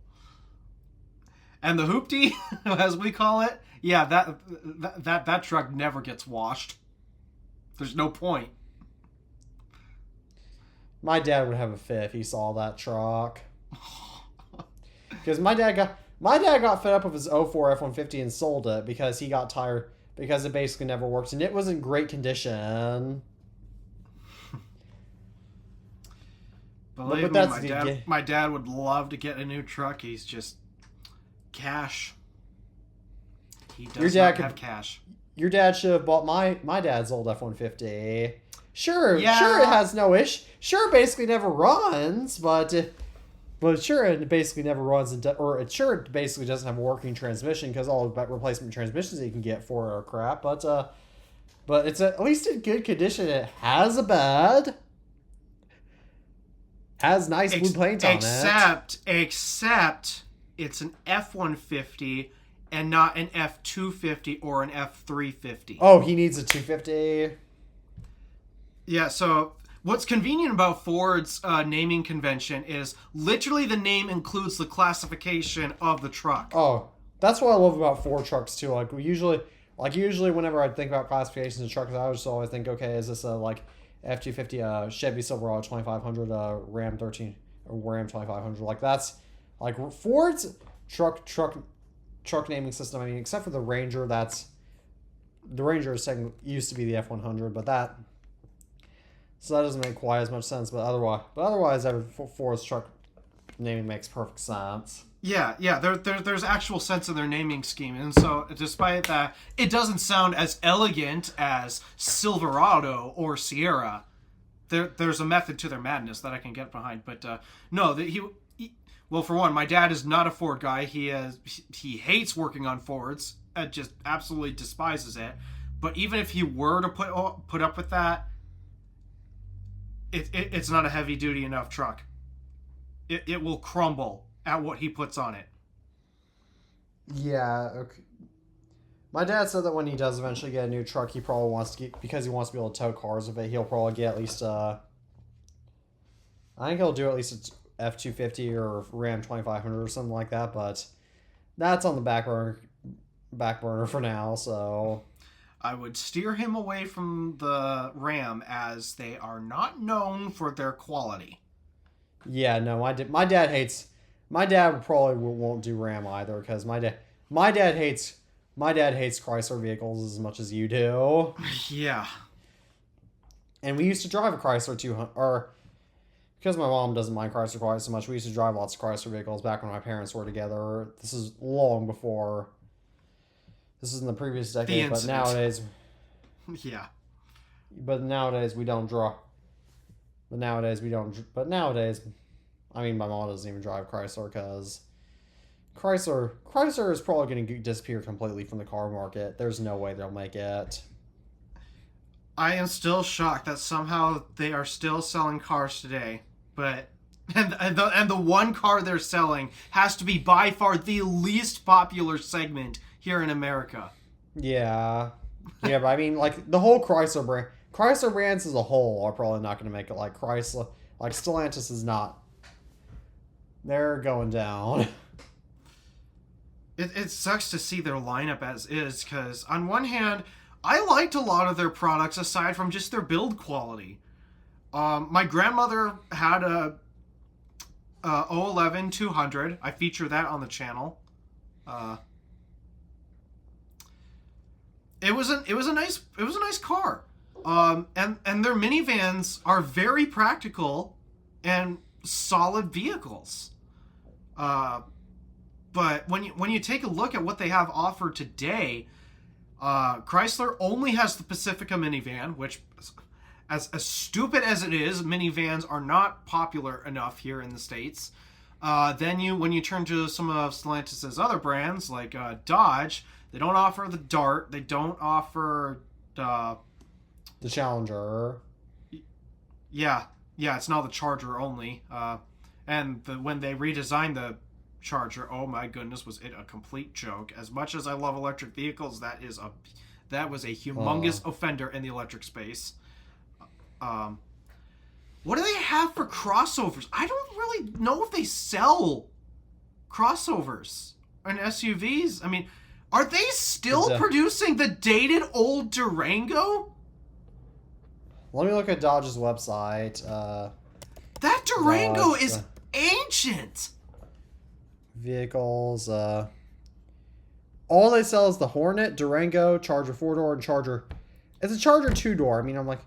And the hoopty, as we call it, yeah, that truck never gets washed. There's no point. My dad would have a fit if he saw that truck. Because my dad got fed up with his 04 F-150 and sold it because he got tired because it basically never worked and it was in great condition. Believe me, my dad would love to get a new truck. He's just cash. He does not have cash. Your dad should have bought my dad's old F-150. Sure, it has no issue. Sure, it basically never runs, but sure, it basically never runs, it basically doesn't have a working transmission because all the replacement transmissions that you can get for it are crap. But it's at least in good condition. It has a bed. Has nice blue paint on it. Except it's an F-150 and not an F-250 or an F-350. Oh, he needs a 250. Yeah, so what's convenient about Ford's naming convention is literally the name includes the classification of the truck. Oh, that's what I love about Ford trucks too. Usually whenever I think about classifications of trucks, I just always think, okay, is this a F-250 Chevy Silverado 2500 Ram 13 or Ram 2500? That's Ford's truck naming system. I mean, except for the Ranger, the Ranger used to be the F-100, so that doesn't make quite as much sense. But otherwise, Ford's truck naming makes perfect sense. Yeah. There's actual sense in their naming scheme, and so despite that, it doesn't sound as elegant as Silverado or Sierra. There's a method to their madness that I can get behind. But well, for one, my dad is not a Ford guy. He hates working on Fords. Just absolutely despises it. But even if he were to put up with that, it's not a heavy duty enough truck. It will crumble at what he puts on it. Yeah. Okay. My dad said that when he does eventually get a new truck, he probably wants to get, because he wants to be able to tow cars with it, he'll probably get at least I think he'll do at least a F-250 or Ram 2500 or something like that, but that's on the back burner for now, so I would steer him away from the Ram, as they are not known for their quality. Yeah, no, my dad probably won't do Ram either, because my dad hates Chrysler vehicles as much as you do. Yeah. And we used to drive a Chrysler 200, or because my mom doesn't mind Chrysler quite so much, we used to drive lots of Chrysler vehicles back when my parents were together. This is long before. This is in the previous decade, but nowadays. Yeah. But nowadays we don't draw. But nowadays, I mean, my mom doesn't even drive Chrysler, because Chrysler is probably going to disappear completely from the car market. There's no way they'll make it. I am still shocked that somehow they are still selling cars today, but and the one car they're selling has to be by far the least popular segment here in America. Yeah, but I mean, like, the whole Chrysler brands as a whole are probably not going to make it. Like Chrysler, like Stellantis is not. They're going down. It sucks to see their lineup as is, because on one hand, I liked a lot of their products aside from just their build quality. My grandmother had a 011 200. I feature that on the channel. It was a nice car. And their minivans are very practical and solid vehicles. But when you take a look at what they have offered today, Chrysler only has the Pacifica minivan, which, as stupid as it is, minivans are not popular enough here in the States. Then when you turn to some of Stellantis' other brands, like Dodge, they don't offer the Dart. They don't offer the Challenger. Yeah, it's now the Charger only. And when they redesigned the Charger, oh my goodness, was it a complete joke. As much as I love electric vehicles, that was a humongous offender in the electric space. What do they have for crossovers? I don't really know if they sell crossovers and SUVs. I mean, are they still producing the dated old Durango? Let me look at Dodge's website. That Durango is ancient. Vehicles. All they sell is the Hornet, Durango, Charger 4-door, and Charger. It's a Charger 2-door. I mean, I'm like,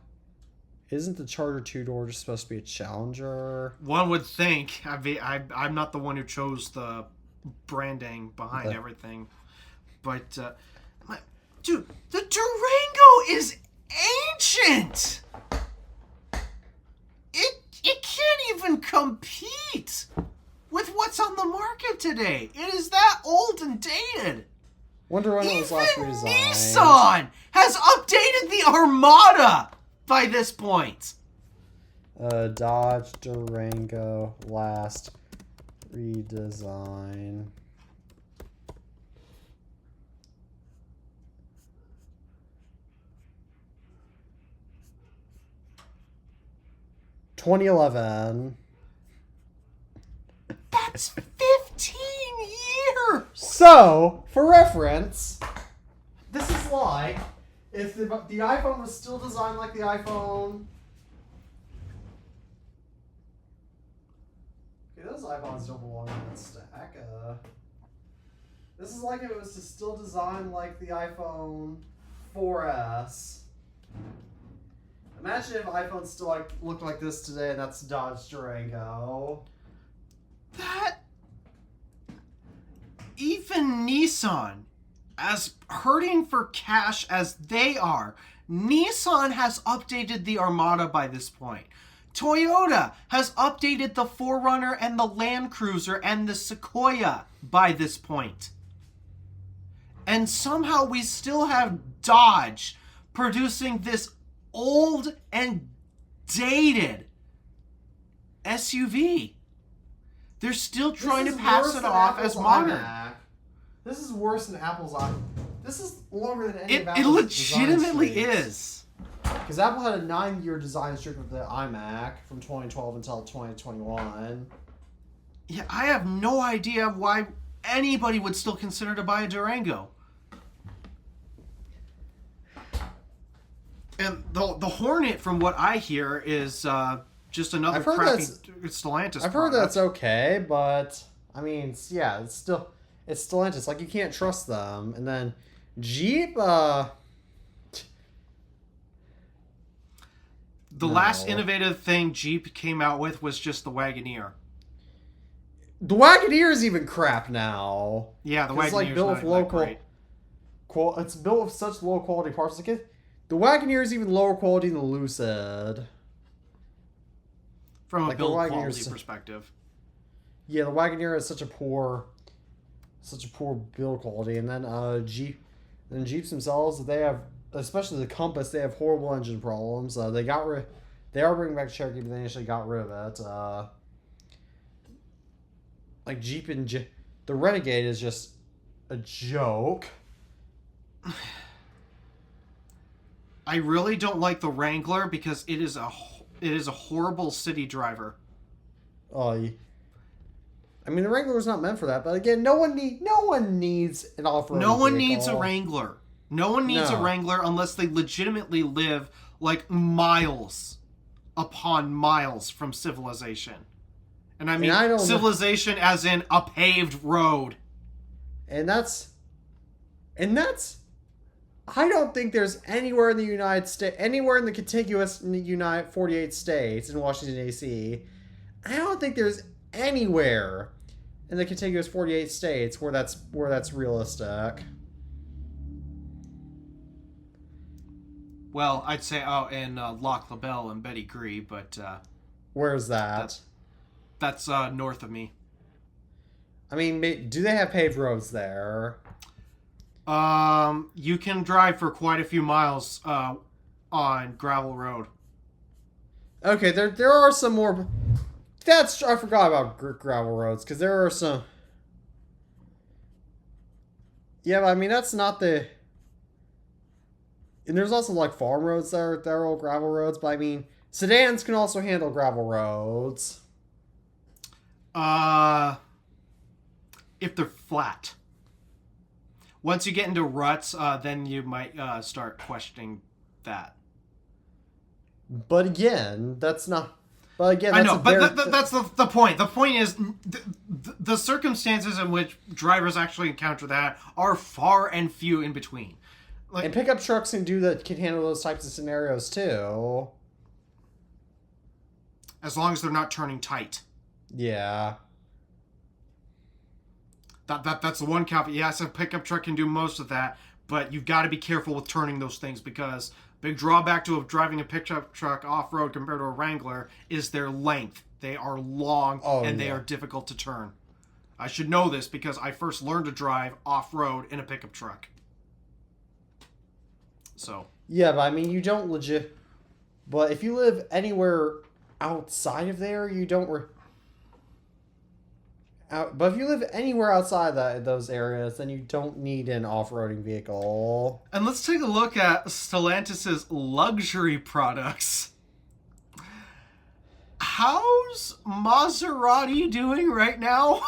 isn't the Charger 2-door just supposed to be a Challenger? One would think. I'm not the one who chose the branding behind everything. But, dude, the Durango is ancient! It can't even compete with what's on the market today. It is that old and dated. Wonder when it was last redesigned. Nissan has updated the Armada by this point. Dodge Durango last redesign. (2011). That's 15 years! So, for reference, this is like if the iPhone was still designed like the iPhone. Okay, those iPhones don't belong in that stack. This is like if it was still designed like the iPhone 4S. Imagine if iPhones still looked like this today, and that's Dodge Durango. That... Even Nissan, as hurting for cash as they are, Nissan has updated the Armada by this point. Toyota has updated the 4Runner and the Land Cruiser and the Sequoia by this point. And somehow we still have Dodge producing this old and dated SUV. They're still trying to pass it off as modern. iMac. This is worse than Apple's iMac. This is longer than any of It Apple's legitimately design streaks. is. Because Apple had a 9-year design streak with the iMac from 2012 until 2021. Yeah, I have no idea why anybody would still consider to buy a Durango. And the Hornet, from what I hear, is just another crappy Stellantis I've heard that's okay, but I mean, yeah, it's Stellantis. Like, you can't trust them. And then Jeep, The last innovative thing Jeep came out with was just the Wagoneer. The Wagoneer is even crap now. Yeah, the Wagoneer is like built with local. It's built with such low quality parts. Like the Wagoneer is even lower quality than the Lucid. From a build quality perspective. Yeah, the Wagoneer has such a poor build quality, and then Jeeps themselves, they have, especially the Compass, they have horrible engine problems. They are bringing back Cherokee, but they initially got rid of it. Like Jeep and the Renegade is just a joke. I really don't like the Wrangler because it is a horrible city driver. Oh, I mean, the Wrangler is not meant for that, but again, no one needs an off-road. No one needs a Wrangler. No one needs a Wrangler unless they legitimately live like miles upon miles from civilization. And I mean civilization as in a paved road. And that's I don't think there's anywhere in the United States, anywhere in the contiguous 48 states in Washington, D.C., I don't think there's anywhere in the contiguous 48 states where that's realistic. Well, I'd say in Loch LaBelle and Betty Gree, but where's that? That's north of me. I mean, do they have paved roads there? You can drive for quite a few miles on gravel road. Okay, there are some more. I forgot about gravel roads because there are some. Yeah, but I mean that's not the. And there's also like farm roads that are all gravel roads, but I mean sedans can also handle gravel roads. If they're flat. Once you get into ruts, then you might start questioning that. But again, that's not. But again, that's I know, but that's the point. The point is the circumstances in which drivers actually encounter that are far and few in between. Like, and pickup trucks can handle those types of scenarios too. As long as they're not turning tight. Yeah. That's the one caveat. Yes, a pickup truck can do most of that, but you've got to be careful with turning those things because big drawback to driving a pickup truck off-road compared to a Wrangler is their length. They are long and they are difficult to turn. I should know this because I first learned to drive off-road in a pickup truck. So. Yeah, but I mean, you don't legit. But if you live anywhere outside of there, you don't. But if you live anywhere outside those areas, then you don't need an off-roading vehicle. And let's take a look at Stellantis' luxury products. How's Maserati doing right now?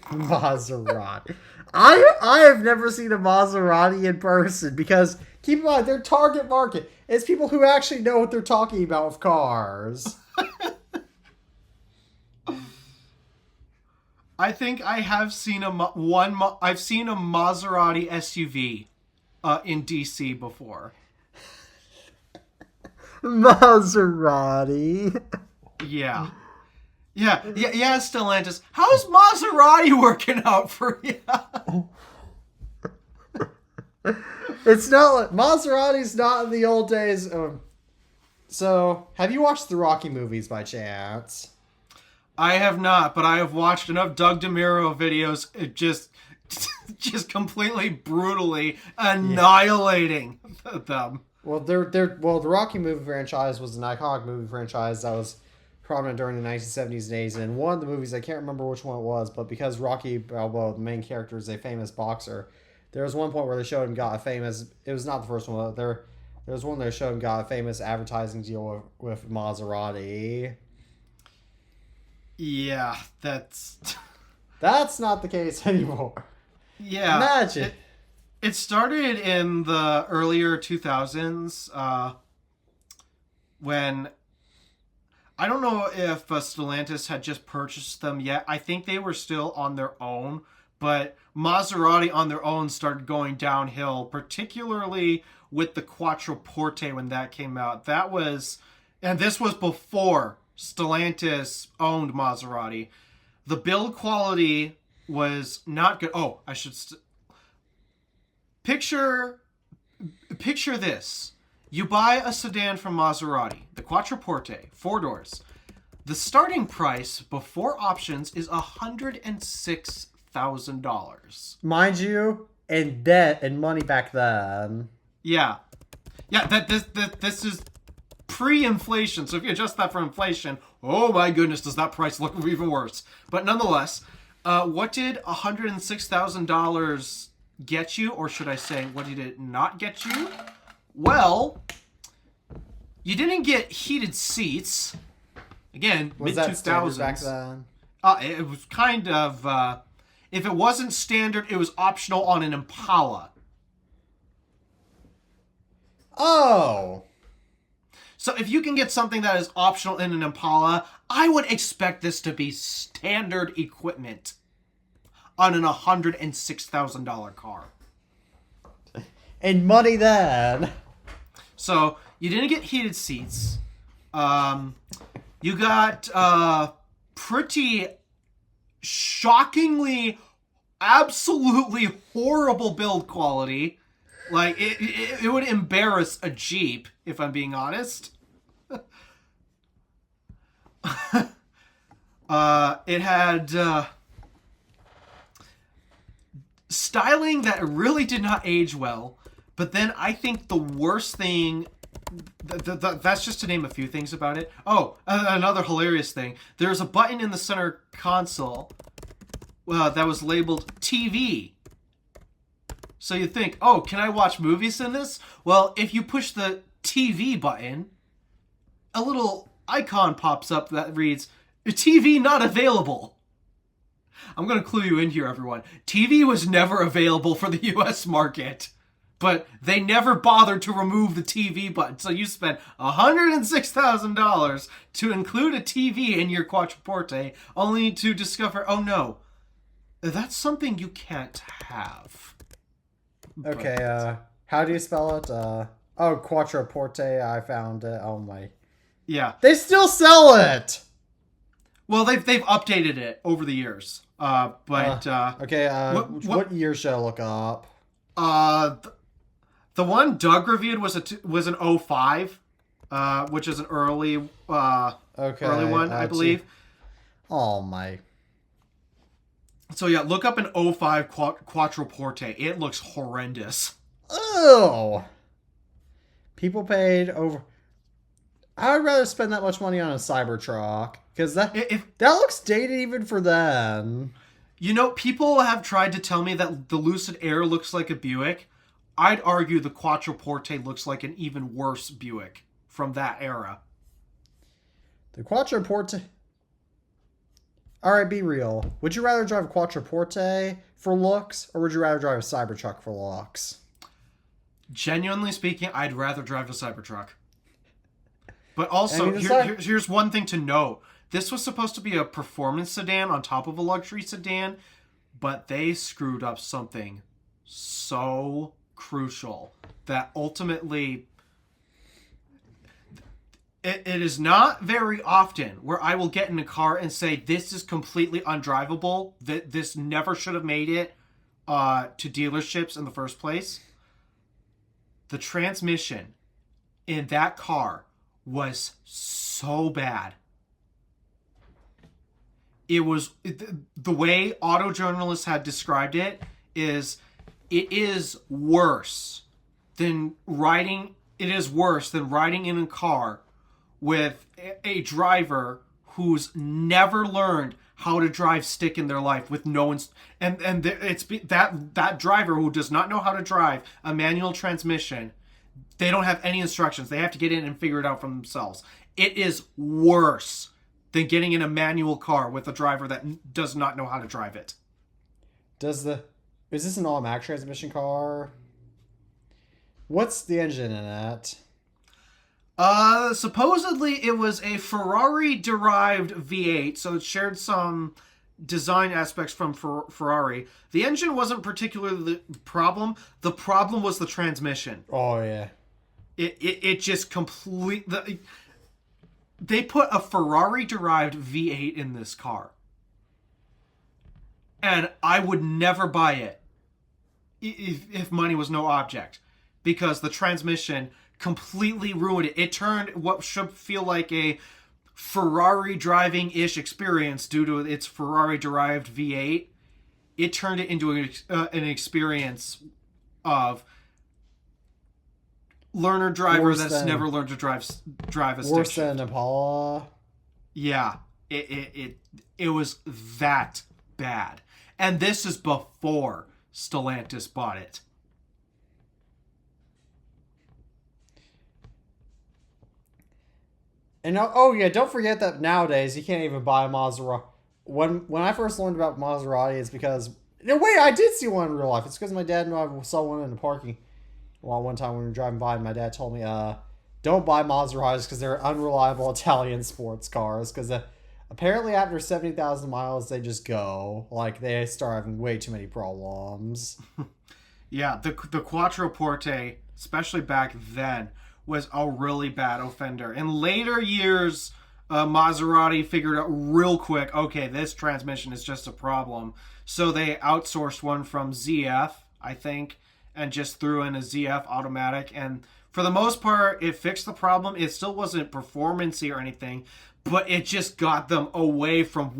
Maserati. I have never seen a Maserati in person because keep in mind their target market is people who actually know what they're talking about with cars. I think I have seen I've seen a Maserati SUV in DC before. Maserati. Yeah, Stellantis. How's Maserati working out for you? It's not like Maserati's not in the old days. So, have you watched the Rocky movies by chance? I have not, but I have watched enough Doug DeMuro videos. It just just completely brutally annihilating them. Well, the Rocky movie franchise was an iconic movie franchise that was prominent during the 1970s days. And one of the movies, I can't remember which one it was, but because Rocky Balboa, the main character, is a famous boxer, there was one point where they showed him got a famous. It was not the first one. There was one they showed him got a famous advertising deal with Maserati. Yeah, that's not the case anymore. Yeah, imagine. It started in the earlier 2000s when I don't know if Stellantis had just purchased them yet. I think they were still on their own, but Maserati on their own started going downhill, particularly with the Quattroporte when that came out. And this was before Stellantis owned Maserati. The build quality was not good. Oh, I should... Picture this. You buy a sedan from Maserati, the Quattroporte, 4 doors. The starting price before options is $106,000. Mind you, in debt and money back then. Yeah. This is pre-inflation. So if you adjust that for inflation, oh my goodness, does that price look even worse? But nonetheless, what did $106,000 get you, or should I say, what did it not get you? Well, you didn't get heated seats. Again, mid-2000s. Back then? It was kind of, if it wasn't standard, it was optional on an Impala. Oh! So if you can get something that is optional in an Impala, I would expect this to be standard equipment on an $106,000 car. And money then. So you didn't get heated seats. You got pretty shockingly, absolutely horrible build quality. Like it would embarrass a Jeep, if I'm being honest. It had styling that really did not age well. But then I think the worst thing, that's just to name a few things about it. Oh, another hilarious thing. There's a button in the center console that was labeled TV. So you think, oh, can I watch movies in this? Well, if you push the TV button, a little icon pops up that reads, TV not available. I'm going to clue you in here, everyone. TV was never available for the US market, but they never bothered to remove the TV button. So you spent $106,000 to include a TV in your Quattroporte, only to discover, oh no, that's something you can't have. Okay, how do you spell it? Quattroporte, I found it. Oh my. Yeah. They still sell it! Well, they've updated it over the years. Okay, what year should I look up? The one Doug reviewed was an 05, which is an early one, I believe. Oh my. So yeah, look up an 05 Quattroporte. It looks horrendous. Oh. People paid over. I would rather spend that much money on a Cybertruck because that looks dated even for them. You know, people have tried to tell me that the Lucid Air looks like a Buick. I'd argue the Quattroporte looks like an even worse Buick from that era. The Quattroporte. All right, be real. Would you rather drive a Quattroporte for looks, or would you rather drive a Cybertruck for looks? Genuinely speaking, I'd rather drive a Cybertruck. But also, here's one thing to note. This was supposed to be a performance sedan on top of a luxury sedan, but they screwed up something so crucial that ultimately it is not very often where I will get in a car and say, this is completely undrivable, that this never should have made it to dealerships in the first place. The transmission in that car was so bad. It was the way auto journalists had described it. is it is worse than riding. It is worse than riding in a car with a driver who's never learned how to drive stick in their life with no it's that driver who does not know how to drive a manual transmission. They don't have any instructions. They have to get in and figure it out for themselves. It is worse than getting in a manual car with a driver that does not know how to drive it. Is this an automatic transmission car? What's the engine in it? Supposedly it was a Ferrari-derived V8, so it shared some design aspects from Ferrari. The engine wasn't particularly the problem. The problem was the transmission. Oh, yeah. It just completely... They put a Ferrari-derived V8 in this car. And I would never buy it if money was no object. Because the transmission completely ruined it. It turned what should feel like a Ferrari driving-ish experience due to its Ferrari-derived V8. It turned it into an experience of learner driver that's never learned to drive a stick worse shift. than Impala. Yeah, it was that bad, and this is before Stellantis bought it. And oh yeah, don't forget that nowadays you can't even buy a Maserati. When I first learned about Maserati, it's because wait, I did see one in real life. It's because my dad and I saw one in the parking lot one time when we were driving by, and my dad told me, don't buy Maseratis because they're unreliable Italian sports cars. Because apparently after 70,000 miles, they just go. Like, they start having way too many problems. Yeah, the Quattroporte, especially back then, was a really bad offender. In later years, Maserati figured out real quick, okay, this transmission is just a problem. So they outsourced one from ZF, I think, and just threw in a ZF automatic. And for the most part, it fixed the problem. It still wasn't performance-y or anything, but it just got them away from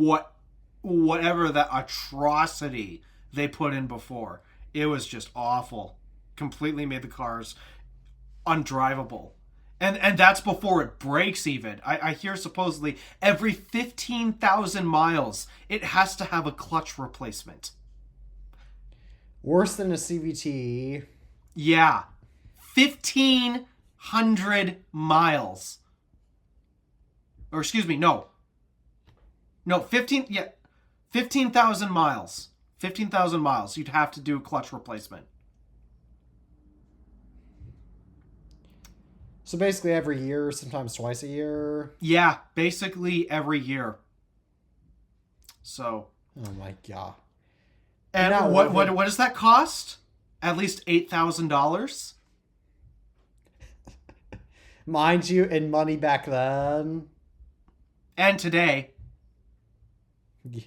whatever that atrocity they put in before. It was just awful. Completely made the cars undrivable. And that's before it breaks even. I hear supposedly every 15,000 miles, it has to have a clutch replacement. Worse than a CVT. Yeah. 1,500 miles. Or excuse me, no. No, 15,000 miles. 15,000 miles. You'd have to do a clutch replacement. So basically every year, sometimes twice a year. Yeah, basically every year. So. Oh my god. And what does that cost? At least $8,000. Mind you, in money back then. And today. Yeah.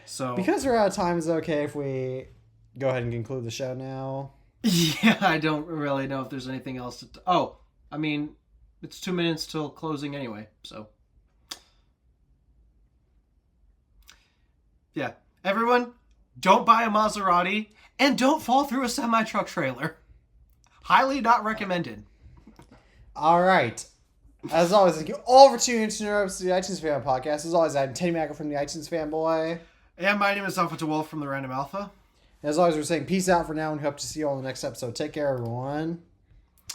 So. Because we're out of time, is it okay if we go ahead and conclude the show now? Yeah, I don't really know if there's anything else to... Oh, I mean, it's 2 minutes till closing anyway, so... Yeah. Everyone, don't buy a Maserati, and don't fall through a semi-truck trailer. Highly not recommended. Alright. As always, thank you all for tuning in to the iTunes Fan Podcast. As always, I'm Teddy Macker from the iTunes Fanboy. And my name is DeWolf from the Random Alpha. As always, we're saying peace out for now and hope to see you all in the next episode. Take care, everyone.